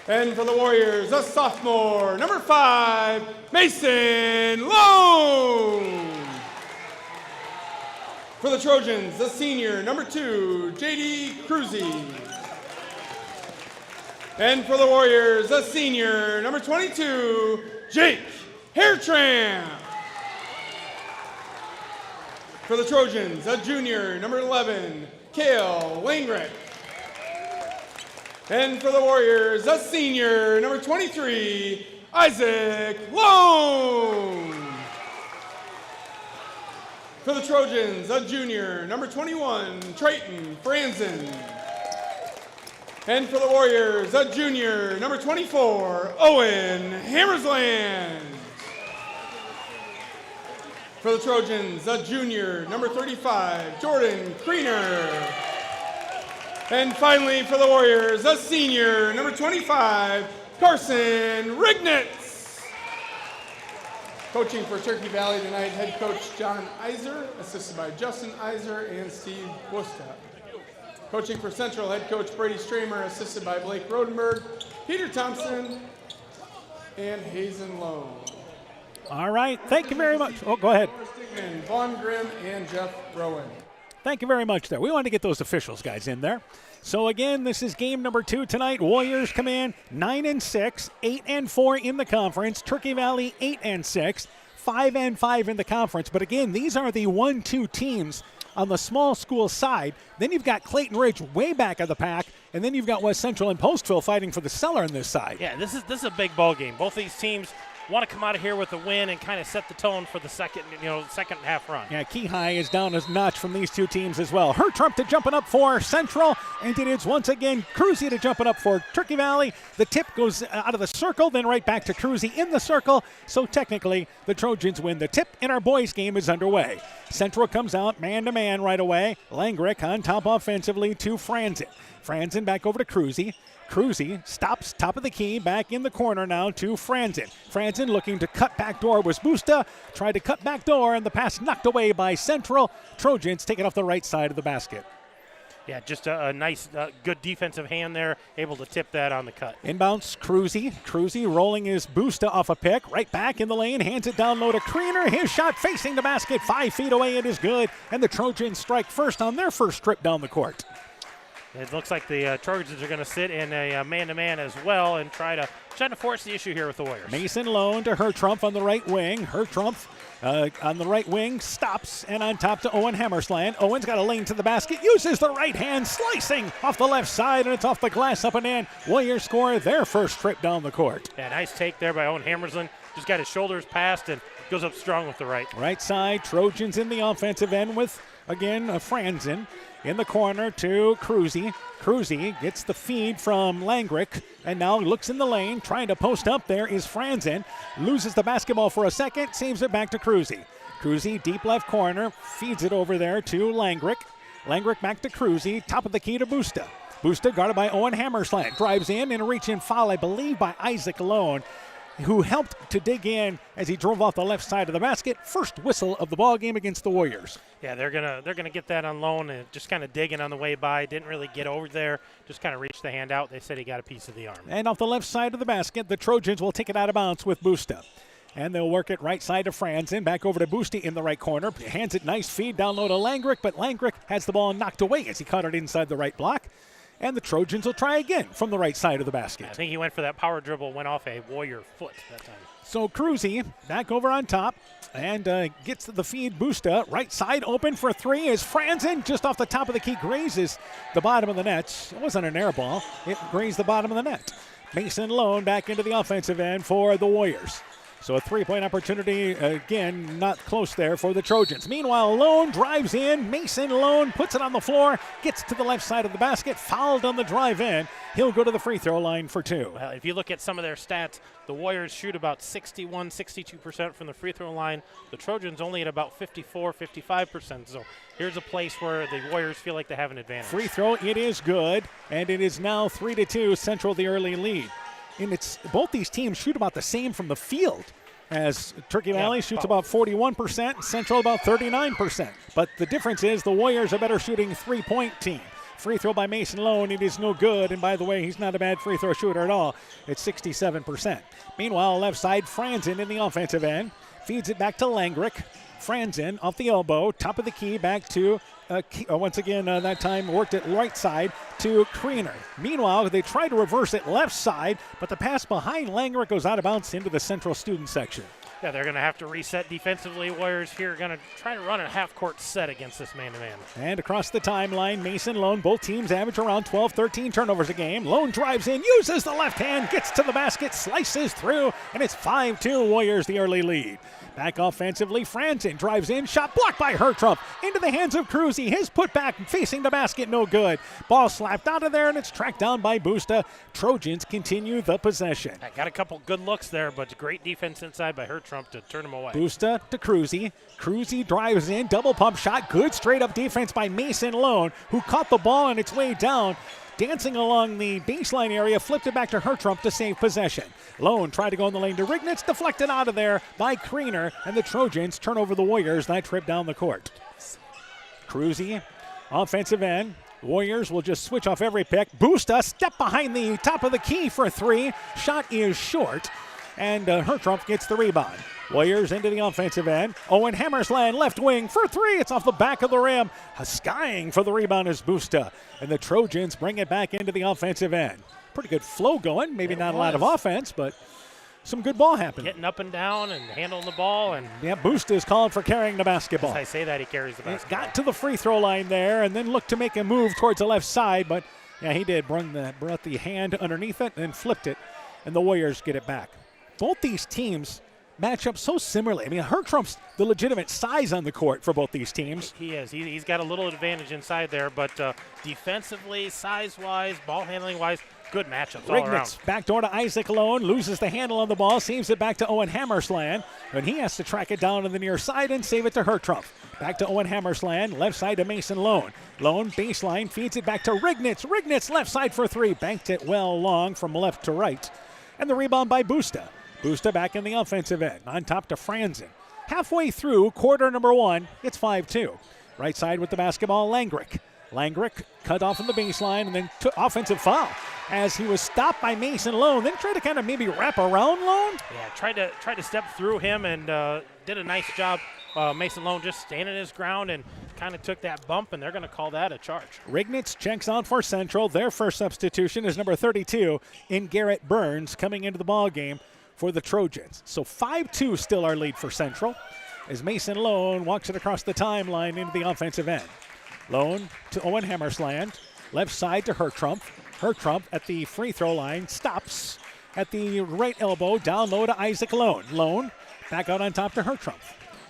And for the Warriors, a sophomore, number 5, Mason Lone. For the Trojans, a senior, number 2, J.D. Cruzy. And for the Warriors, a senior, number 22, Jake Hairtramp. For the Trojans, a junior, number 11, Kale Langrick. And for the Warriors, a senior, number 23, Isaac Lone. For the Trojans, a junior, number 21, Trayton Franzen. And for the Warriors, a junior, number 24, Owen Hammersland. For the Trojans, a junior, number 35, Jordan Kriener. And finally, for the Warriors, a senior, number 25, Carson Rignitz. Coaching for Turkey Valley tonight, head coach John Iser, assisted by Justin Iser and Steve Busta. Coaching for Central, head coach Brady Stramer, assisted by Blake Rodenberg, Peter Thompson, and Hazen Lone. All right, thank you very much. Oh, go ahead. Vaughn Grimm and Jeff Rowan. Thank you very much there. We wanted to get those officials guys in there. So again, this is game number 2 tonight. Warriors come in 9-6, 8-4 in the conference. Turkey Valley 8-6, 5-5 in the conference. But again, these are the 1-2 teams on the small school side. Then you've got Clayton Ridge way back of the pack, and then you've got West Central and Postville fighting for the cellar on this side. Yeah, this is a big ball game. Both these teams want to come out of here with a win and kind of set the tone for the second half run. Yeah, Key High is down a notch from these two teams as well. Hertrump to jumping up for Central, and it is once again Cruzy to jumping up for Turkey Valley. The tip goes out of the circle, then right back to Cruzy in the circle. So technically, the Trojans win the tip, and our boys' game is underway. Central comes out man-to-man right away. Langrick on top offensively to Franzen. Franzen back over to Cruzy. Cruzy stops top of the key, back in the corner now to Franzen. Franzen looking to cut back door was Busta. Tried to cut back door, and the pass knocked away by Central. Trojans take it off the right side of the basket. Yeah, just a nice, good defensive hand there, able to tip that on the cut. Inbounds, Cruzy. Cruzy rolling his Busta off a pick. Right back in the lane, hands it down low to Kriener. His shot facing the basket, 5 feet away. It is good, and the Trojans strike first on their first trip down the court. It looks like the Trojans are going to sit in a man-to-man as well and try to force the issue here with the Warriors. Mason Lone to Hertrump on the right wing. Hertrump on the right wing stops, and on top to Owen Hammersland. Owen's got a lane to the basket, uses the right hand, slicing off the left side, and it's off the glass up and in. Warriors score their first trip down the court. Yeah, nice take there by Owen Hammersland. Just got his shoulders passed and goes up strong with the right. Right side, Trojans in the offensive end with, again, Franzen. In the corner to Cruzy. Cruzy gets the feed from Langrick and now looks in the lane. Trying to post up there is Franzen. Loses the basketball for a second. Saves it back to Cruzy. Cruzy deep left corner. Feeds it over there to Langrick. Langrick back to Cruzy. Top of the key to Busta. Busta guarded by Owen Hammersland. Drives in and a reach-in foul, I believe, by Isaac Lone, who helped to dig in as he drove off the left side of the basket. First whistle of the ball game against the Warriors. Yeah, they're gonna get that on loan and just kind of digging on the way by. Didn't really get over there. Just kind of reached the hand out. They said he got a piece of the arm. And off the left side of the basket, the Trojans will take it out of bounds with Busta. And they'll work it right side to Franzen. Back over to Busta in the right corner. Hands it nice feed down low to Langrick, but Langrick has the ball knocked away as he caught it inside the right block. And the Trojans will try again from the right side of the basket. I think he went for that power dribble, went off a Warrior foot that time. So Cruzy back over on top and gets the feed. Busta right side open for three is Franzen just off the top of the key, grazes the bottom of the net. It wasn't an air ball. It grazed the bottom of the net. Mason Lone back into the offensive end for the Warriors. So a three-point opportunity, again, not close there for the Trojans. Meanwhile, Lone drives in. Mason Lone puts it on the floor, gets to the left side of the basket, fouled on the drive in. He'll go to the free throw line for two. Well, if you look at some of their stats, the Warriors shoot about 61, 62% from the free throw line. The Trojans only at about 54, 55%. So here's a place where the Warriors feel like they have an advantage. Free throw, it is good, and it is now 3-2, Central the early lead. And it's both these teams shoot about the same from the field, as Turkey Valley shoots about 41%, Central about 39%. But the difference is the Warriors are better shooting three-point team. Free throw by Mason Lone, it is no good. And by the way, he's not a bad free throw shooter at all. It's 67%. Meanwhile, left side, Franzen in the offensive end. Feeds it back to Langrick. Franzen off the elbow, top of the key, back to, once again, that time worked it right side to Kriener. Meanwhile, they try to reverse it left side, but the pass behind Langrick goes out of bounds into the Central student section. Yeah, they're going to have to reset defensively. Warriors here are going to try to run a half-court set against this man-to-man. And across the timeline, Mason Lone, both teams average around 12, 13 turnovers a game. Lone drives in, uses the left hand, gets to the basket, slices through, and it's 5-2 Warriors, the early lead. Back offensively, Franzen drives in, shot blocked by Hertrump, into the hands of Cruzy. His putback facing the basket, no good. Ball slapped out of there, and it's tracked down by Busta. Trojans continue the possession. I got a couple good looks there, but great defense inside by Hertrump to turn him away. Busta to Cruzy. Cruzy drives in, double pump shot. Good straight up defense by Mason Lone, who caught the ball on its way down. Dancing along the baseline area, flipped it back to Hertrump to save possession. Lone tried to go in the lane to Rignitz, deflected out of there by Kriener, and the Trojans turn over the Warriors that trip down the court. Cruzy, offensive end. Warriors will just switch off every pick. Busta, step behind the top of the key for three. Shot is short, and Hertrump gets the rebound. Warriors into the offensive end. Owen Hammersland left wing for three. It's off the back of the rim. Skying for the rebound is Busta. And the Trojans bring it back into the offensive end. Pretty good flow going. Maybe not a lot of offense, but some good ball happening. Getting up and down and handling the ball. And yeah, Busta is called for carrying the basketball. As I say that, he carries the basketball. Got to the free throw line there and then looked to make a move towards the left side, but yeah, he did. Brought the hand underneath it and flipped it, and the Warriors get it back. Both these teams match up so similarly. I mean, Hertrump's the legitimate size on the court for both these teams. He is. He's got a little advantage inside there, but defensively, size-wise, ball handling-wise, good matchups all around. Rignitz backdoor to Isaac Lone, loses the handle on the ball, saves it back to Owen Hammersland, and he has to track it down on the near side and save it to Hertrump. Back to Owen Hammersland, left side to Mason Lone. Lone baseline, feeds it back to Rignitz. Rignitz left side for three, banked it well long from left to right. And the rebound by Busta. Busta back in the offensive end, on top to Franzen. Halfway through quarter number one, it's 5-2. Right side with the basketball, Langrick. Langrick cut off on the baseline and then took offensive foul as he was stopped by Mason Lone. Then tried to kind of maybe wrap around Lone. Yeah, tried to step through him and did a nice job. Mason Lone just standing his ground and kind of took that bump, and they're going to call that a charge. Rignitz checks out for Central. Their first substitution is number 32 in Garrett Burns coming into the ball game for the Trojans. So 5-2 still our lead for Central as Mason Lone walks it across the timeline into the offensive end. Lone to Owen Hammersland, left side to Hertrump. Hertrump at the free throw line stops at the right elbow, down low to Isaac Lone. Lone back out on top to Hertrump.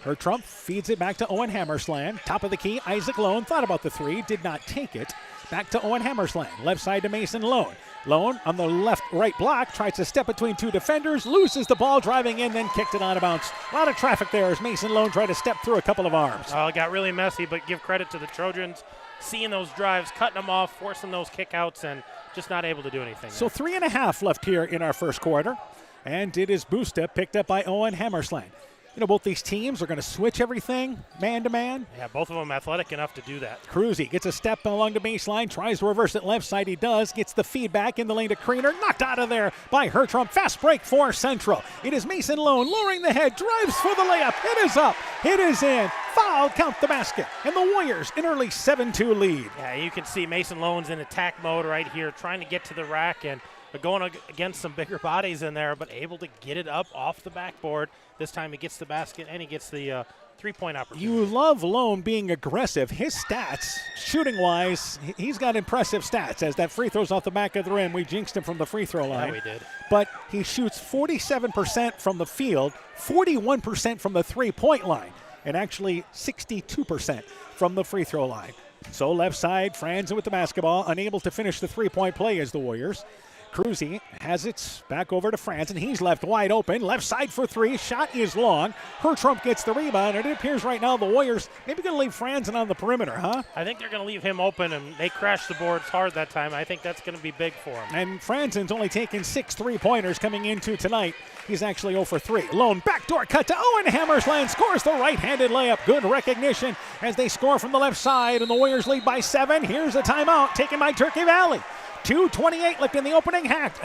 Hertrump feeds it back to Owen Hammersland. Top of the key, Isaac Lone thought about the three, did not take it. Back to Owen Hammersland, left side to Mason Lone. Lone on the left-right block, tries to step between two defenders, loses the ball, driving in, then kicked it out of bounds. A lot of traffic there as Mason Lone tried to step through a couple of arms. It got really messy, but give credit to the Trojans, seeing those drives, cutting them off, forcing those kickouts, and just not able to do anything. So 3.5 left here in our first quarter, and it is Busta picked up by Owen Hammersland. You know, both these teams are going to switch everything man-to-man. Yeah, both of them athletic enough to do that. Cruzy gets a step along the baseline, tries to reverse it left side. He does, gets the feedback in the lane to Kriener. Knocked out of there by Hertrump. Fast break for Central. It is Mason Lone lowering the head, drives for the layup. It is up. It is in. foul, count the basket, and the Warriors an early 7-2 lead. Yeah, you can see Mason Loans in attack mode right here, trying to get to the rack and going against some bigger bodies in there, but able to get it up off the backboard. This time he gets the basket and he gets the three-point opportunity. You love Lone being aggressive. His stats, shooting-wise, he's got impressive stats. As that free throw's off the back of the rim, we jinxed him from the free throw line. Yeah, we did. But he shoots 47% from the field, 41% from the three-point line, and actually 62% from the free throw line. So left side, Franzen with the basketball, unable to finish the three-point play as the Warriors. Cruzy has it back over to Franzen. He's left wide open. Left side for three. Shot is long. Hertrump gets the rebound, and it appears right now the Warriors maybe going to leave Franzen on the perimeter, huh? I think they're going to leave him open, and they crashed the boards hard that time. I think that's going to be big for him. And Franzen's only taken 6 3-pointers coming into tonight. He's actually 0 for 3. Lone backdoor cut to Owen Hammersland. Scores the right-handed layup. Good recognition as they score from the left side, and the Warriors lead by 7. Here's a timeout taken by Turkey Valley. 2:28 left in the opening half.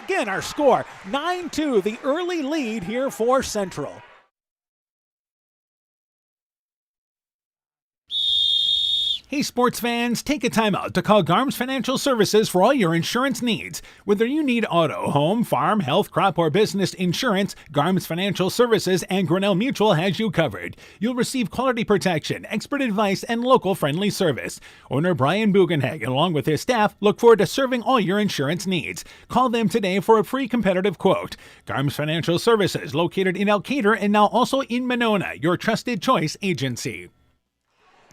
Again, our score, 9-2, the early lead here for Central. Hey sports fans, take a time out to call Garms Financial Services for all your insurance needs. Whether you need auto, home, farm, health, crop, or business insurance, Garms Financial Services and Grinnell Mutual has you covered. You'll receive quality protection, expert advice, and local friendly service. Owner Brian Bugenhagen, along with his staff, look forward to serving all your insurance needs. Call them today for a free competitive quote. Garms Financial Services, located in Elkader and now also in Monona, your trusted choice agency.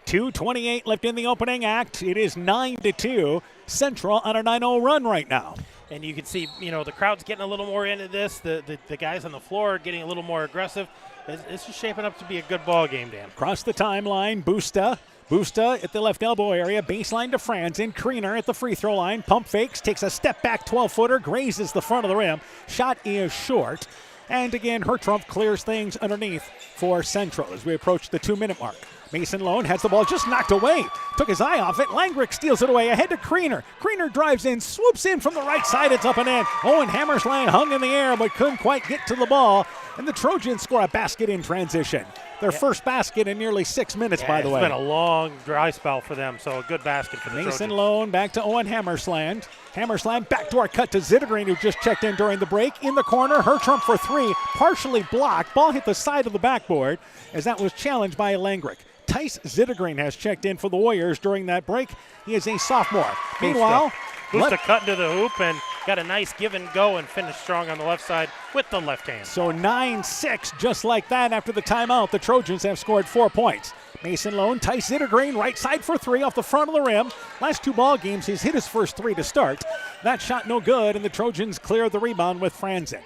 2:28 left in the opening act. It is 9-2. Central on a 9-0 run right now. And you can see, the crowd's getting a little more into this. The guys on the floor are getting a little more aggressive. This is shaping up to be a good ball game, Dan. Across the timeline, Busta at the left elbow area, baseline to Franzen. Kriener at the free throw line, pump fakes, takes a step back 12-footer, grazes the front of the rim. Shot is short. And again, Hertrump clears things underneath for Central as we approach the 2-minute mark. Mason Lone has the ball just knocked away. Took his eye off it. Langrick steals it away. Ahead to Kriener. Kriener drives in, swoops in from the right side. It's up and in. Owen Hammersland hung in the air but couldn't quite get to the ball. And the Trojans score a basket in transition. Their first basket in nearly 6 minutes, by the way. It's been a long dry spell for them, so a good basket for the Trojans. Mason Lone back to Owen Hammersland. Hammersland backdoor cut to Zittergreen, who just checked in during the break. In the corner, Hertrump for 3, partially blocked. Ball hit the side of the backboard as that was challenged by Langrick. Tice Zittergreen has checked in for the Warriors during that break. He is a sophomore. Meanwhile, Busta cut into the hoop and got a nice give and go and finished strong on the left side with the left hand. So 9-6, just like that after the timeout. The Trojans have scored 4 points. Mason Lone, Tice Zittergreen, right side for 3 off the front of the rim. Last 2 ball games, he's hit his first 3 to start. That shot no good, and the Trojans clear the rebound with Franzen.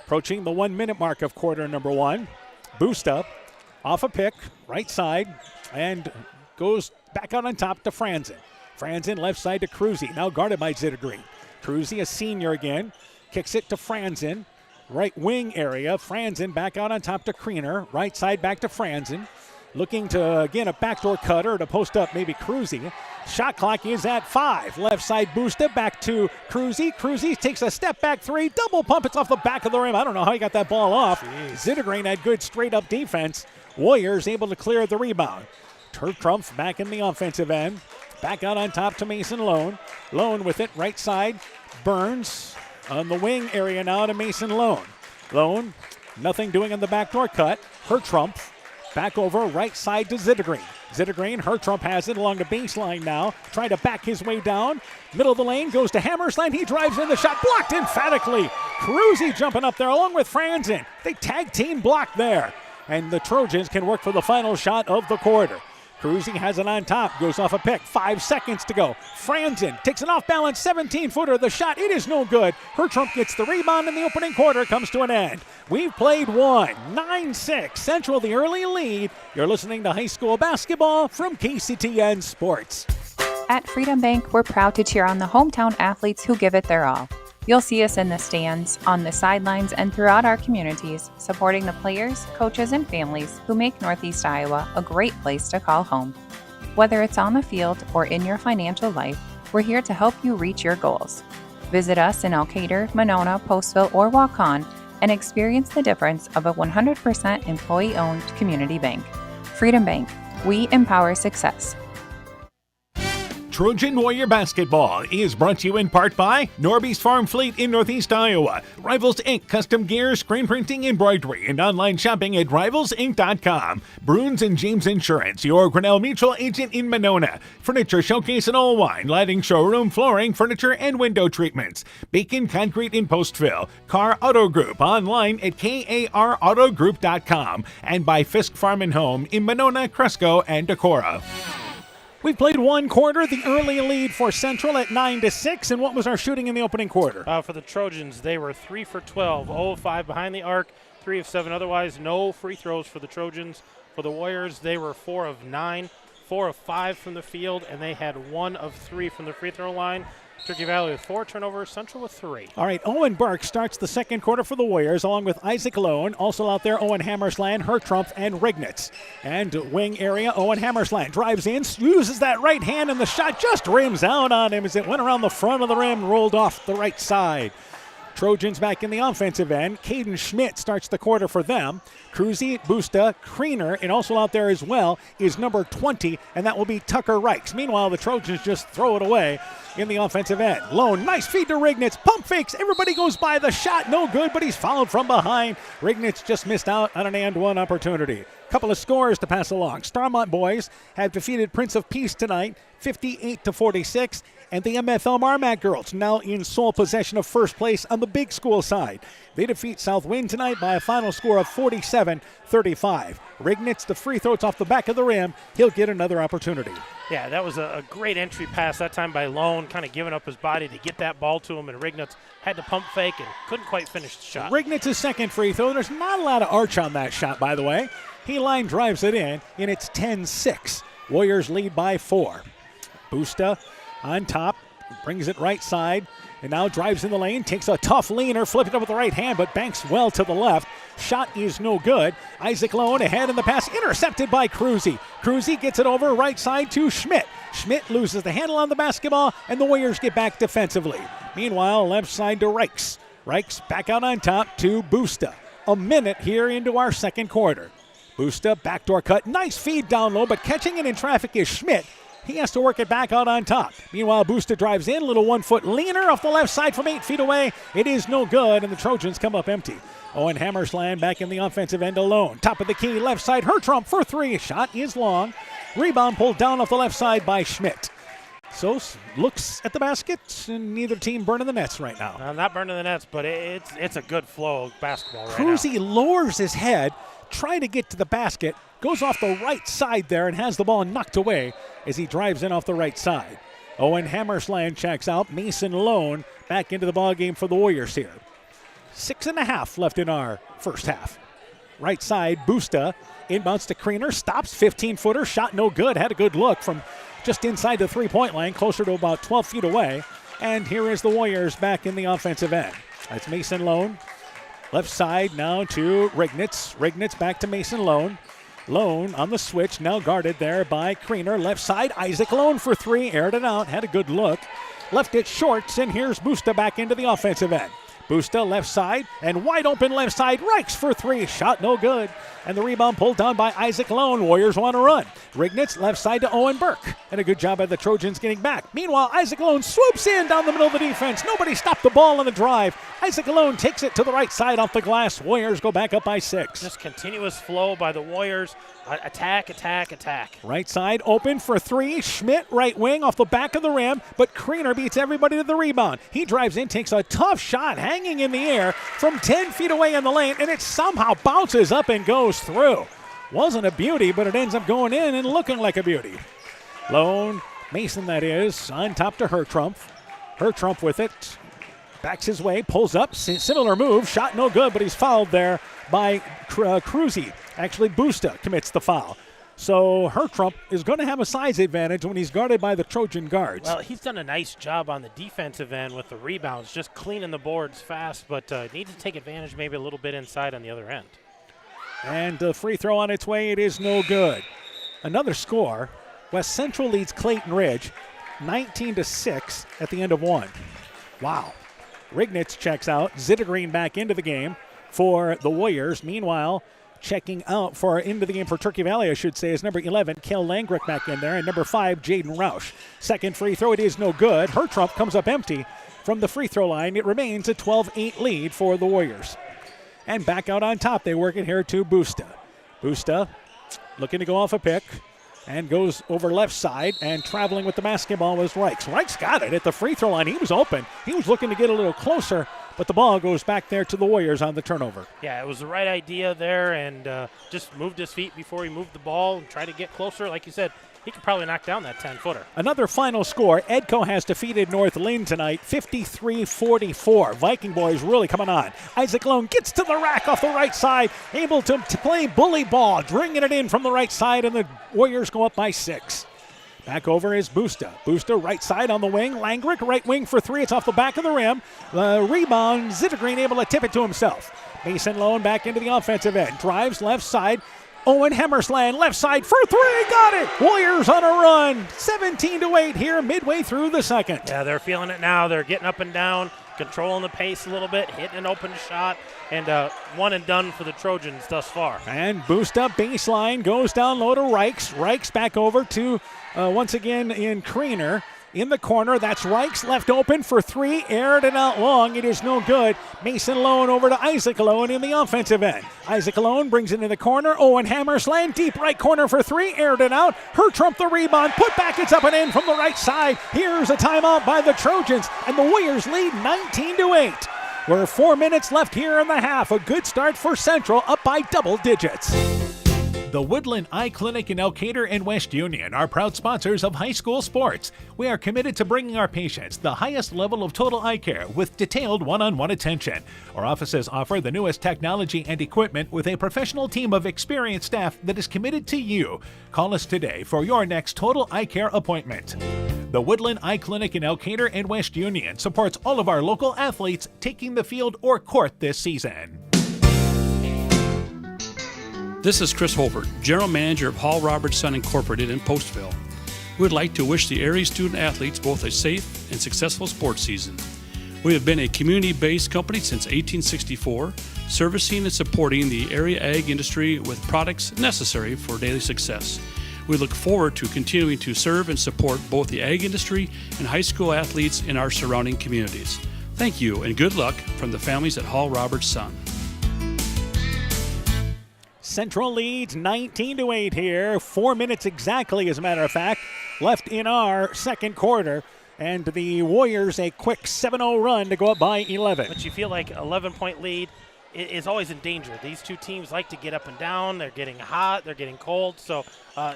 Approaching the 1-minute mark of quarter number 1. Busta off a pick, right side, and goes back out on top to Franzen. Franzen left side to Cruzy, now guarded by Zittergreen. Cruzy, a senior again, kicks it to Franzen. Right wing area, Franzen back out on top to Kriener. Right side back to Franzen. Looking to, again, a backdoor cutter to post up maybe Cruzy. Shot clock is at 5. Left side Busta back to Cruzy. Cruzy takes a step back 3. Double pump. It's off the back of the rim. I don't know how he got that ball off. Zittergreen had good straight-up defense. Warriors able to clear the rebound. Hertrump back in the offensive end. Back out on top to Mason Lone. Lone with it, right side. Burns on the wing area now to Mason Lone. Lone, nothing doing on the backdoor cut. Hertrump back over right side to Zittergreen. Zittergreen, Hertrump has it along the baseline now. Trying to back his way down. Middle of the lane, goes to Hammersland. He drives in the shot, blocked emphatically. Cruzy jumping up there along with Franzen. They tag team block there. And the Trojans can work for the final shot of the quarter. Cruzy has it on top, goes off a pick, 5 seconds to go. Franzen takes an off-balance 17-footer. The shot, it is no good. Hertrump gets the rebound in the opening quarter, comes to an end. We've played 9-6. Central the early lead. You're listening to high school basketball from KCTN Sports. At Freedom Bank, we're proud to cheer on the hometown athletes who give it their all. You'll see us in the stands, on the sidelines, and throughout our communities, supporting the players, coaches, and families who make Northeast Iowa a great place to call home. Whether it's on the field or in your financial life, we're here to help you reach your goals. Visit us in Elkader, Monona, Postville, or Waukon and experience the difference of a 100% employee-owned community bank. Freedom Bank. We empower success. Trojan Warrior Basketball is brought to you in part by Norby's Farm Fleet in Northeast Iowa, Rivals Inc. Custom Gear, Screen Printing, Embroidery, and online shopping at rivalsinc.com. Bruins and James Insurance, your Grinnell Mutual agent in Monona. Furniture Showcase in Allwine, lighting showroom, flooring, furniture, and window treatments. Bacon Concrete in Postville. Carr Auto Group, online at karautogroup.com. And by Fisk Farm and Home in Monona, Cresco, and Decorah. We've played one quarter, the early lead for Central at 9-6. And what was our shooting in the opening quarter? For the Trojans, they were 3 for 12, 0 of 5 behind the arc, 3 of 7 otherwise. No free throws for the Trojans. For the Warriors, they were 4 of 9, 4 of 5 from the field, and they had 1 of 3 from the free throw line. Turkey Valley with 4 turnovers, Central with 3. All right, Owen Burke starts the second quarter for the Warriors, along with Isaac Lone. Also out there, Owen Hammersland, Hertrump, and Rignitz. And wing area, Owen Hammersland drives in, uses that right hand, and the shot just rims out on him as it went around the front of the rim, rolled off the right side. Trojans back in the offensive end. Caden Schmidt starts the quarter for them. Cruzy, Busta, Kriener, and also out there as well is number 20, and that will be Tucker Reichs. Meanwhile, the Trojans just throw it away in the offensive end. Lone, nice feed to Rignitz. Pump fakes. Everybody goes by the shot. No good, but he's fouled from behind. Rignitz just missed out on an and one opportunity. Couple of scores to pass along. Starmont boys have defeated Prince of Peace tonight, 58-46. And the MFL Marmac girls now in sole possession of first place on the big school side. They defeat Southwind tonight by a final score of 47-35. Rignitz, the free throws off the back of the rim. He'll get another opportunity. Yeah, that was a great entry pass that time by Lone, kind of giving up his body to get that ball to him, and Rignitz had to pump fake and couldn't quite finish the shot. Rignitz's second free throw. There's not a lot of arch on that shot, by the way. He line drives it in, and it's 10-6. Warriors lead by 4. Busta on top, brings it right side, and now drives in the lane, takes a tough leaner, flipped it up with the right hand, but banks well to the left. Shot is no good. Isaac Lone ahead in the pass, intercepted by Cruzy. Cruzy gets it over right side to Schmidt. Schmidt loses the handle on the basketball, and the Warriors get back defensively. Meanwhile, left side to Reichs. Reichs back out on top to Busta. A minute here into our second quarter. Busta, backdoor cut, nice feed down low, but catching it in traffic is Schmidt. He has to work it back out on top. Meanwhile, Busta drives in, little 1 foot leaner off the left side from 8 feet away. It is no good, and the Trojans come up empty. Owen Hammersland back in the offensive end alone. Top of the key, left side, Hertrump for 3. Shot is long. Rebound pulled down off the left side by Schmidt. So looks at the basket, and neither team burning the nets right now. Not burning the nets, but it's a good flow of basketball right now. Cruzy lowers his head, trying to get to the basket, goes off the right side there and has the ball knocked away as he drives in off the right side. Owen Hammersland checks out. Mason Lone back into the ballgame for the Warriors here. 6.5 left in our first half. Right side, Busta inbounds to Kriener, stops, 15-footer, shot no good, had a good look from just inside the three-point line, closer to about 12 feet away. And here is the Warriors back in the offensive end. That's Mason Lone. Left side now to Rignitz. Rignitz back to Mason Lone. Lone on the switch, now guarded there by Kriener. Left side, Isaac Lone for 3, aired it out, had a good look. Left it short, and here's Busta back into the offensive end. Busta left side, and wide open left side, Reichs for 3, shot no good. And the rebound pulled down by Isaac Lone. Warriors want to run. Rignitz left side to Owen Burke. And a good job by the Trojans getting back. Meanwhile, Isaac Lone swoops in down the middle of the defense. Nobody stopped the ball on the drive. Isaac Lone takes it to the right side off the glass. Warriors go back up by 6. Just continuous flow by the Warriors. Attack, attack, attack. Right side open for 3. Schmidt right wing off the back of the rim, but Kriener beats everybody to the rebound. He drives in, takes a tough shot hanging in the air from 10 feet away in the lane, and it somehow bounces up and goes through. Wasn't a beauty, but it ends up going in and looking like a beauty. Lone, Mason that is, on top to Hertrump. Hertrump with it. Backs his way, pulls up, similar move, shot no good, but he's fouled there by Cruzy. Actually, Busta commits the foul. So Hertrump is going to have a size advantage when he's guarded by the Trojan guards. Well, he's done a nice job on the defensive end with the rebounds, just cleaning the boards fast, but needs to take advantage maybe a little bit inside on the other end. And the free throw on its way, it is no good. Another score, West Central leads Clayton Ridge 19-6 at the end of 1. Wow. Rignitz checks out. Zittergreen back into the game for the Warriors. Meanwhile, Checking out for into the game for Turkey Valley, I should say, is number 11, Kel Langrick back in there, and number 5, Jaden Roush. Second free throw, it is no good. Hertrump comes up empty from the free throw line. It remains a 12-8 lead for the Warriors. And back out on top, they work it here to Busta. Busta looking to go off a pick and goes over left side, and traveling with the basketball was Reichs. Reichs got it at the free throw line. He was open. He was looking to get a little closer, but the ball goes back there to the Warriors on the turnover. Yeah, it was the right idea there, and just moved his feet before he moved the ball and tried to get closer. Like you said, he could probably knock down that 10-footer. Another final score. Edco has defeated North Lynn tonight, 53-44. Viking boys really coming on. Isaac Lone gets to the rack off the right side, able to play bully ball, bringing it in from the right side, and the Warriors go up by 6. Back over is Busta. Busta right side on the wing. Langrick right wing for 3. It's off the back of the rim. The rebound, Zittergreen able to tip it to himself. Mason Lone back into the offensive end. Drives left side. Owen Hemmersland left side for 3. Got it. Warriors on a run. 17-8 here midway through the second. Yeah, they're feeling it now. They're getting up and down, controlling the pace a little bit, hitting an open shot, and one and done for the Trojans thus far. And boost up baseline, goes down low to Reichs. Reichs back over to, once again, in Kriener. In the corner, that's Reichs left open for 3, aired it out long. It is no good. Mason Lone over to Isaac Lone in the offensive end. Isaac Lone brings it in the corner. Owen Hammersland, deep right corner for 3, aired it out. Hertrump the rebound, put back, it's up and in from the right side. Here's a timeout by the Trojans, and the Warriors lead 19-8. We're 4 minutes left here in the half. A good start for Central, up by double digits. The Woodland Eye Clinic in Elkader and West Union are proud sponsors of high school sports. We are committed to bringing our patients the highest level of total eye care with detailed one-on-one attention. Our offices offer the newest technology and equipment with a professional team of experienced staff that is committed to you. Call us today for your next total eye care appointment. The Woodland Eye Clinic in Elkader and West Union supports all of our local athletes taking the field or court this season. This is Chris Holbert, General Manager of Hall Roberts Son Incorporated in Postville. We would like to wish the area student athletes both a safe and successful sports season. We have been a community-based company since 1864, servicing and supporting the area ag industry with products necessary for daily success. We look forward to continuing to serve and support both the ag industry and high school athletes in our surrounding communities. Thank you and good luck from the families at Hall Roberts Son. Central leads 19-8 here. 4 minutes exactly, as a matter of fact, left in our second quarter. And the Warriors a quick 7-0 run to go up by 11. But you feel like 11-point lead is always in danger. These two teams like to get up and down. They're getting hot. They're getting cold. So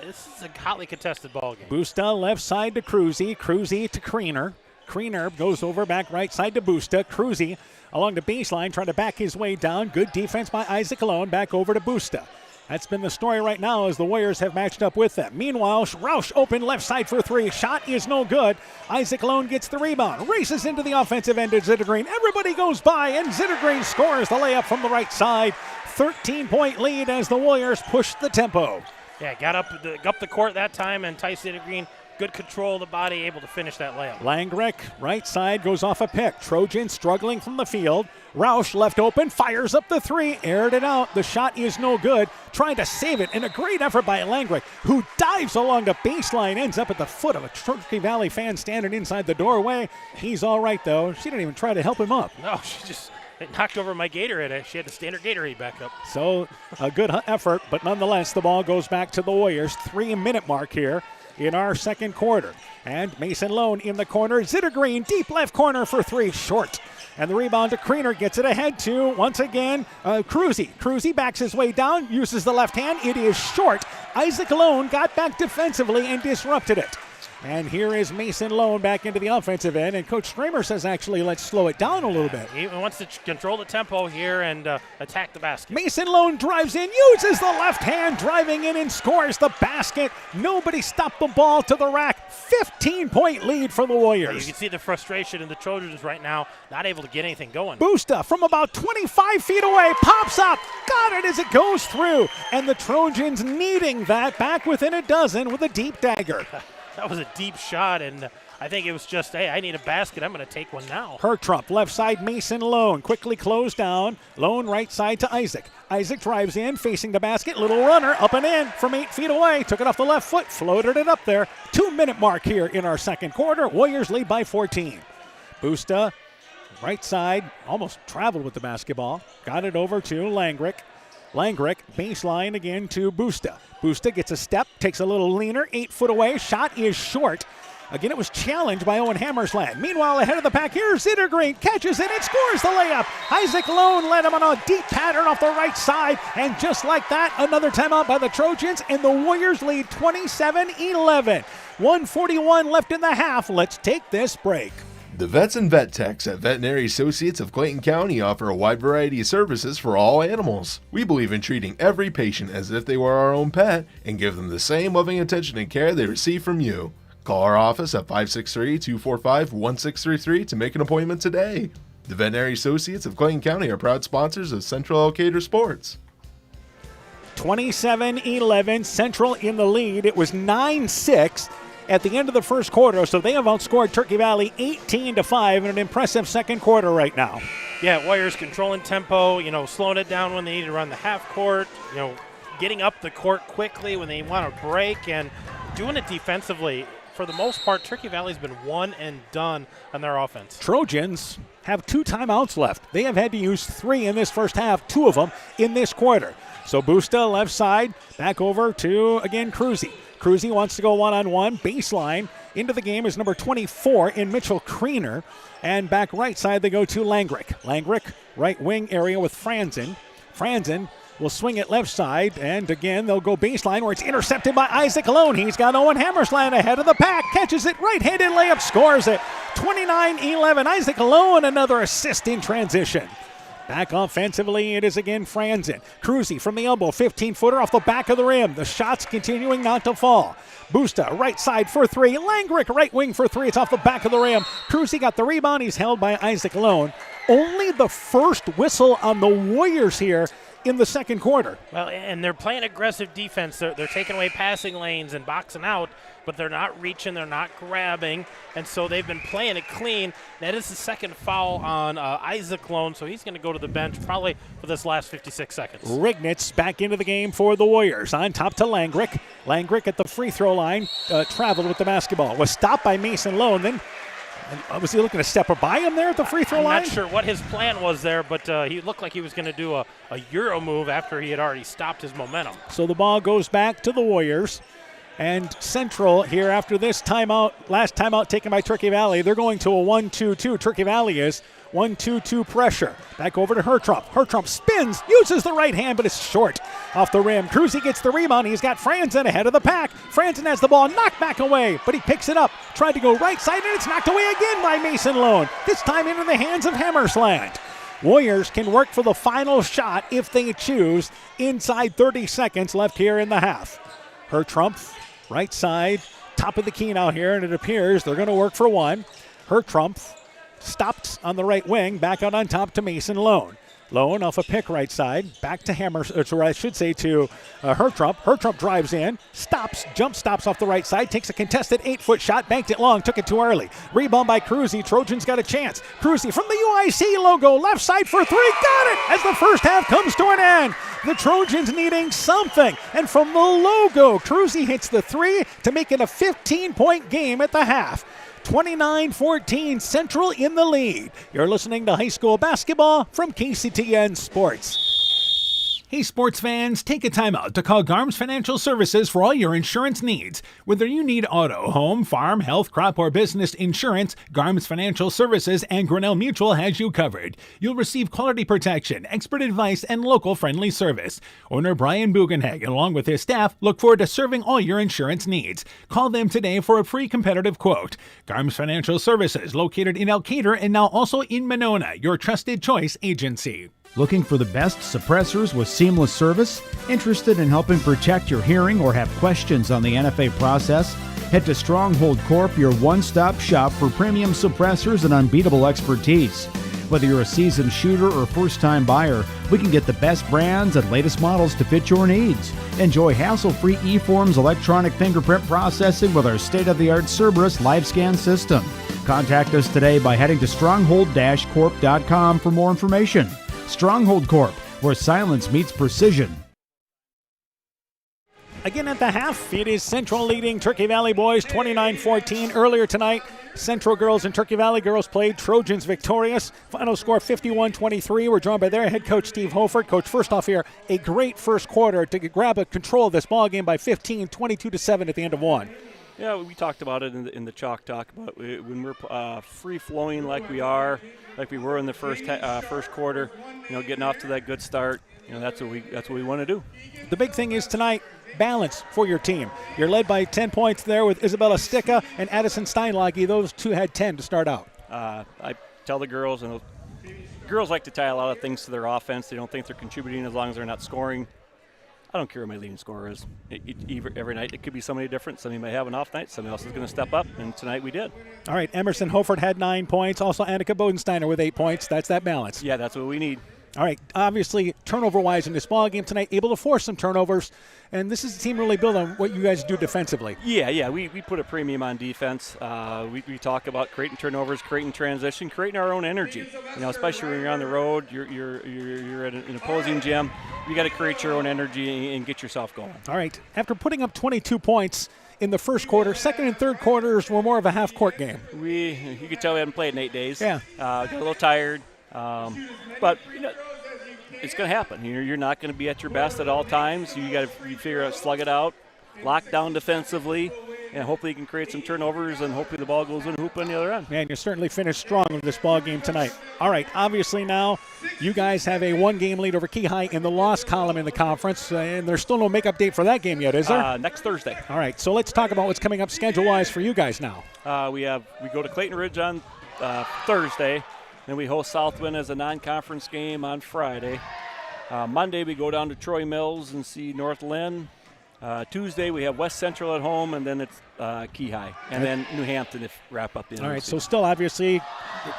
this is a hotly contested ball game. Busta left side to Cruzy. Cruzy to Kriener. Kriener goes over back right side to Busta. Cruzy along the baseline trying to back his way down. Good defense by Isaac Lone. Back over to Busta. That's been the story right now as the Warriors have matched up with them. Meanwhile, Roush open left side for 3. Shot is no good. Isaac Lone gets the rebound. Races into the offensive end to Zittergreen. Everybody goes by, and Zittergreen scores the layup from the right side. 13-point lead as the Warriors push the tempo. Yeah, got up the court that time, and Ty Zittergreen, good control of the body, able to finish that layup. Langrick, right side, goes off a pick. Trojan struggling from the field. Roush left open, fires up the 3, aired it out. The shot is no good. Trying to save it, and a great effort by Langrick, who dives along the baseline, ends up at the foot of a Turkey Valley fan standing inside the doorway. He's all right, though. She didn't even try to help him up. No, she just knocked over my Gatorade. She had to stand her Gatorade back up. So a good effort, but nonetheless, the ball goes back to the Warriors. 3-minute mark here in our second quarter. And Mason Lone in the corner. Zittergreen, deep left corner for 3, short. And the rebound to Kriener, gets it ahead to, once again, Cruzy. Cruzy backs his way down, uses the left hand. It is short. Isaac Lone got back defensively and disrupted it. And here is Mason Lone back into the offensive end. And Coach Stramer says, actually, let's slow it down a little bit. He wants to control the tempo here and attack the basket. Mason Lone drives in, uses the left hand, driving in and scores the basket. Nobody stopped the ball to the rack. 15-point lead for the Warriors. You can see the frustration in the Trojans right now, not able to get anything going. Busta from about 25 feet away, pops up, got it as it goes through. And the Trojans needing that, back within a dozen with a deep dagger. That was a deep shot, and I think it was just, hey, I need a basket. I'm going to take one now. Hertrump, left side, Mason Lone, quickly closed down. Lone right side to Isaac. Isaac drives in, facing the basket. Little runner, up and in from 8 feet away. Took it off the left foot, floated it up there. 2-minute mark here in our second quarter. Warriors lead by 14. Busta, right side, almost traveled with the basketball. Got it over to Langrick. Langrick, baseline again to Busta. Busta gets a step, takes a little leaner, 8 foot away. Shot is short. Again, it was challenged by Owen Hammersland. Meanwhile, ahead of the pack, here's Zittergreen. Catches it and scores the layup. Isaac Lone led him on a deep pattern off the right side. And just like that, another timeout by the Trojans, and the Warriors lead 27-11. 1:41 left in the half. Let's take this break. The Vets and Vet Techs at Veterinary Associates of Clayton County offer a wide variety of services for all animals. We believe in treating every patient as if they were our own pet and give them the same loving attention and care they receive from you. Call our office at 563-245-1633 to make an appointment today. The Veterinary Associates of Clayton County are proud sponsors of Central Elkader Sports. 27-11, Central in the lead. It was 9-6 at the end of the first quarter, so they have outscored Turkey Valley 18-5 in an impressive second quarter right now. Yeah, Warriors controlling tempo, slowing it down when they need to run the half court, getting up the court quickly when they want to break, and doing it defensively. For the most part, Turkey Valley's been one and done on their offense. Trojans have 2 timeouts left. They have had to use 3 in this first half, 2 of them in this quarter. So Busta, left side, back over to, again, Cruzy. Cruzy wants to go one-on-one, baseline. Into the game is number 24 in Mitchell Kriener. And back right side, they go to Langrick. Langrick, right wing area with Franzen. Franzen will swing it left side, and again, they'll go baseline where it's intercepted by Isaac Lone. He's got Owen Hammersland ahead of the pack, catches it, right-handed layup, scores it. 29-11, Isaac Lone, another assist in transition. Back offensively, it is again Franzen. Cruzy from the elbow, 15-footer off the back of the rim. The shots continuing not to fall. Busta, right side for 3. Langrick, right wing for 3. It's off the back of the rim. Cruzy got the rebound. He's held by Isaac Lone. Only the first whistle on the Warriors here in the second quarter. Well, and they're playing aggressive defense. They're taking away passing lanes and boxing out, but they're not reaching, they're not grabbing, and so they've been playing it clean. That is the second foul on Isaac Lone, so he's going to go to the bench probably for this last 56 seconds. Rignitz back into the game for the Warriors. On top to Langrick. Langrick at the free throw line, traveled with the basketball. Was stopped by Mason Lone, then was he looking to step by him there at the free throw line? I'm not sure what his plan was there, but he looked like he was going to do a Euro move after he had already stopped his momentum. So the ball goes back to the Warriors. And Central here after this timeout, last timeout taken by Turkey Valley, they're going to a 1-2-2. Turkey Valley is 1-2-2 pressure. Back over to Hertrump. Hertrump spins, uses the right hand, but it's short off the rim. Cruzy gets the rebound. He's got Franzen ahead of the pack. Franzen has the ball knocked back away, but he picks it up. Tried to go right side, and it's knocked away again by Mason Lone. This time into the hands of Hammersland. Warriors can work for the final shot if they choose. Inside 30 seconds left here in the half. Hertrump, right side, top of the key now here, and it appears they're going to work for one. Hertrump stopped on the right wing, back out on top to Mason Lone. Lone off a pick right side, back to Hertrump. Hertrump drives in, stops, jump stops off the right side, takes a contested 8-foot shot, banked it long, took it too early. Rebound by Cruzy. Trojans got a chance. Cruzy from the UIC logo, left side for 3, got it as the first half comes to an end. The Trojans needing something, and from the logo, Cruzy hits the 3 to make it a 15-point game at the half. 29-14, Central in the lead. You're listening to high school basketball from KCTN Sports. Hey sports fans, take a time out to call Garms Financial Services for all your insurance needs. Whether you need auto, home, farm, health, crop, or business insurance, Garms Financial Services and Grinnell Mutual has you covered. You'll receive quality protection, expert advice, and local friendly service. Owner Brian Bugenhag, along with his staff, look forward to serving all your insurance needs. Call them today for a free competitive quote. Garms Financial Services, located in Elkader and now also in Monona, your trusted choice agency. Looking for the best suppressors with seamless service? Interested in helping protect your hearing or have questions on the NFA process? Head to Stronghold Corp, your one-stop shop for premium suppressors and unbeatable expertise. Whether you're a seasoned shooter or first-time buyer, we can get the best brands and latest models to fit your needs. Enjoy hassle-free eForms electronic fingerprint processing with our state-of-the-art Cerberus LiveScan system. Contact us today by heading to stronghold-corp.com for more information. Stronghold Corp, where silence meets precision. Again at the half, it is Central leading Turkey Valley boys 29-14. Earlier tonight, Central girls and Turkey Valley girls played. Trojans victorious. Final score 51-23. We're joined by their head coach, Steve Hofer. Coach, first off here, a great first quarter to grab a control of this ball game by 15, 22-7 at the end of one. Yeah, we talked about it in the chalk talk, but when we're free-flowing like we are, like we were in the first quarter, getting off to that good start, that's what we want to do. The big thing is tonight, balance for your team. You're led by 10 points there with Isabella Sticka and Addison Steinlage. Those two had 10 to start out. I tell the girls, and girls like to tie a lot of things to their offense. They don't think they're contributing as long as they're not scoring. I don't care who my leading scorer is. Every night it could be somebody different. Somebody may have an off night. Somebody else is going to step up, and tonight we did. All right, Emerson Hofert had 9 points. Also Annika Bodensteiner with 8 points. That's that balance. Yeah, that's what we need. All right, obviously turnover-wise in this ball game tonight, able to force some turnovers, and this is a team really built on what you guys do defensively. Yeah, we put a premium on defense. We talk about creating turnovers, creating transition, creating our own energy. Especially when you're on the road, you're at an opposing gym. You got to create your own energy and get yourself going. All right, after putting up 22 points in the first quarter, second and third quarters were more of a half-court game. You could tell we haven't played in 8 days. Yeah, got a little tired. But it's going to happen. You're not going to be at your best at all times. You got to figure out, slug it out, lock down defensively, and hopefully you can create some turnovers, and hopefully the ball goes in hoop on the other end. Man, you certainly finished strong with this ball game tonight. All right, obviously now you guys have a 1-game lead over Keyhigh in the loss column in the conference, and there's still no makeup date for that game yet, is there? Next Thursday. All right, so let's talk about what's coming up schedule-wise for you guys now. We go to Clayton Ridge on Thursday. Then we host Southwind as a non-conference game on Friday. Monday we go down to Troy Mills and see North Lynn. Tuesday we have West Central at home, and then it's Keyhigh. And then New Hampton if wrap up the end. All right, so still obviously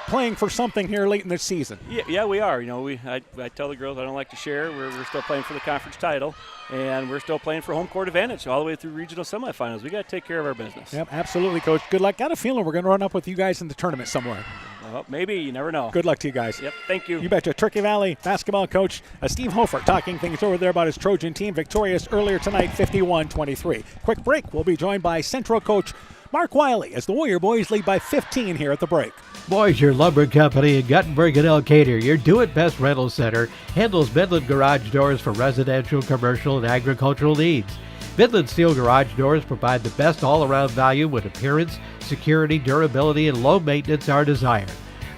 playing for something here late in the season. Yeah, we are. I tell the girls I don't like to share. We're still playing for the conference title, and we're still playing for home court advantage all the way through regional semifinals. We got to take care of our business. Yep, absolutely, Coach. Good luck. Got a feeling we're going to run up with you guys in the tournament somewhere. Well, maybe. You never know. Good luck to you guys. Yep, thank you. You betcha. Turkey Valley basketball coach Steve Hofer talking things over there about his Trojan team. Victorious earlier tonight, 51-23. Quick break. We'll be joined by Central coach Mark Wiley as the Warrior boys lead by 15 here at the break. Boisier Lumber Company in Guttenberg and Elkader, your do-it-best rental center, handles Midland garage doors for residential, commercial, and agricultural needs. Midland Steel Garage Doors provide the best all-around value when appearance, security, durability, and low maintenance are desired.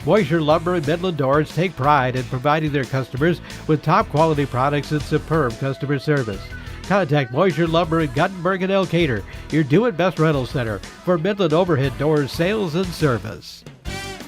Boisier Lumber and Midland Doors take pride in providing their customers with top-quality products and superb customer service. Contact Boisier Lumber in Guttenberg and Elkader, your do-it-best rental center for Midland overhead doors sales and service.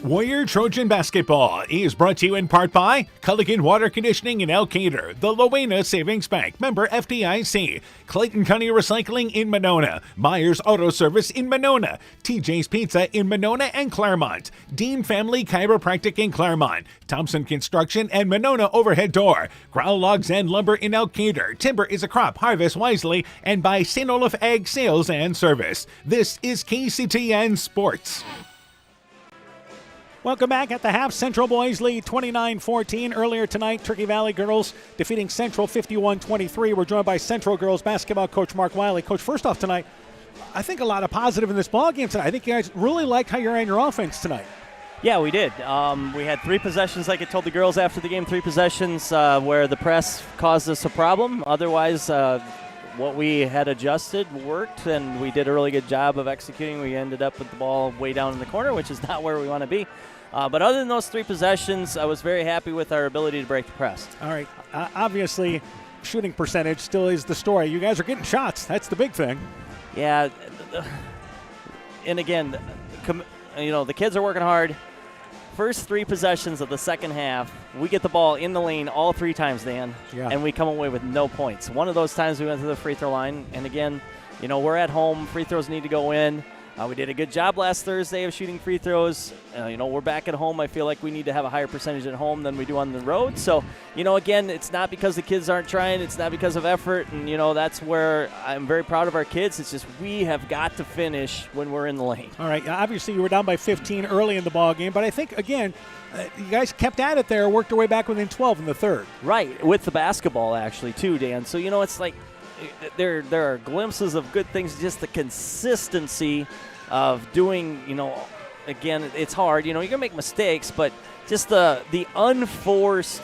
Warrior Trojan Basketball is brought to you in part by Culligan Water Conditioning in Elkader, the Loena Savings Bank, member FDIC, Clayton County Recycling in Monona, Myers Auto Service in Monona, TJ's Pizza in Monona and Claremont, Dean Family Chiropractic in Claremont, Thompson Construction and Monona Overhead Door, Growl Logs and Lumber in Elkader, Timber is a Crop, Harvest Wisely, and by St. Olaf Ag Sales and Service. This is KCTN Sports. Welcome back at the half. Central boys lead 29-14. Earlier tonight, Turkey Valley girls defeating Central 51-23. We're joined by Central girls basketball coach Mark Wiley. Coach, first off tonight, I think a lot of positive in this ball game tonight. I think you guys really like how you ran your offense tonight. Yeah, we did. We had 3 possessions, like I told the girls after the game, 3 possessions where the press caused us a problem. Otherwise, what we had adjusted worked, and we did a really good job of executing. We ended up with the ball way down in the corner, which is not where we want to be. But other than those 3 possessions, I was very happy with our ability to break the press. All right. Obviously, shooting percentage still is the story. You guys are getting shots. That's the big thing. Yeah. And again, the kids are working hard. First 3 possessions of the second half, we get the ball in the lane all 3 times, Dan, and we come away with no points. One of those times we went to the free throw line, and again, we're at home. Free throws need to go in. We did a good job last Thursday of shooting free throws. We're back at home. I feel like we need to have a higher percentage at home than we do on the road. So, again, it's not because the kids aren't trying. It's not because of effort. And, that's where I'm very proud of our kids. It's just we have got to finish when we're in the lane. All right. Obviously, you were down by 15 early in the ball game. But I think, again, you guys kept at it there, worked your way back within 12 in the third. Right. With the basketball, actually, too, Dan. So, it's like there are glimpses of good things, just the consistency of doing, again, it's hard. You're going to make mistakes, but just the unforced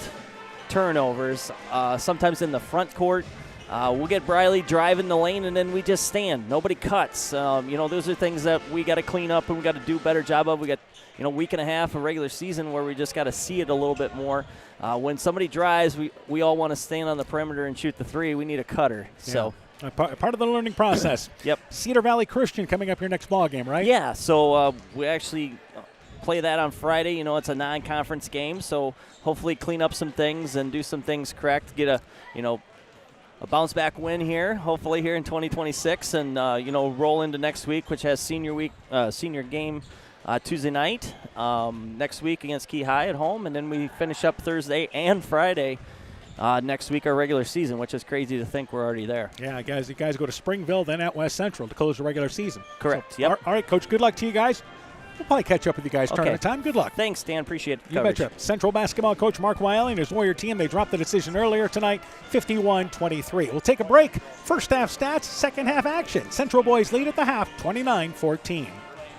turnovers, sometimes in the front court. We'll get Briley driving the lane, and then we just stand. Nobody cuts. Those are things that we got to clean up and we got to do a better job of. We got, week and a half of regular season where we just got to see it a little bit more. When somebody drives, we all want to stand on the perimeter and shoot the three. We need a cutter. Yeah. So. Part of the learning process. Yep. Cedar Valley Christian coming up your next ball game, right? Yeah, so we actually play that on Friday. It's a non-conference game, so hopefully clean up some things and do some things correct, get a bounce-back win here, hopefully here in 2026, and, roll into next week, which has senior game Tuesday night, next week against Key High at home, and then we finish up Thursday and Friday next week, our regular season, which is crazy to think we're already there. Yeah, guys, you guys go to Springville, then at West Central to close the regular season. Correct, So, yep. All right, Coach, good luck to you guys. We'll probably catch up with you guys tournament time. Good luck. Thanks, Dan. Appreciate the You coverage. betcha. Central basketball coach Mark Wiley and his Warrior team, they dropped the decision earlier tonight, 51-23. We'll take a break. First half stats, second half action. Central boys lead at the half, 29-14.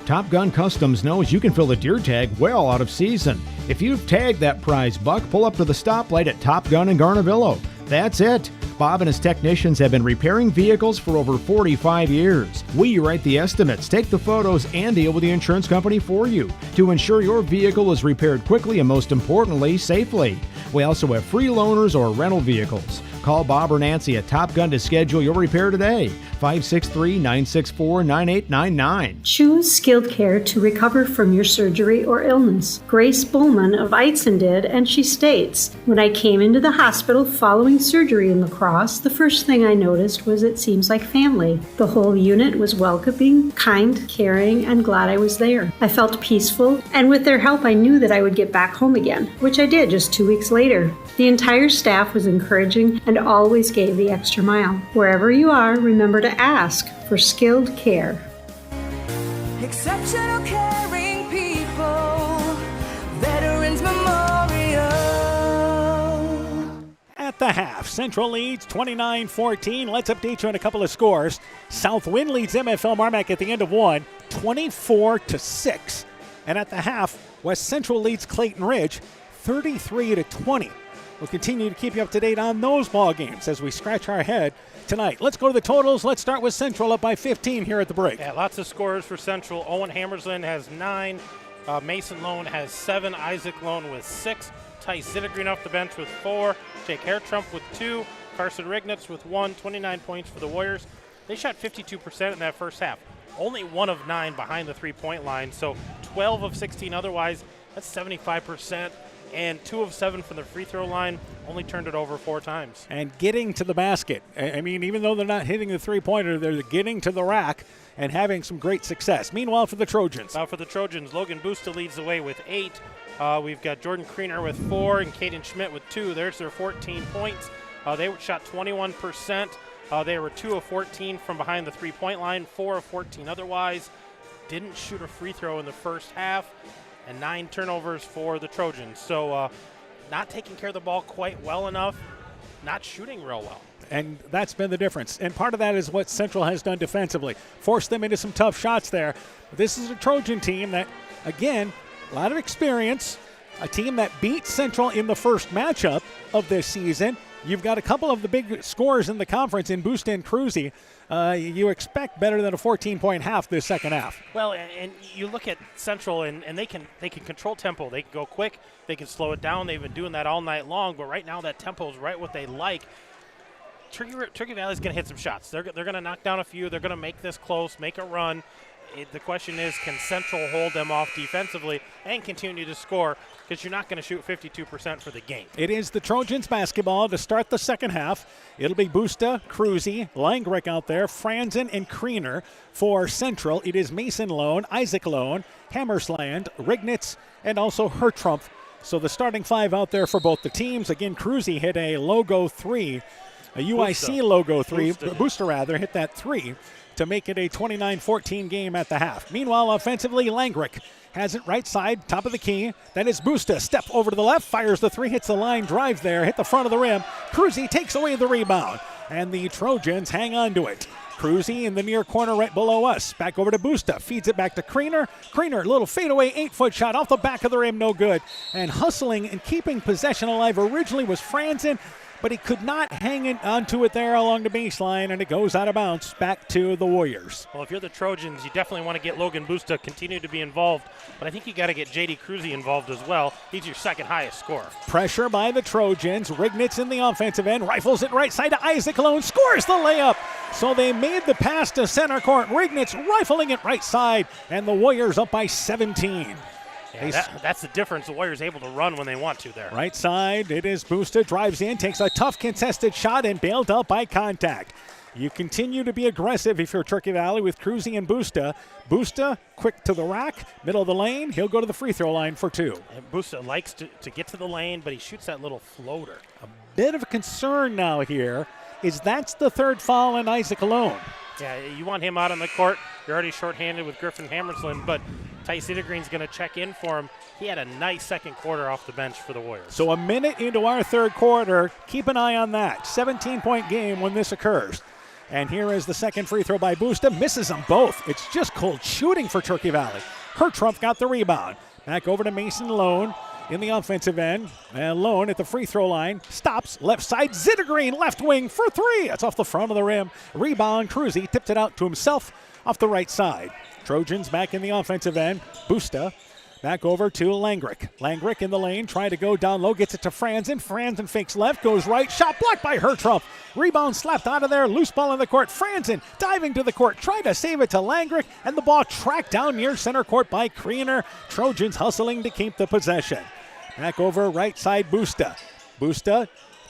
Top Gun Customs knows you can fill the deer tag well out of season. If you've tagged that prize buck, pull up to the stoplight at Top Gun in Garnavillo. That's it. Bob and his technicians have been repairing vehicles for over 45 years. We write the estimates, take the photos, and deal with the insurance company for you to ensure your vehicle is repaired quickly and, most importantly, safely. We also have free loaners or rental vehicles. Call Bob or Nancy at Top Gun to schedule your repair today. 563-964-9899. Choose skilled care to recover from your surgery or illness. Grace Bowman of Eitzen did, and she states, "When I came into the hospital following surgery in La Crosse, the first thing I noticed was it seems like family. The whole unit was welcoming, kind, caring, and glad I was there. I felt peaceful, and with their help I knew that I would get back home again, which I did just 2 weeks later. The entire staff was encouraging and always gave the extra mile. Wherever you are, remember to ask for skilled care." Exceptional caring people, Veterans Memorial. At the half, Central leads 29-14. Let's update you on a couple of scores. Southwind leads MFL Marmac at the end of one, 24-6. And at the half, West Central leads Clayton Ridge, 33-20. We'll continue to keep you up to date on those ball games as we scratch our head tonight. Let's go to the totals. Let's start with Central up by 15 here at the break. Yeah, lots of scores for Central. Owen Hammerslin has 9. Mason Lone has 7. Isaac Lone with 6. Tice Zittergreen off the bench with 4. Jake Hairtrump with 2. Carson Rignitz with 1. 29 points for the Warriors. They shot 52% in that first half. Only 1 of 9 behind the three-point line, so 12 of 16 otherwise. That's 75%. And 2 of 7 from the free throw line, only turned it over 4 times. And getting to the basket. I mean, even though they're not hitting the three-pointer, they're getting to the rack and having some great success. Meanwhile, for the Trojans. For the Trojans, Logan Busta leads the way with 8. We've got Jordan Kriener with 4 and Caden Schmidt with 2. There's their 14 points. They shot 21%. They were 2 of 14 from behind the three-point line, 4 of 14 otherwise. Didn't shoot a free throw in the first half. And 9 turnovers for the Trojans. So not taking care of the ball quite well enough, not shooting real well. And that's been the difference. And part of that is what Central has done defensively. Forced them into some tough shots there. This is a Trojan team that, again, a lot of experience. A team that beat Central in the first matchup of this season. You've got a couple of the big scorers in the conference in Busta and Cruzy. You expect better than a 14-point half this second half. Well, and you look at Central, and they can control tempo. They can go quick. They can slow it down. They've been doing that all night long. But right now, that tempo is right what they like. Turkey Valley's going to hit some shots. They're going to knock down a few. They're going to make this close, make a run. The question is, can Central hold them off defensively and continue to score? Because you're not going to shoot 52% for the game. It is the Trojans basketball to start the second half. It'll be Busta, Cruzy, Langrick out there, Franzen, and Kriener. For Central, it is Mason Lone, Isaac Lone, Hammersland, Rignitz, and also Hertrumpf. So the starting five out there for both the teams. Again, Cruzy hit a logo 3, a UIC logo 3. Busta rather hit that 3 to make it a 29-14 game at the half. Meanwhile, offensively, Langrick has it right side, top of the key. That is Busta. Step over to the left, fires the 3, hits the line, drive there, hit the front of the rim. Cruzy takes away the rebound, and the Trojans hang on to it. Cruzy in the near corner right below us. Back over to Busta. Feeds it back to Kriener. Kriener, little fadeaway 8-foot shot off the back of the rim, no good. And hustling and keeping possession alive originally was Franzen, but he could not hang it onto it there along the baseline, and it goes out of bounds back to the Warriors. Well, if you're the Trojans, you definitely want to get Logan Busta continue to be involved, but I think you got to get J.D. Cruzy involved as well. He's your second highest scorer. Pressure by the Trojans. Rignitz in the offensive end, rifles it right side to Isaac Lone, scores the layup. So they made the pass to center court. Rignitz rifling it right side, and the Warriors up by 17. Yeah, that's the difference. The Warriors able to run when they want to there. Right side, it is Busta, drives in, takes a tough contested shot, and bailed out by contact. You continue to be aggressive if you're Turkey Valley with Cruzy and Busta. Busta, quick to the rack, middle of the lane. He'll go to the free throw line for 2. And Busta likes to get to the lane, but he shoots that little floater. A bit of a concern now here is that's the third foul on Isaac Lone. Yeah, you want him out on the court. You're already shorthanded with Griffin Hammersland, but Tice Ittergreen's going to check in for him. He had a nice second quarter off the bench for the Warriors. So a minute into our third quarter. Keep an eye on that. 17-point game when this occurs. And here is the second free throw by Busta. Misses them both. It's just cold shooting for Turkey Valley. Hertrumpf got the rebound. Back over to Mason Lone in the offensive end. And Lone at the free throw line. Stops. Left side. Zittergreen left wing for 3. That's off the front of the rim. Rebound. Cruzy tipped it out to himself off the right side. Trojans back in the offensive end. Busta back over to Langrick. Langrick in the lane, trying to go down low, gets it to Franzen. Franzen fakes left, goes right, shot blocked by Hertrumpf. Rebound slapped out of there, loose ball in the court. Franzen diving to the court, trying to save it to Langrick, and the ball tracked down near center court by Kriener. Trojans hustling to keep the possession. Back over right side, Busta. Busta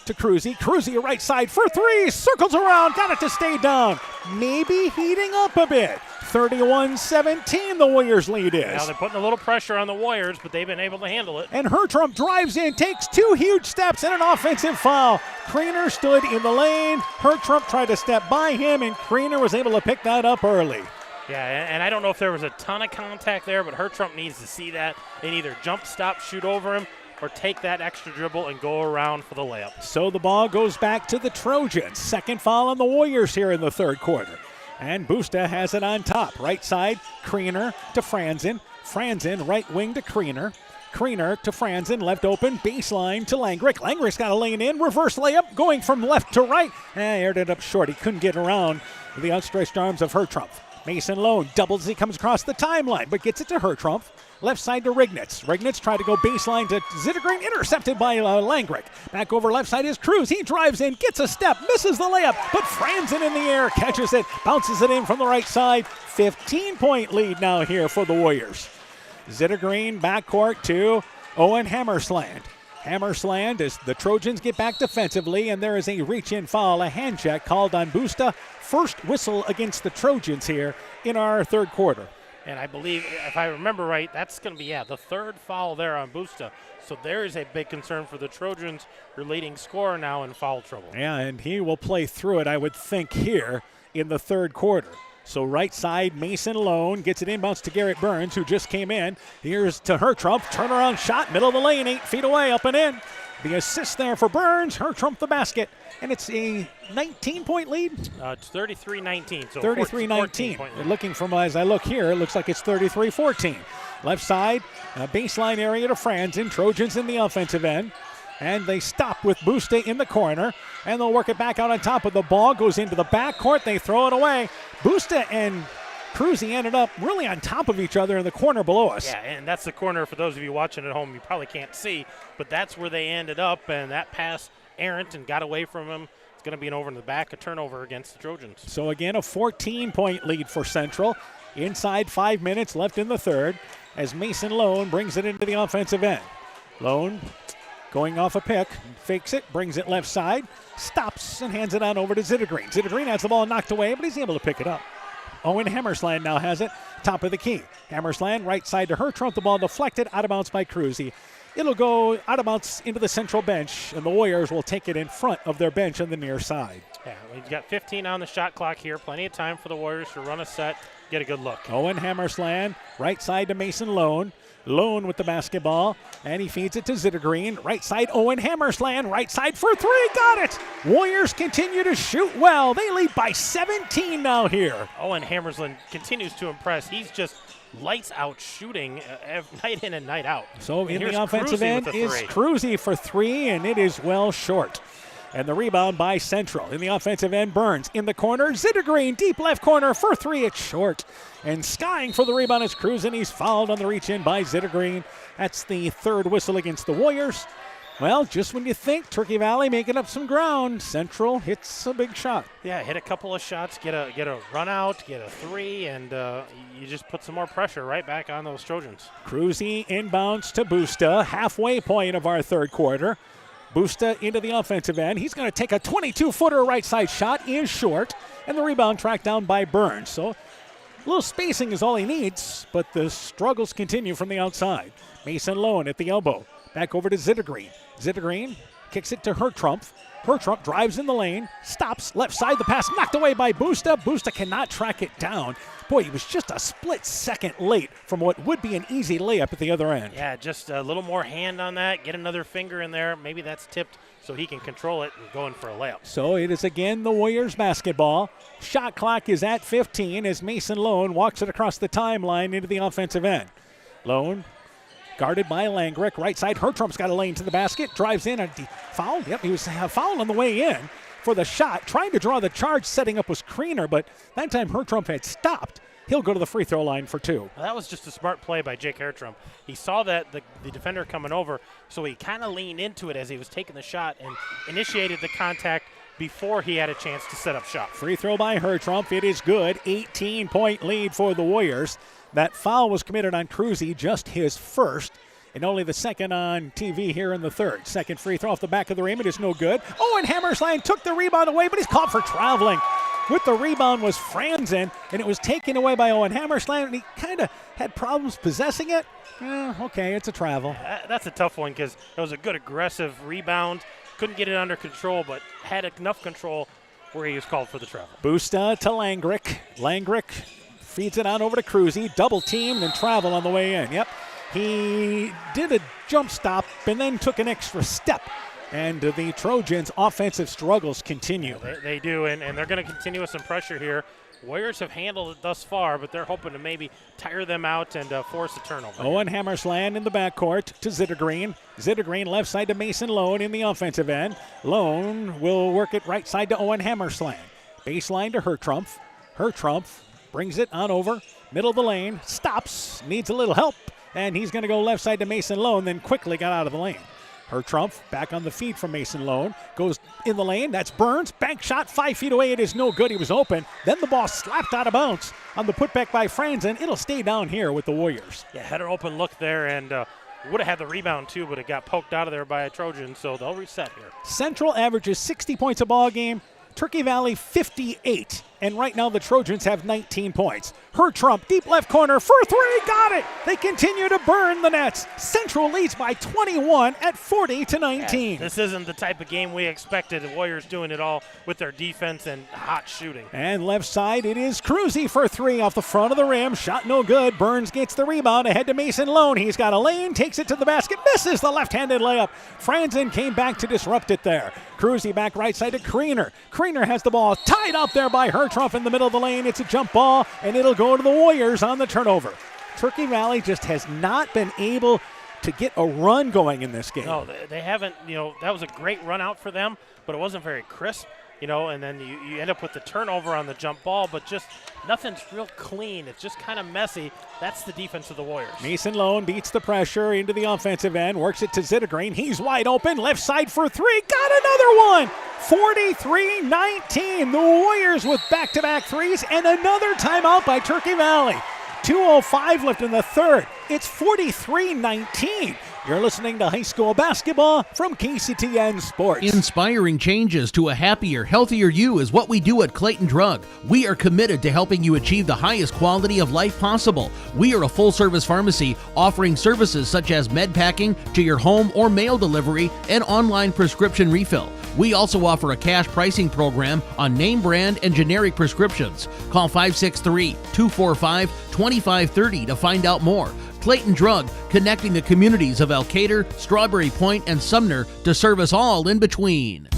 to Cruzy. Cruzy right side for 3. Circles around. Got it to stay down. Maybe heating up a bit. 31-17 the Warriors lead is. Now they're putting a little pressure on the Warriors, but they've been able to handle it. And Hertrumpf drives in, takes 2 huge steps and an offensive foul. Kriener stood in the lane. Hertrumpf tried to step by him, and Kriener was able to pick that up early. Yeah, and I don't know if there was a ton of contact there, but Hertrumpf needs to see that and either jump, stop, shoot over him, or take that extra dribble and go around for the layup. So the ball goes back to the Trojans. Second foul on the Warriors here in the third quarter. And Busta has it on top. Right side, Kriener to Franzen. Franzen, right wing to Kriener. Kriener to Franzen, left open, baseline to Langrick. Langrick's got a lane in, reverse layup, going from left to right. Aired it up short. He couldn't get around the outstretched arms of Hertrumpf. Mason Lone doubles, he comes across the timeline, but gets it to Hertrumpf. Left side to Rignitz. Rignitz tried to go baseline to Zittergreen, intercepted by Langrick. Back over left side is Cruz. He drives in, gets a step, misses the layup, but Franzen in the air, catches it, bounces it in from the right side. 15-point lead now here for the Warriors. Zittergreen backcourt to Owen Hammersland. Hammersland as the Trojans get back defensively, and there is a reach-in foul, a hand check called on Busta. First whistle against the Trojans here in our third quarter. And I believe, if I remember right, that's going to be, the third foul there on Busta. So there is a big concern for the Trojans, your leading scorer now in foul trouble. Yeah, and he will play through it, I would think, here in the third quarter. So right side, Mason Lone gets it inbounds to Garrett Burns, who just came in. Here's to Hertrumpf, turnaround shot, middle of the lane, 8 feet away, up and in. The assist there for Burns, Hertrumpf the basket, and it's a 19-point lead? It's 33-19. So 33-19. Looking from, as I look here, it looks like it's 33-14. Left side, baseline area to Franzen, Trojans in the offensive end. And they stop with Busta in the corner, and they'll work it back out on top of the ball. Goes into the backcourt. They throw it away. Busta and Cruzy ended up really on top of each other in the corner below us. Yeah, and that's the corner for those of you watching at home. You probably can't see, but that's where they ended up, and that pass errant and got away from him. It's going to be an over in the back, a turnover against the Trojans. So again, a 14-point lead for Central. Inside 5 minutes left in the third as Mason Lone brings it into the offensive end. Lone going off a pick, fakes it, brings it left side, stops and hands it on over to Zittergreen. Zittergreen has the ball knocked away, but he's able to pick it up. Owen Hammersland now has it, top of the key. Hammersland right side to Hertrump, the ball deflected, out of bounds by Cruzy. It'll go out of bounds into the central bench, and the Warriors will take it in front of their bench on the near side. Yeah, we've got 15 on the shot clock here. Plenty of time for the Warriors to run a set, get a good look. Owen Hammersland, right side to Mason Lone. Lone with the basketball, and he feeds it to Zittergreen. Right side, Owen Hammersland. Right side for three. Got it! Warriors continue to shoot well. They lead by 17 now here. Owen Hammersland continues to impress. He's just lights out shooting night in and night out. So in Here's the offensive Cruzy end with the is three. Cruzy for three, and it is well short. And the rebound by Central. In the offensive end, Burns. In the corner, Zittergreen, deep left corner for three. It's short. And skying for the rebound is Cruz, and he's fouled on the reach-in by Zittergreen. That's the third whistle against the Warriors. Well, just when you think Turkey Valley making up some ground, Central hits a big shot. Yeah, hit a couple of shots, get a run out, get a three, and you just put some more pressure right back on those Trojans. Cruzy inbounds to Busta, halfway point of our third quarter. Busta into the offensive end. He's going to take a 22-footer right side shot, is short, and the rebound tracked down by Burns. So a little spacing is all he needs, but the struggles continue from the outside. Mason Lone at the elbow. Back over to Zittergreen. Zittergreen kicks it to Hertrump. Hertrump drives in the lane, stops, left side, the pass knocked away by Busta. Busta cannot track it down. Boy, he was just a split second late from what would be an easy layup at the other end. Yeah, just a little more hand on that, get another finger in there. Maybe that's tipped so he can control it and go in for a layup. So it is again the Warriors basketball. Shot clock is at 15 as Mason Lone walks it across the timeline into the offensive end. Lone guarded by Langrick. Right side, Hertrump's got a lane to the basket. Drives in. Foul. Yep, he was fouled on the way in for the shot. Trying to draw the charge, setting up was Kriener, but that time Hertrump had stopped. He'll go to the free throw line for two. Well, that was just a smart play by Jake Hertrump. He saw that the defender coming over, so he kind of leaned into it as he was taking the shot and initiated the contact before he had a chance to set up shot. Free throw by Hertrump. It is good. 18-point lead for the Warriors. That foul was committed on Cruzy, just his first, and only the second on TV here in the third. Second free throw off the back of the rim. It is no good. Owen Hammersland took the rebound away, but he's caught for traveling. With the rebound was Franzen, and it was taken away by Owen Hammersland, and he kind of had problems possessing it. Okay, it's a travel. That's a tough one because it was a good aggressive rebound. Couldn't get it under control, but had enough control where he was called for the travel. Busta to Langrick. Langrick feeds it on over to Cruzy. Double teamed and travel on the way in. Yep. He did a jump stop and then took an extra step. And the Trojans' offensive struggles continue. They do, and they're going to continue with some pressure here. Warriors have handled it thus far, but they're hoping to maybe tire them out and force a turnover. Owen Hammersland in the backcourt to Zittergreen. Zittergreen left side to Mason Lone in the offensive end. Lone will work it right side to Owen Hammersland. Baseline to Hertrump. Hertrump brings it on over, middle of the lane, stops, needs a little help, and he's going to go left side to Mason Lone, then quickly got out of the lane. Hertrump back on the feed from Mason Lone. Goes in the lane. That's Burns. Bank shot 5 feet away. It is no good. He was open. Then the ball slapped out of bounds on the putback by Franzen. It'll stay down here with the Warriors. Yeah, had an open look there and would have had the rebound too, but it got poked out of there by a Trojan, so they'll reset here. Central averages 60 points a ball game. Turkey Valley 58. And right now the Trojans have 19 points. Hertrump, deep left corner for three, got it! They continue to burn the nets. Central leads by 21 at 40-19. Yeah, this isn't the type of game we expected. The Warriors doing it all with their defense and hot shooting. And left side, it is Cruzy for three off the front of the rim. Shot no good. Burns gets the rebound ahead to Mason Lone. He's got a lane, takes it to the basket, misses the left-handed layup. Franzen came back to disrupt it there. Cruzy back right side to Kriener. Kriener has the ball tied up there by Hertrump in the middle of the lane. It's a jump ball, and it'll go to the Warriors on the turnover. Turkey Valley just has not been able to get a run going in this game. No, they haven't. That was a great run out for them, but it wasn't very crisp. and then you end up with the turnover on the jump ball, but just nothing's real clean. It's just kind of messy. That's the defense of the Warriors. Mason Lone beats the pressure into the offensive end, works it to Zittergreen. He's wide open, left side for three. Got another one! 43-19. The Warriors with back-to-back threes and another timeout by Turkey Valley. 2:05 left in the third. It's 43-19. You're listening to high school basketball from KCTN Sports. Inspiring changes to a happier, healthier you is what we do at Clayton Drug. We are committed to helping you achieve the highest quality of life possible. We are a full-service pharmacy offering services such as med packing to your home or mail delivery and online prescription refill. We also offer a cash pricing program on name brand and generic prescriptions. Call 563-245-2530 to find out more. Clayton Drug, connecting the communities of Elkader, Strawberry Point, and Sumner to serve us all in between.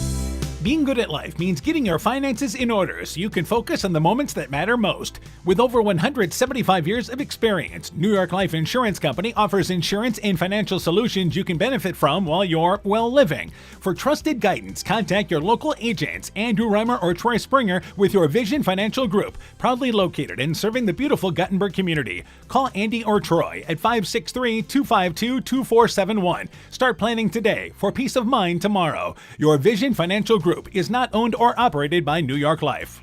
Being good at life means getting your finances in order so you can focus on the moments that matter most. With over 175 years of experience, New York Life Insurance Company offers insurance and financial solutions you can benefit from while you're, living. For trusted guidance, contact your local agents, Andrew Reimer or Troy Springer with your Vision Financial Group, proudly located and serving the beautiful Guttenberg community. Call Andy or Troy at 563-252-2471. Start planning today for peace of mind tomorrow. Your Vision Financial Group is not owned or operated by New York Life.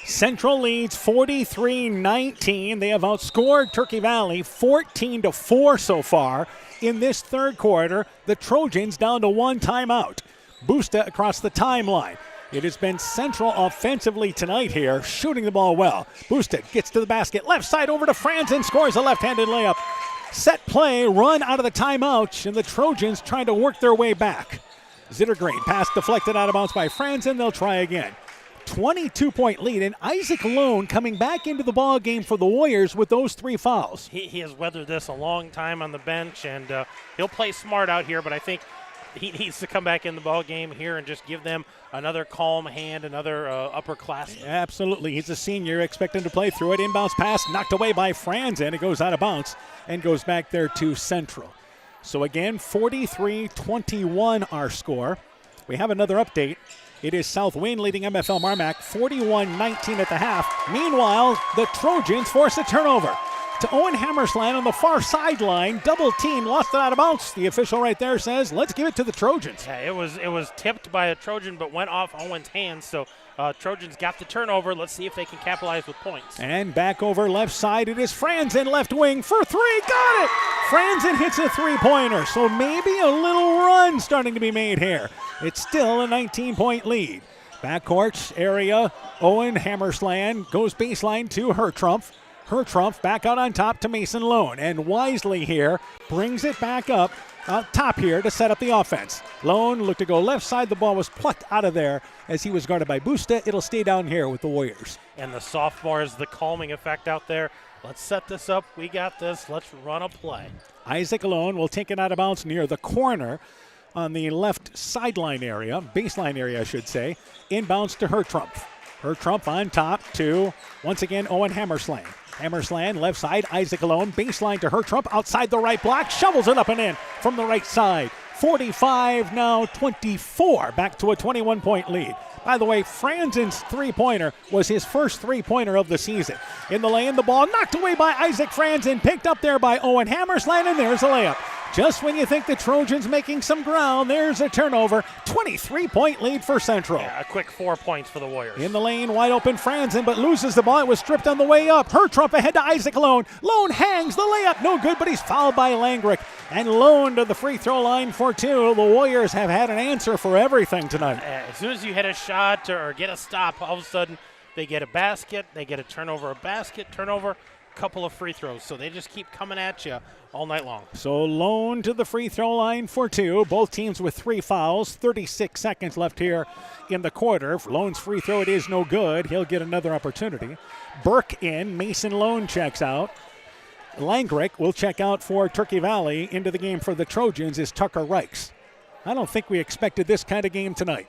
Central leads 43-19. They have outscored Turkey Valley 14-4 so far. In this third quarter, the Trojans down to one timeout. Busta across the timeline. It has been Central offensively tonight here, shooting the ball well. Busta gets to the basket, left side over to Franzen, scores a left-handed layup. Set play, run out of the timeout, and the Trojans trying to work their way back. Zittergreen, pass deflected out of bounds by Franzen. They'll try again. 22-point lead, and Isaac Lone coming back into the ball game for the Warriors with those three fouls. He has weathered this a long time on the bench, and he'll play smart out here, but I think he needs to come back in the ball game here and just give them another calm hand, another upperclassman. Absolutely. He's a senior. Expect him to play through it. Inbounds pass knocked away by Franzen. It goes out of bounds and goes back there to Central. So again, 43-21 our score. We have another update. It is South Wayne leading MFL Marmac 41-19 at the half. Meanwhile, the Trojans force a turnover to Owen Hammersland on the far sideline. Double team, lost it out of bounds. The official right there says, let's give it to the Trojans. Yeah, it was tipped by a Trojan but went off Owen's hands. So Trojans got the turnover. Let's see if they can capitalize with points. And back over left side, it is Franzen left wing for three. Got it! Franzen hits a three-pointer, so maybe a little run starting to be made here. It's still a 19-point lead. Backcourt area, Owen Hammersland goes baseline to Hertrumpf. Hertrumpf back out on top to Mason Lone. And Wisely here brings it back up top here to set up the offense. Lone looked to go left side. The ball was plucked out of there as he was guarded by Busta. It'll stay down here with the Warriors. And the sophomores, the calming effect out there. Let's set this up. We got this. Let's run a play. Isaac Lone will take it out of bounds near the corner on the left sideline area, baseline area I should say. Inbounds to Hertrumpf. Hertrumpf on top to, once again, Owen Hammersland. Hammersland, left side, Isaac Lone, baseline to Hertrumpf, outside the right block, shovels it up and in from the right side. 45, now 24, back to a 21-point lead. By the way, Franzen's three-pointer was his first three-pointer of the season. In the lane, the ball knocked away by Isaac Franzen, picked up there by Owen Hammersland, and there's a layup. Just when you think the Trojans making some ground, there's a turnover. 23-point lead for Central. Yeah, a quick 4 points for the Warriors. In the lane, wide open Franzen, but loses the ball. It was stripped on the way up. Hertrumpf ahead to Isaac Lone. Lone hangs the layup. No good, but he's fouled by Langrick. And Lone to the free throw line for two. The Warriors have had an answer for everything tonight. As soon as you hit a shot or get a stop, all of a sudden they get a basket, they get a turnover, a basket, turnover, couple of free throws. So they just keep coming at you all night long. So Lone to the free throw line for two. Both teams with 3 fouls. 36 seconds left here in the quarter. For Lone's free throw, it is no good. He'll get another opportunity. Burke in. Mason Lone checks out. Langrick will check out for Turkey Valley. Into the game for the Trojans is Tucker Reichs. I don't think we expected this kind of game tonight.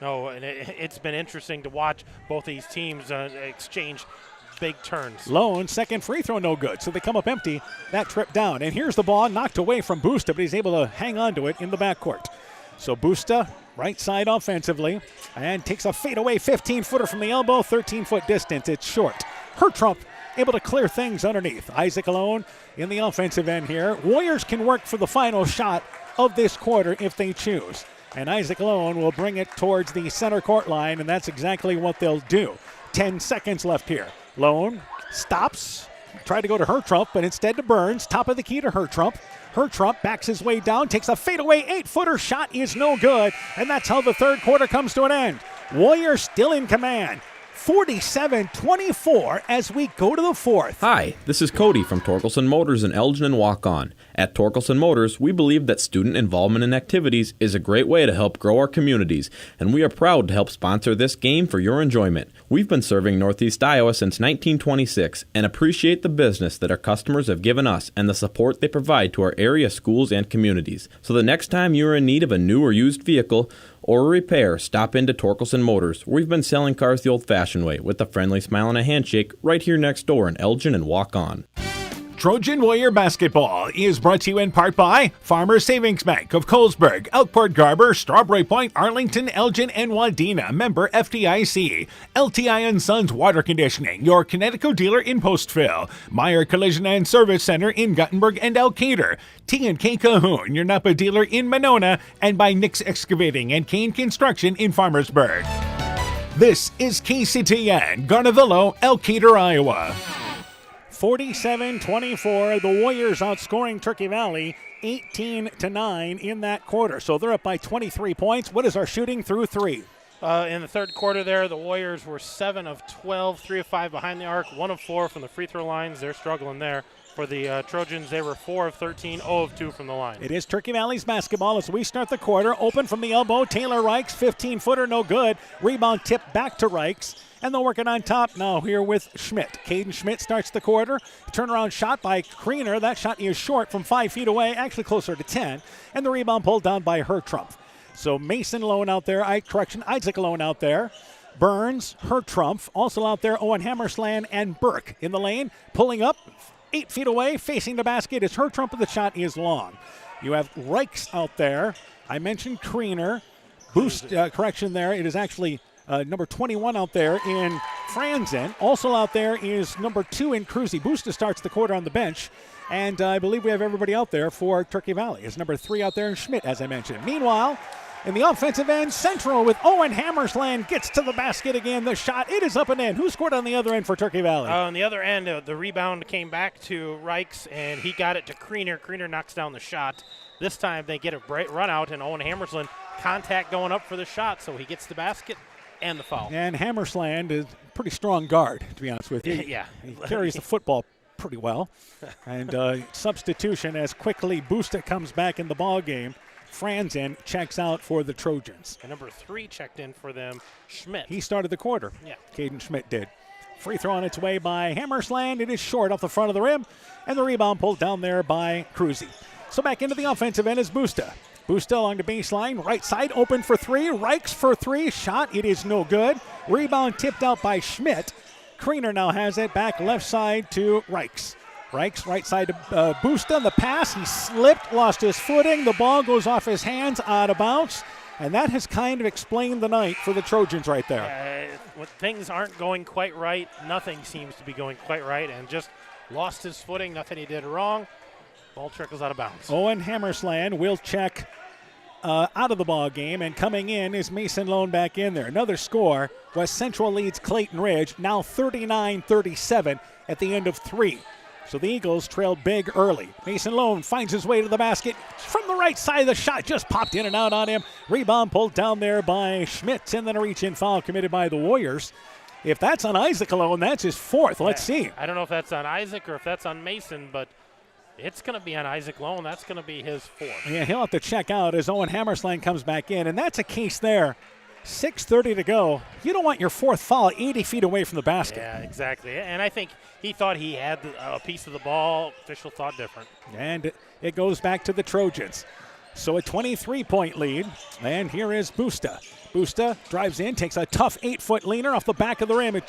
No, and it's been interesting to watch both these teams exchange big turns. Lone, second free throw, no good. So they come up empty. That trip down. And here's the ball knocked away from Busta, but he's able to hang on to it in the backcourt. So Busta right side offensively, and takes a fadeaway 15-footer from the elbow, 13-foot distance. It's short. Hertrump able to clear things underneath. Isaac alone in the offensive end here. Warriors can work for the final shot of this quarter if they choose. And Isaac Lone will bring it towards the center court line, and that's exactly what they'll do. 10 seconds left here. Lone stops, tried to go to Hertrump, but instead to Burns. Top of the key to Hertrump. Hertrump backs his way down, takes a fadeaway 8-footer. Shot is no good, and that's how the third quarter comes to an end. Warriors still in command. 47-24 as we go to the fourth. Hi, this is Cody from Torkelson Motors in Elgin and Walk-On. At Torkelson Motors, we believe that student involvement in activities is a great way to help grow our communities, and we are proud to help sponsor this game for your enjoyment. We've been serving Northeast Iowa since 1926 and appreciate the business that our customers have given us and the support they provide to our area schools and communities. So the next time you are in need of a new or used vehicle or a repair, stop into Torkelson Motors. We've been selling cars the old-fashioned way with a friendly smile and a handshake right here next door in Elgin and Walk-On. Trojan Warrior Basketball is brought to you in part by Farmers Savings Bank of Colesburg, Elkport Garber, Strawberry Point, Arlington, Elgin, and Wadena. Member FDIC. LTI & Sons Water Conditioning, your Connecticut dealer in Postville. Meyer Collision and Service Center in Guttenberg and Elkader. T&K Cahoon, your Napa dealer in Monona. And by Nick's Excavating and Kane Construction in Farmersburg. This is KCTN, Garnavillo, Elkader, Iowa. 47-24, the Warriors outscoring Turkey Valley 18-9 in that quarter. So they're up by 23 points. What is our shooting through three? In the third quarter there, the Warriors were 7 of 12, 3 of 5 behind the arc, 1 of 4 from the free throw lines. They're struggling there. For the Trojans, they were 4 of 13, 0 of 2 from the line. It is Turkey Valley's basketball as we start the quarter. Open from the elbow, Taylor Reichs, 15-footer, no good. Rebound tip back to Reichs. And they're working on top now here with Schmidt. Caden Schmidt starts the quarter. Turnaround shot by Kriener. That shot is short from 5 feet away, actually closer to 10. And the rebound pulled down by Hertrump. So Mason Lone out there, Isaac Lone out there. Burns, Hertrump, also out there, Owen Hammersland and Burke in the lane. Pulling up, 8 feet away, facing the basket is Hertrump, and the shot is long. You have Reichs out there. I mentioned Kriener. Correction there, it is actually number 21 out there in Franzen. Also out there is number 2 in Cruzy. Busta starts the quarter on the bench. And I believe we have everybody out there for Turkey Valley. It's number 3 out there in Schmidt, as I mentioned. Meanwhile, in the offensive end, Central with Owen Hammersland gets to the basket again. The shot, it is up and in. Who scored on the other end for Turkey Valley? On the other end, the rebound came back to Reichs, and he got it to Kriener. Kriener knocks down the shot. This time they get a run out, and Owen Hammersland contact going up for the shot, so he gets the basket and the foul. And Hammersland is a pretty strong guard, to be honest with you. Yeah. He carries the football pretty well. And substitution as quickly Busta comes back in the ball game. Franzen checks out for the Trojans. And number 3 checked in for them, Schmidt. He started the quarter. Yeah. Caden Schmidt did. Free throw on its way by Hammersland. It is short off the front of the rim. And the rebound pulled down there by Cruzy. So back into the offensive end is Busta. Busta along the baseline. Right side open for 3. Reichs for 3. Shot. It is no good. Rebound tipped out by Schmidt. Kriener now has it back left side to Reichs. Reichs right side to Busta. The pass, he slipped, lost his footing. The ball goes off his hands, out of bounds. And that has kind of explained the night for the Trojans right there. When things aren't going quite right, nothing seems to be going quite right, and just lost his footing, nothing he did wrong. Ball trickles out of bounds. Owen Hammersland will check out of the ball game, and coming in is Mason Lone back in there. Another score. West Central leads Clayton Ridge, now 39-37 at the end of 3. So the Eagles trailed big early. Mason Lone finds his way to the basket. From the right side, the shot just popped in and out on him. Rebound pulled down there by Schmitz, and then a reach-in foul committed by the Warriors. If that's on Isaac Lone, that's his 4th. Let's see. I don't know if that's on Isaac or if that's on Mason, but it's going to be on Isaac Lone. That's going to be his 4th. Yeah, he'll have to check out as Owen Hammersland comes back in, and that's a case there. 6:30 to go. You don't want your 4th foul 80 feet away from the basket. Yeah, exactly. And I think he thought he had a piece of the ball. Official thought different. And it goes back to the Trojans. So a 23-point lead. And here is Busta. Busta drives in, takes a tough 8-foot leaner off the back of the rim.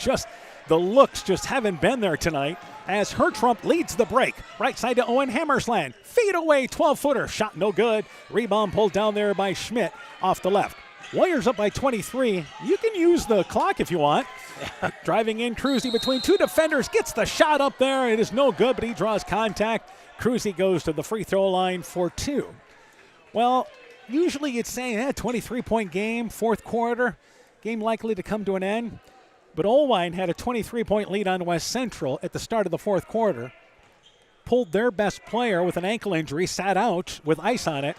The looks just haven't been there tonight as Hertrump leads the break. Right side to Owen Hammersland. Feet away, 12-footer. Shot no good. Rebound pulled down there by Schmidt off the left. Warriors up by 23. You can use the clock if you want. Driving in, Cruzy between two defenders, gets the shot up there. It is no good, but he draws contact. Cruzy goes to the free throw line for 2. Well, usually you'd say, 23-point game, fourth quarter, game likely to come to an end. But Olwine had a 23-point lead on West Central at the start of the fourth quarter. Pulled their best player with an ankle injury, sat out with ice on it,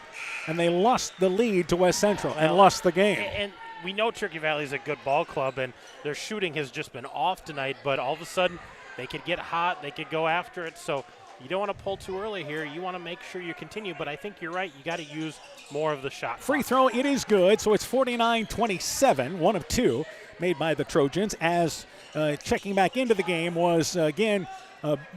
and they lost the lead to West Central and lost the game. And we know Turkey Valley is a good ball club, and their shooting has just been off tonight, but all of a sudden they could get hot, they could go after it, so you don't want to pull too early here. You want to make sure you continue, but I think you're right. You got to use more of the shot. Free throw, it is good, so it's 49-27, 1 of 2 made by the Trojans, as checking back into the game was, again,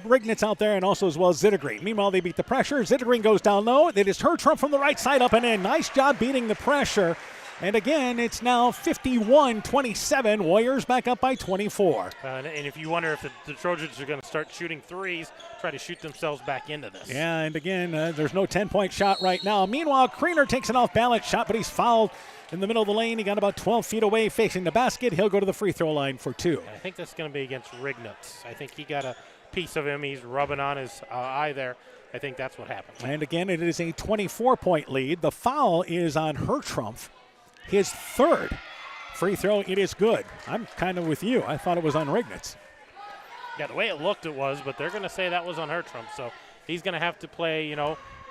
Rignitz out there, and also as well as Zittergreen. Meanwhile, they beat the pressure. Zittergreen goes down low. It is Hertrump from the right side up and in. Nice job beating the pressure. And again, it's now 51-27. Warriors back up by 24. And if you wonder if the Trojans are going to start shooting threes, try to shoot themselves back into this. Yeah, and again, there's no 10-point shot right now. Meanwhile, Kriener takes an off-balance shot, but he's fouled in the middle of the lane. He got about 12 feet away facing the basket. He'll go to the free throw line for 2. I think that's going to be against Rignitz. I think he got a piece of him. He's rubbing on his eye there. I think that's what happened. And again, it is a 24-point lead. The foul is on Hertrump, his 3rd. Free throw, it is good. I'm kind of with you. I thought it was on Rignitz. Yeah, the way it looked it was, but they're going to say that was on Hertrump. So he's going to have to play,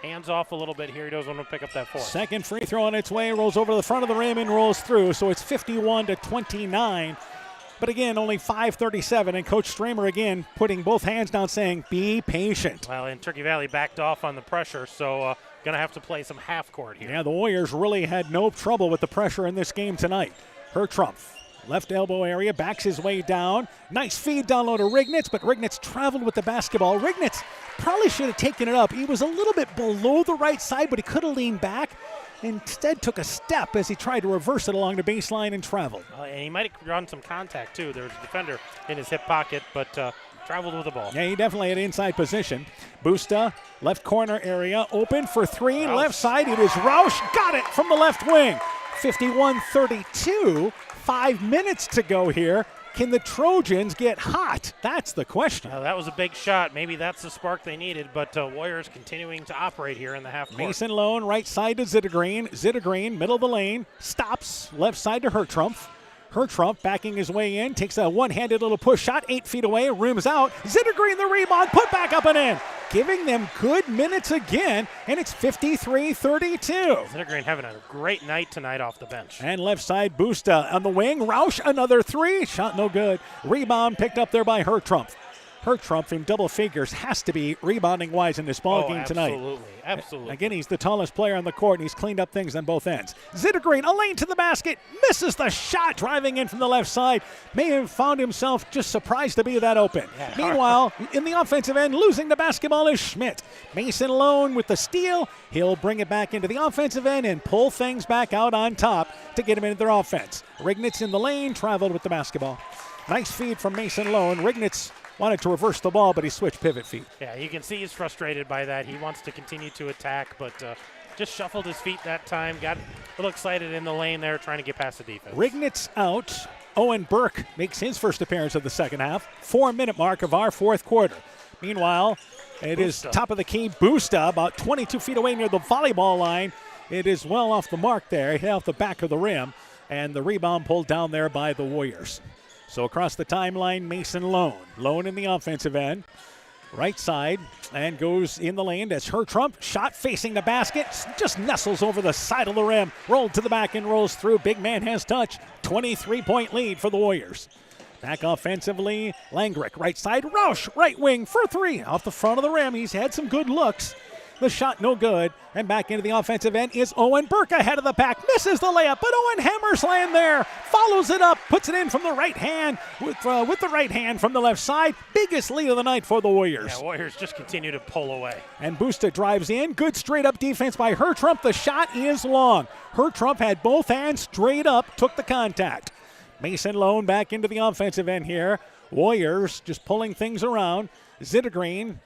hands off a little bit here. He doesn't want to pick up that 4th. Second free throw on its way, rolls over to the front of the rim and rolls through. So it's 51-29. But again, only 5:37, and Coach Stramer again putting both hands down saying, be patient. Well, and Turkey Valley backed off on the pressure, so going to have to play some half court here. Yeah, the Warriors really had no trouble with the pressure in this game tonight. Hertrump, left elbow area, backs his way down. Nice feed down low to Rignitz, but Rignitz traveled with the basketball. Rignitz probably should have taken it up. He was a little bit below the right side, but he could have leaned back. Instead took a step as he tried to reverse it along the baseline and traveled. And he might have drawn some contact, too. There was a defender in his hip pocket, but traveled with the ball. Yeah, he definitely had inside position. Busta, left corner area, open for 3, Roush. left side. It is Roush, got it from the left wing. 51-32, 5 minutes to go here. Can the Trojans get hot? That's the question. That was a big shot. Maybe that's the spark they needed, but Warriors continuing to operate here in the half court. Mason Lone, right side to Zittergreen. Zittergreen, middle of the lane, stops, left side to Hertrump. Hertrump backing his way in, takes a one-handed little push shot, 8 feet away, rims out. Zittergreen the rebound, put back up and in. Giving them good minutes again, and it's 53-32. Zittergreen having a great night tonight off the bench. And left side, Busta on the wing. Roush, another 3. Shot no good. Rebound picked up there by Hertrump. Hertrump in double figures has to be rebounding-wise in this ball game tonight. Absolutely. Again, he's the tallest player on the court, and he's cleaned up things on both ends. Zittergreen, a lane to the basket, misses the shot, driving in from the left side. May have found himself just surprised to be that open. Yeah. Meanwhile, in the offensive end, losing the basketball is Schmidt. Mason Lone with the steal. He'll bring it back into the offensive end and pull things back out on top to get him into their offense. Rignitz in the lane, traveled with the basketball. Nice feed from Mason Lone. Rignitz wanted to reverse the ball, but he switched pivot feet. Yeah, you can see he's frustrated by that. He wants to continue to attack, but just shuffled his feet that time. Got a little excited in the lane there, trying to get past the defense. Rignitz out. Owen Burke makes his first appearance of the second half. 4-minute mark of our fourth quarter. Meanwhile, it is top of the key. Busta about 22 feet away near the volleyball line. It is well off the mark there. Hit off the back of the rim, and the rebound pulled down there by the Warriors. So across the timeline, Mason Lone. Lone in the offensive end. Right side, and goes in the lane. That's Hertrump. Shot facing the basket. Just nestles over the side of the rim. Rolled to the back and rolls through. Big man has touch. 23-point lead for the Warriors. Back offensively, Langrick. Right side, Roush. Right wing for 3. Off the front of the rim. He's had some good looks. The shot no good. And back into the offensive end is Owen Burke ahead of the pack. Misses the layup, but Owen hammers land there. Follows it up, puts it in from the right hand with the right hand from the left side. Biggest lead of the night for the Warriors. Yeah, Warriors just continue to pull away. And Busta drives in. Good straight up defense by Hertrump. The shot is long. Hertrump had both hands straight up, took the contact. Mason Lone back into the offensive end here. Warriors just pulling things around. Zittergreen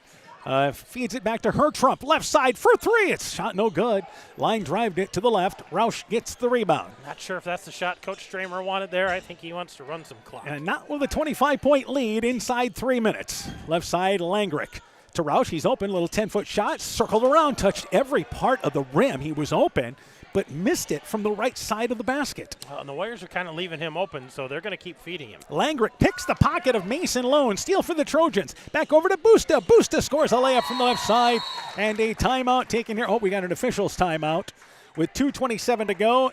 Feeds it back to Hertrump. Left side for three. It's shot no good. Line drived it to the left. Roush gets the rebound. Not sure if that's the shot Coach Stramer wanted there. I think he wants to run some clock. And not with a 25-point lead inside 3 minutes. Left side, Langrick to Roush. He's open. Little 10-foot shot. Circled around. Touched every part of the rim. He was open, but missed it from the right side of the basket. And the Warriors are kind of leaving him open, so they're going to keep feeding him. Langrick picks the pocket of Mason Lone. Steal for the Trojans. Back over to Busta. Busta scores a layup from the left side. And a timeout taken here. Oh, we got an official's timeout. With 2:27 to go,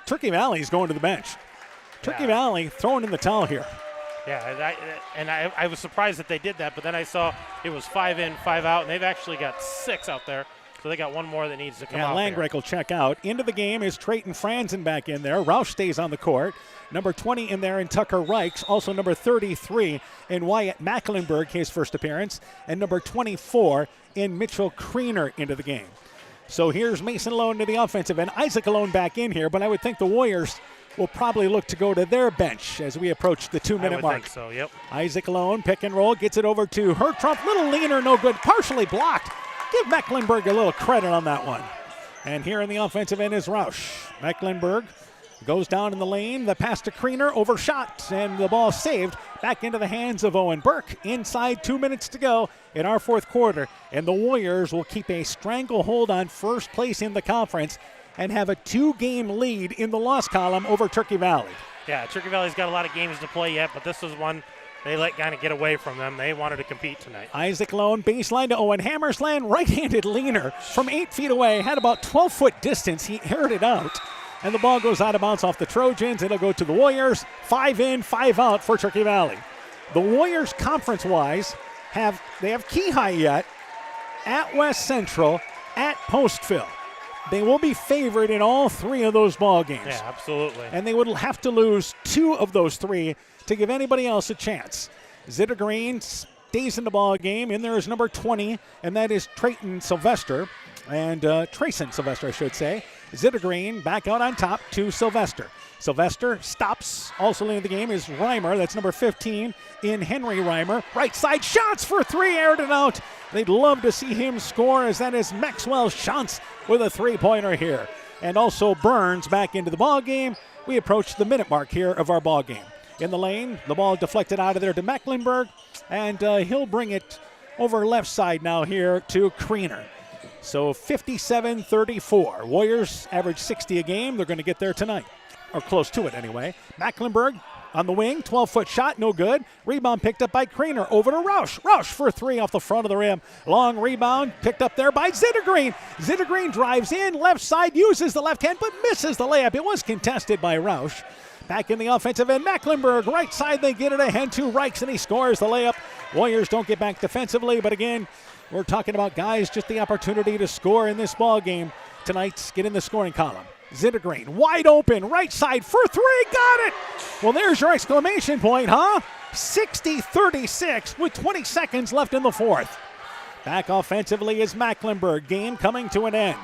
Turkey Valley's going to the bench. Turkey Valley throwing in the towel here. Yeah, I was surprised that they did that, but then I saw it was 5 in, 5 out, and they've actually got 6 out there. So they got one more that needs to come out. Langrick will check out. Into the game is Trayton Franzen back in there. Roush stays on the court. Number 20 in there in Tucker Reichs. Also number 33 in Wyatt Mecklenburg, his first appearance. And number 24 in Mitchell Kriener into the game. So here's Mason Lone to the offensive end. Isaac Lone back in here, but I would think the Warriors will probably look to go to their bench as we approach the 2-minute mark. I think so, yep. Isaac Lone, pick and roll, gets it over to Hertrump. Little leaner, no good. Partially blocked. Give Mecklenburg a little credit on that one. And here in the offensive end is Roush. Mecklenburg goes down in the lane. The pass to Kriener, overshot, and the ball saved back into the hands of Owen Burke. Inside 2 minutes to go in our fourth quarter. And the Warriors will keep a stranglehold on first place in the conference and have a 2-game lead in the loss column over Turkey Valley. Yeah, Turkey Valley's got a lot of games to play yet, but this is one they let kind of get away from them. They wanted to compete tonight. Isaac Lone, baseline to Owen Hammersland, right-handed leaner from 8 feet away, had about 12-foot distance. He aired it out, and the ball goes out of bounds off the Trojans. It'll go to the Warriors. 5 in, 5 out for Turkey Valley. The Warriors, conference-wise, have Keyhigh yet, at West Central, at Postville. They will be favored in all 3 of those ball games. Yeah, absolutely. And they would have to lose 2 of those 3 to give anybody else a chance. Zitter Green stays in the ball game. In there is number 20, and that is Trayton Sylvester. And Trayson Sylvester, I should say. Zitter Green back out on top to Sylvester. Sylvester stops. Also in the game is Reimer. That's number 15 in Henry Reimer. Right side shots for 3, aired it out. They'd love to see him score, as that is Maxwell Shantz with a 3-pointer here. And also Burns back into the ball game. We approach the minute mark here of our ball game. In the lane, the ball deflected out of there to Mecklenburg, and he'll bring it over left side now here to Kriener. So 57-34. Warriors average 60 a game. They're going to get there tonight, or close to it anyway. Mecklenburg on the wing, 12-foot shot, no good. Rebound picked up by Kriener, over to Roush. Roush for 3 off the front of the rim. Long rebound picked up there by Zittergreen. Zittergreen drives in, left side, uses the left hand, but misses the layup. It was contested by Roush. Back in the offensive end, Mecklenburg, right side, they get it ahead to Reichs, and he scores the layup. Warriors don't get back defensively, but again, we're talking about guys just the opportunity to score in this ball game tonight. Get in the scoring column. Zittergreen, wide open, right side for 3, got it! Well, there's your exclamation point, huh? 60-36 with 20 seconds left in the fourth. Back offensively is Mecklenburg, game coming to an end.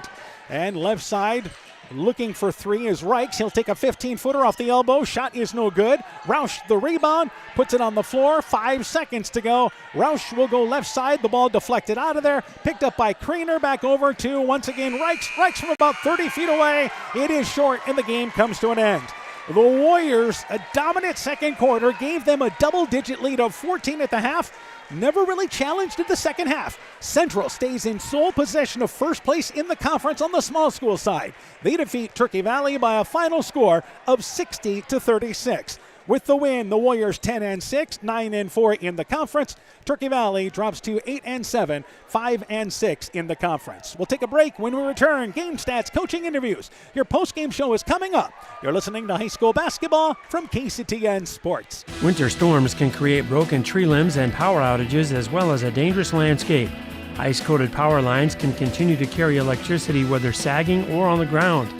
And left side, looking for 3 is Reichs. He'll take a 15-footer off the elbow. Shot is no good. Roush the rebound, puts it on the floor. 5 seconds to go. Roush will go left side. The ball deflected out of there. Picked up by Kriener. Back over to, once again, Reichs. Reichs from about 30 feet away. It is short, and the game comes to an end. The Warriors, a dominant second quarter, gave them a double-digit lead of 14 at the half. Never really challenged in the second half. Central stays in sole possession of first place in the conference on the small school side. They defeat Turkey Valley by a final score of 60-36. With the win, the Warriors 10-6, 9-4 in the conference. Turkey Valley drops to 8-7, 5-6 in the conference. We'll take a break. When we return, game stats, coaching interviews. Your post-game show is coming up. You're listening to high school basketball from KCTN Sports. Winter storms can create broken tree limbs and power outages, as well as a dangerous landscape. Ice-coated power lines can continue to carry electricity whether sagging or on the ground.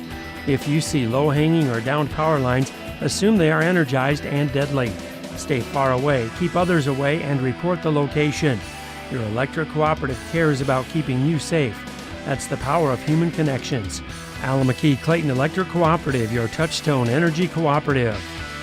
If you see low-hanging or downed power lines, assume they are energized and deadly. Stay far away, keep others away, and report the location. Your electric cooperative cares about keeping you safe. That's the power of human connections. Alameda Clayton Electric Cooperative, your touchstone energy cooperative.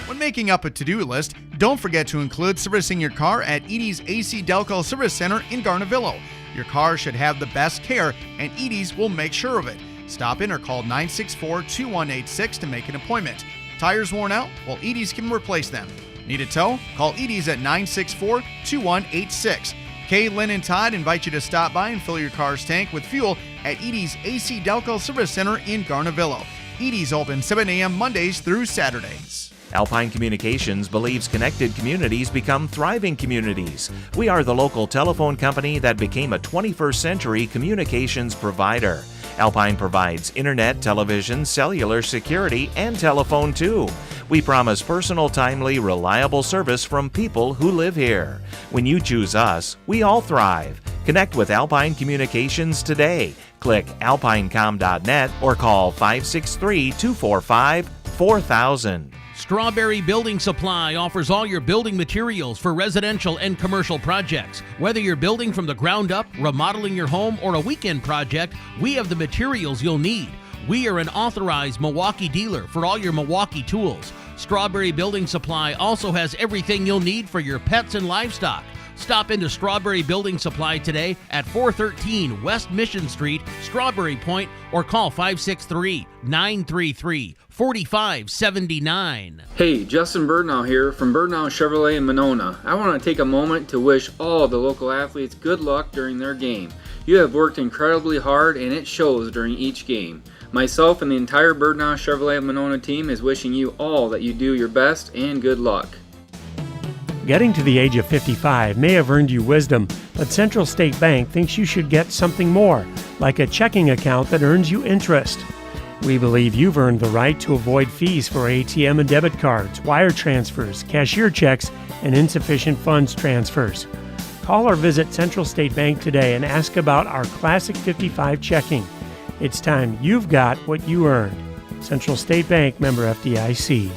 When making up a to-do list, don't forget to include servicing your car at Edie's AC Delco Service Center in Garnavillo. Your car should have the best care, and Edie's will make sure of it. Stop in or call 964-2186 to make an appointment. Tires worn out? Well, Edie's can replace them. Need a tow? Call Edie's at 964-2186. Kay, Lynn, and Todd invite you to stop by and fill your car's tank with fuel at Edie's AC Delco Service Center in Garnavillo. Edie's open 7 a.m. Mondays through Saturdays. Alpine Communications believes connected communities become thriving communities. We are the local telephone company that became a 21st century communications provider. Alpine provides internet, television, cellular security, and telephone too. We promise personal, timely, reliable service from people who live here. When you choose us, we all thrive. Connect with Alpine Communications today. Click alpinecom.net or call 563-245-4000. Strawberry Building Supply offers all your building materials for residential and commercial projects. Whether you're building from the ground up, remodeling your home, or a weekend project, we have the materials you'll need. We are an authorized Milwaukee dealer for all your Milwaukee tools. Strawberry Building Supply also has everything you'll need for your pets and livestock. Stop into Strawberry Building Supply today at 413 West Mission Street, Strawberry Point, or call 563-933-4579. Hey, Justin Birdnow here from Birdnow Chevrolet in Monona. I want to take a moment to wish all the local athletes good luck during their game. You have worked incredibly hard and it shows during each game. Myself and the entire Birdnow Chevrolet Monona team is wishing you all that you do your best and good luck. Getting to the age of 55 may have earned you wisdom, but Central State Bank thinks you should get something more, like a checking account that earns you interest. We believe you've earned the right to avoid fees for ATM and debit cards, wire transfers, cashier checks, and insufficient funds transfers. Call or visit Central State Bank today and ask about our Classic 55 checking. It's time you've got what you earned. Central State Bank, member FDIC.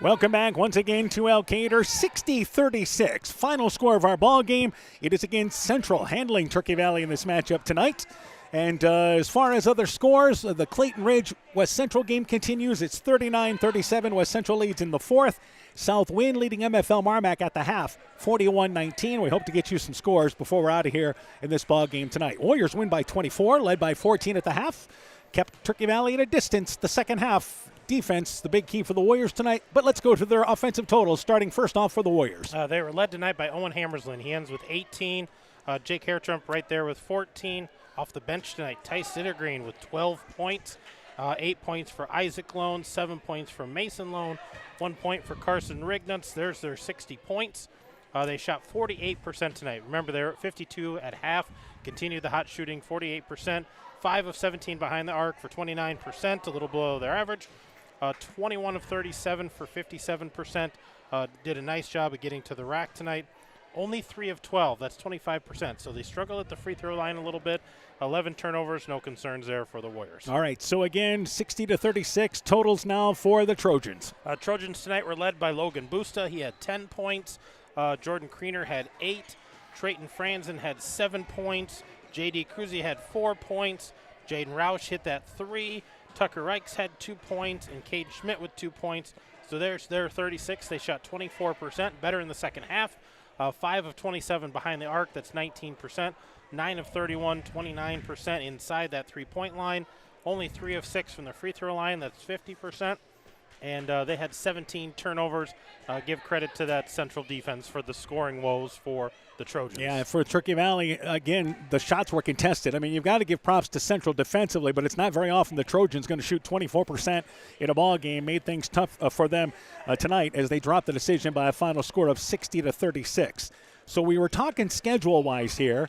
Welcome back once again to Elkader, 60-36. Final score of our ball game. It is against Central handling Turkey Valley in this matchup tonight. And as far as other scores, the Clayton Ridge West Central game continues. It's 39-37. West Central leads in the fourth. South Wind leading MFL Marmac at the half, 41-19. We hope to get you some scores before we're out of here in this ball game tonight. Warriors win by 24, led by 14 at the half. Kept Turkey Valley at a distance the second half. Defense, the big key for the Warriors tonight. But let's go to their offensive totals, starting first off for the Warriors. They were led tonight by Owen Hammerslin. He ends with 18. Jake Hairtrump right there with 14. Off the bench tonight, Tice Sittergreen with 12 points. 8 points for Isaac Lone, 7 points for Mason Lone, 1 point for Carson Rignutz. There's their 60 points. They shot 48% tonight. Remember, they're at 52 at half. Continued the hot shooting, 48%. 5 of 17 behind the arc for 29%, a little below their average. 21 of 37 for 57%. Did a nice job of getting to the rack tonight. Only 3 of 12. That's 25%. So they struggle at the free throw line a little bit. 11 turnovers. No concerns there for the Warriors. All right. So again, 60-36 totals now for the Trojans. Trojans tonight were led by Logan Busta. He had 10 points. Jordan Kriener had 8. Trayton Franzen had 7 points. J.D. Cruzy had 4 points. Jaden Roush hit that 3. Tucker Reichs had 2 points, and Cade Schmidt with 2 points. So there's their 36. They shot 24%, better in the second half. 5 of 27 behind the arc, that's 19%. 9 of 31, 29% inside that three-point line. Only 3 of 6 from the free throw line, that's 50%. And they had 17 turnovers. Give credit to that Central defense for the scoring woes for the Trojans. Yeah, for Turkey Valley, again, the shots were contested. I mean, you've got to give props to Central defensively, but it's not very often the Trojans going to shoot 24% in a ball game. Made things tough for them tonight as they dropped the decision by a final score of 60-36. So we were talking schedule-wise here.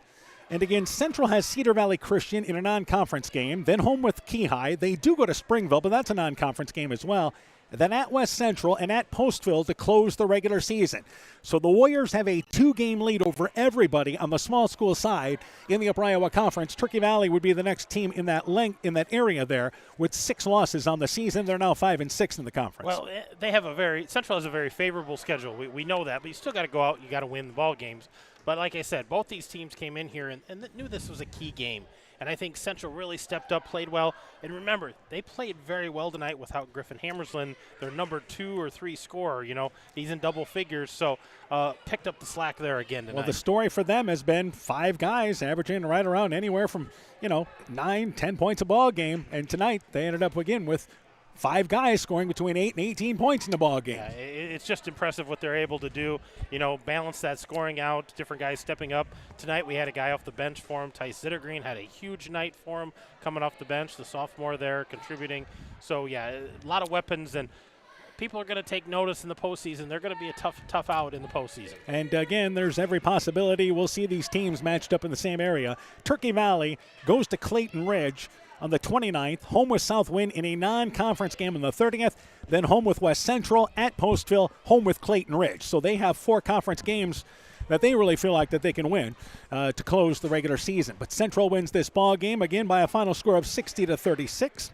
And again, Central has Cedar Valley Christian in a non-conference game, then home with Keyhigh. They do go to Springville, but that's a non-conference game as well. Then at West Central and at Postville to close the regular season. So the Warriors have a 2-game lead over everybody on the small school side in the Upper Iowa Conference. Turkey Valley would be the next team in that area there with 6 losses on the season. They're now 5-6 in the conference. Well, they have Central has a very favorable schedule. We know that, but you still got to go out. You got to win the ball games. But like I said, both these teams came in here and knew this was a key game. And I think Central really stepped up, played well. And remember, they played very well tonight without Griffin Hammerslin, their number 2 or 3 scorer. He's in double figures, so picked up the slack there again tonight. Well, the story for them has been 5 guys averaging right around anywhere from 9-10 points a ball game, and tonight they ended up again with 5 guys scoring between 8 and 18 points in the ball game. Yeah, it's just impressive what they're able to do. Balance that scoring out, different guys stepping up. Tonight we had a guy off the bench for him. Tice Zittergreen had a huge night for him coming off the bench, the sophomore there contributing. So, yeah, a lot of weapons, and people are going to take notice in the postseason. They're going to be a tough out in the postseason. And again, there's every possibility we'll see these teams matched up in the same area. Turkey Valley goes to Clayton Ridge on the 29th, home with Southwind in a non-conference game on the 30th, then home with West Central at Postville, home with Clayton Ridge. So they have 4 conference games that they really feel like that they can win to close the regular season. But Central wins this ball game again by a final score of 60-36.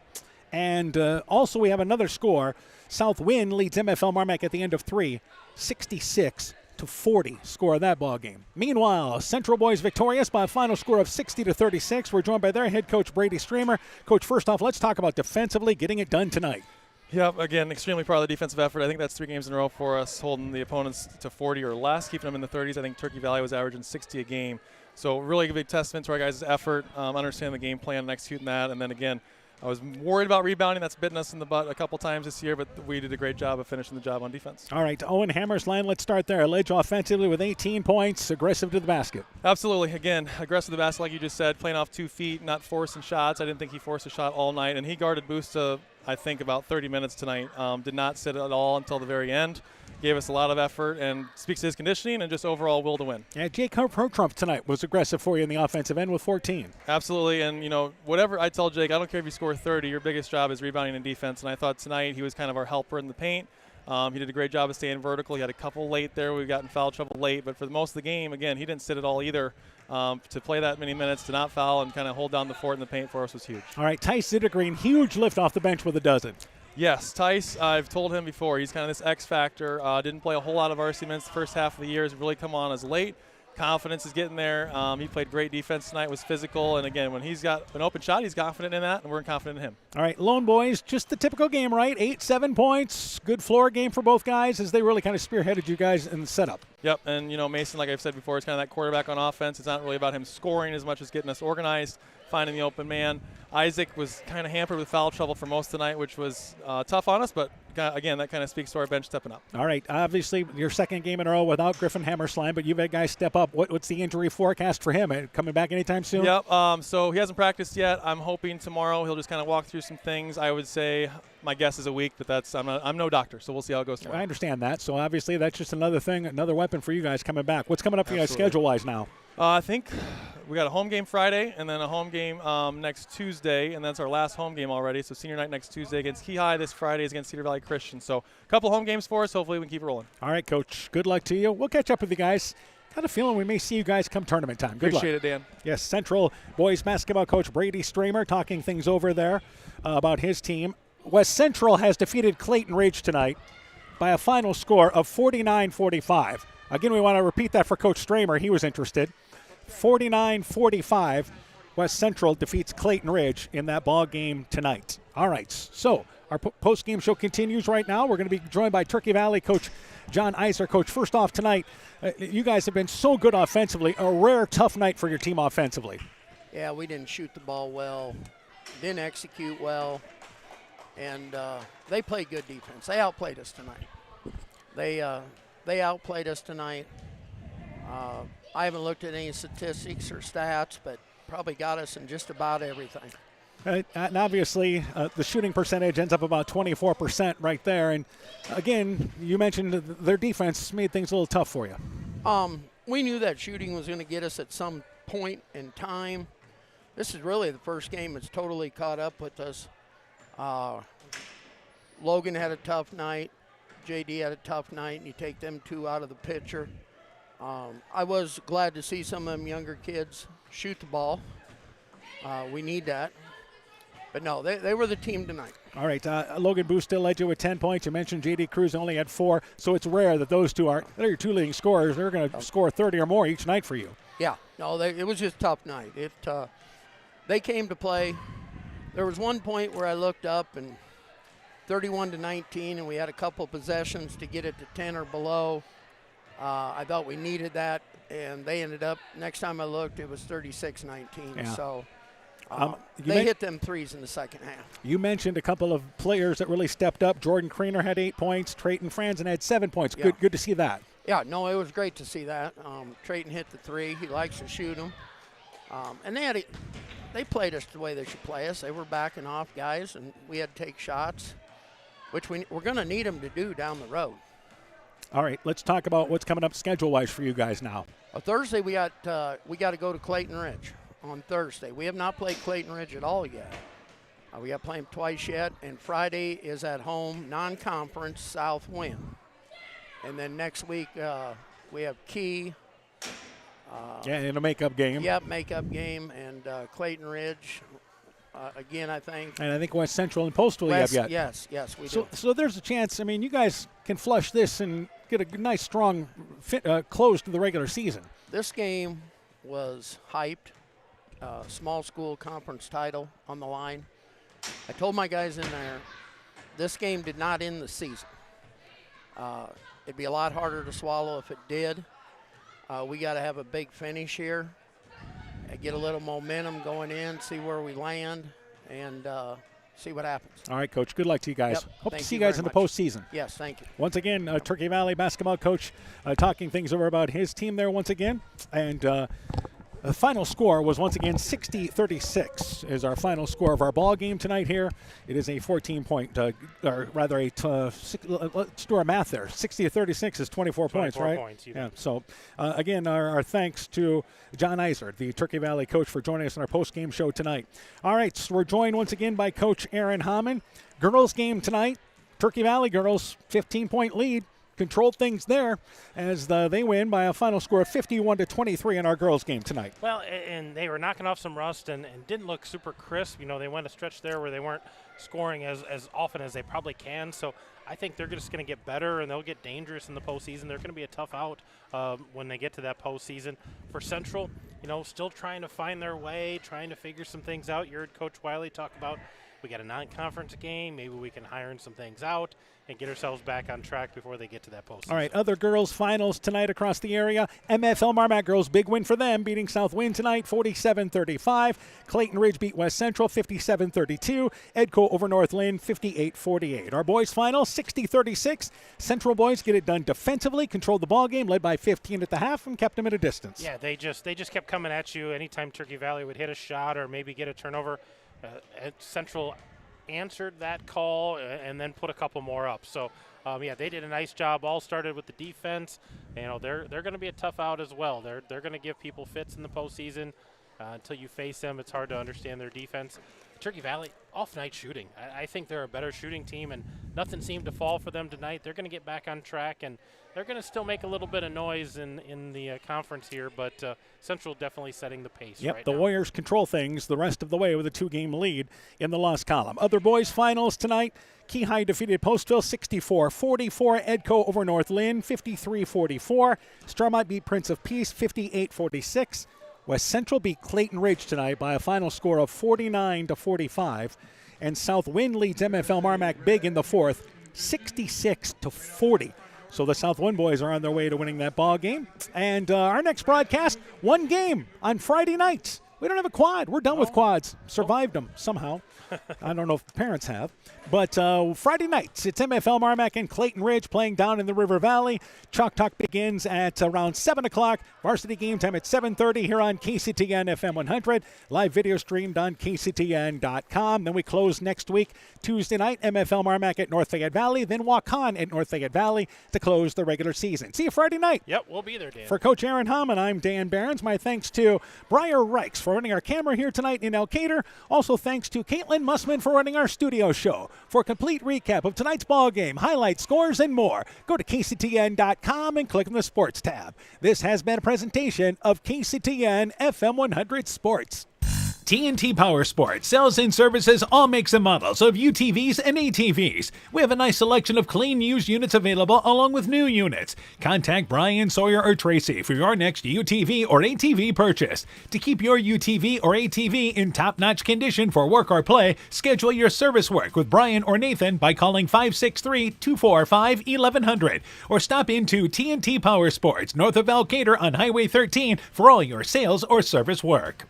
And also we have another score. Southwind leads MFL Marmac at the end of 3, 66-40 score of that ball game. Meanwhile, Central boys victorious by a final score of 60-36. We're joined by their head coach Brady Streamer. Coach, first off, let's talk about defensively getting it done tonight. Yeah, again, extremely proud of the defensive effort. I think that's 3 games in a row for us, holding the opponents to 40 or less, keeping them in the 30s. I think Turkey Valley was averaging 60 a game. So really a big testament to our guys' effort, understanding the game plan and executing that. And then again, I was worried about rebounding. That's bitten us in the butt a couple times this year, but we did a great job of finishing the job on defense. All right, Owen Hammersline, let's start there. Ledge offensively with 18 points, aggressive to the basket. Absolutely. Again, aggressive to the basket, like you just said, playing off 2 feet, not forcing shots. I didn't think he forced a shot all night, and he guarded Busta, I think, about 30 minutes tonight. Did not sit at all until the very end. Gave us a lot of effort and speaks to his conditioning and just overall will to win. Yeah, Jake Trump tonight was aggressive for you in the offensive end with 14. Absolutely, and whatever I tell Jake, I don't care if you score 30, your biggest job is rebounding and defense, and I thought tonight he was kind of our helper in the paint. He did a great job of staying vertical. He had a couple late there. We got in foul trouble late, but for most of the game, again, he didn't sit at all either. To play that many minutes, to not foul, and kind of hold down the fort in the paint for us was huge. All right, Tice Zittergreen, huge lift off the bench with a dozen. Yes, Tice, I've told him before, he's kind of this X factor. Didn't play a whole lot of varsity minutes the first half of the year. Has really come on as late. Confidence is getting there. He played great defense tonight, was physical, and again, when he's got an open shot, he's confident in that, and we're confident in him. All right, Lone Boys, just the typical game, right? 8-7 points, good floor game for both guys as they really kind of spearheaded you guys in the setup. Yep, and Mason, like I've said before, is kind of that quarterback on offense. It's not really about him scoring as much as getting us organized, finding the open man. Isaac was kind of hampered with foul trouble for most of the night, which was tough on us, but again, that kind of speaks to our bench stepping up. All right, obviously your second game in a row without Griffin Hammerslime, but you've had guys step up. What's the injury forecast for him? Coming back anytime soon? Yep, so he hasn't practiced yet. I'm hoping tomorrow he'll just kind of walk through some things. I would say my guess is a week, but I'm no doctor, so we'll see how it goes tomorrow. I understand that, so obviously that's just another thing, another weapon for you guys coming back. What's coming up for you guys schedule-wise now? I think we got a home game Friday and then a home game next Tuesday, and that's our last home game already. So senior night next Tuesday against Key High. This Friday is against Cedar Valley Christian. So a couple home games for us. Hopefully we can keep it rolling. All right, Coach. Good luck to you. We'll catch up with you guys. Got a feeling we may see you guys come tournament time. Good luck. Appreciate it, Dan. Yes, Central boys basketball coach Brady Streamer talking things over there about his team. West Central has defeated Clayton Ridge tonight by a final score of 49-45. Again, we want to repeat that for Coach Streamer. He was interested. 49-45, West Central defeats Clayton Ridge in that ball game tonight. All right, so our post-game show continues right now. We're going to be joined by Turkey Valley coach John Iser. Coach, first off tonight, you guys have been so good offensively. A rare, tough night for your team offensively. Yeah, we didn't shoot the ball well, didn't execute well, and they played good defense. They outplayed us tonight. They outplayed us tonight. I haven't looked at any statistics or stats, but probably got us in just about everything. And obviously, the shooting percentage ends up about 24% right there. And, again, you mentioned their defense made things a little tough for you. We knew that shooting was going to get us at some point in time. This is really the first game that's totally caught up with us. Logan had a tough night. JD had a tough night, and you take them 2 out of the picture. I was glad to see some of them younger kids shoot the ball. We need that. But, no, they were the team tonight. All right, Logan Booth still led you with 10 points. You mentioned J.D. Cruz only had 4, so it's rare that those two they're your 2 leading scorers. They're going to score 30 or more each night for you. Yeah, no, it was just a tough night. they came to play. There was one point where I looked up and 31-19, and we had a couple possessions to get it to 10 or below. I thought we needed that, and they ended up, next time I looked, it was 36-19. Yeah. So they hit them threes in the second half. You mentioned a couple of players that really stepped up. Jordan Creener had 8 points. Trayton Franzen had 7 points. Yeah. Good to see that. Yeah, no, it was great to see that. Trayton hit the three. He likes to shoot them. And they played us the way they should play us. They were backing off guys, and we had to take shots, which we're going to need them to do down the road. All right, let's talk about what's coming up schedule-wise for you guys now. Thursday, we got to go to Clayton Ridge on Thursday. We have not played Clayton Ridge at all yet. We got to play them twice yet, and Friday is at home, non-conference, Southwind. And then next week, we have Key. In a makeup game. Yep, makeup game, and Clayton Ridge again, I think. And I think West Central and Postal West, you have yet. Yes, we do. So there's a chance. I mean, you guys can flush this and get a nice, strong close to the regular season. This game was hyped. Small school conference title on the line. I told my guys in there, this game did not end the season. It'd be a lot harder to swallow if it did. We got to have a big finish here, get a little momentum going in, see where we land, and see what happens. All right, Coach. Good luck to you guys. Yep. Hope Thank to see you you guys very in the much. postseason. Yes, thank you. Once again, Turkey Valley basketball coach talking things over about his team there once again. And the final score was once again 60-36 is our final score of our ball game tonight here. It is a 14-point, or rather let's do our math there. 60-36 is 24 points, right? 24 points, yeah. So, again, our thanks to John Eisler, the Turkey Valley coach, for joining us on our post-game show tonight. All right, so we're joined once again by Coach Aaron Hamann. Girls game tonight. Turkey Valley girls, 15-point lead. Controlled things there as they win by a final score of 51-23 in our girls game tonight. Well, and they were knocking off some rust and didn't look super crisp. You know, they went a stretch there where they weren't scoring as often as they probably can. So I think they're just going to get better and they'll get dangerous in the postseason. They're going to be a tough out when they get to that postseason. For Central, you know, still trying to find their way, trying to figure some things out. You heard Coach Wiley talk about we got a non-conference game. Maybe we can iron some things out and get ourselves back on track before they get to that postseason. All right, other girls finals tonight across the area. MFL Marmac girls, big win for them, beating Southwind tonight, 47-35. Clayton Ridge beat West Central, 57-32. Edco over North Lynn, 58-48. Our boys final, 60-36. Central boys get it done defensively, controlled the ball game, led by 15 at the half, and kept them at a distance. Yeah, they just kept coming at you anytime Turkey Valley would hit a shot or maybe get a turnover. Central answered that call and then put a couple more up. So, they did a nice job. All started with the defense. You know, they're going to be a tough out as well. They're going to give people fits in the postseason. Until you face them, it's hard to understand their defense. Turkey Valley, off-night shooting. I think they're a better shooting team, and nothing seemed to fall for them tonight. They're going to get back on track, and they're going to still make a little bit of noise in the conference here, but Central definitely setting the pace right the now. Warriors control things the rest of the way with a 2-game lead in the loss column. Other boys finals tonight. Key High defeated Postville 64-44. Edco over North Lynn 53-44. Starmont beat Prince of Peace 58-46. West Central beat Clayton Ridge tonight by a final score of 49-45. And Southwind leads MFL Marmac big in the fourth, 66-40. So the Southwind boys are on their way to winning that ball game. And our next broadcast, one game on Friday nights. We don't have a quad. We're done with quads. Survived them somehow. I don't know if the parents have. But Friday nights, it's MFL Marmac and Clayton Ridge playing down in the River Valley. Chalk Talk begins at around 7 o'clock. Varsity game time at 7:30 here on KCTN FM 100. Live video streamed on KCTN.com. Then we close next week, Tuesday night, MFL Marmac at North Fayette Valley. Then Waukon at North Fayette Valley to close the regular season. See you Friday night. Yep, we'll be there, Dan. For Coach Aaron Hamann, I'm Dan Behrens. My thanks to Briar Reichs for running our camera here tonight in Elkader. Also thanks to Caitlin Mussman for running our studio show. For a complete recap of tonight's ball game, highlights, scores, and more, go to KCTN.com and click on the Sports tab. This has been a presentation of KCTN FM 100 Sports. TNT Power Sports sells and services all makes and models of UTVs and ATVs. We have a nice selection of clean used units available along with new units. Contact Brian, Sawyer, or Tracy for your next UTV or ATV purchase. To keep your UTV or ATV in top-notch condition for work or play, schedule your service work with Brian or Nathan by calling 563-245-1100 or stop into TNT Power Sports north of Valcator on Highway 13 for all your sales or service work.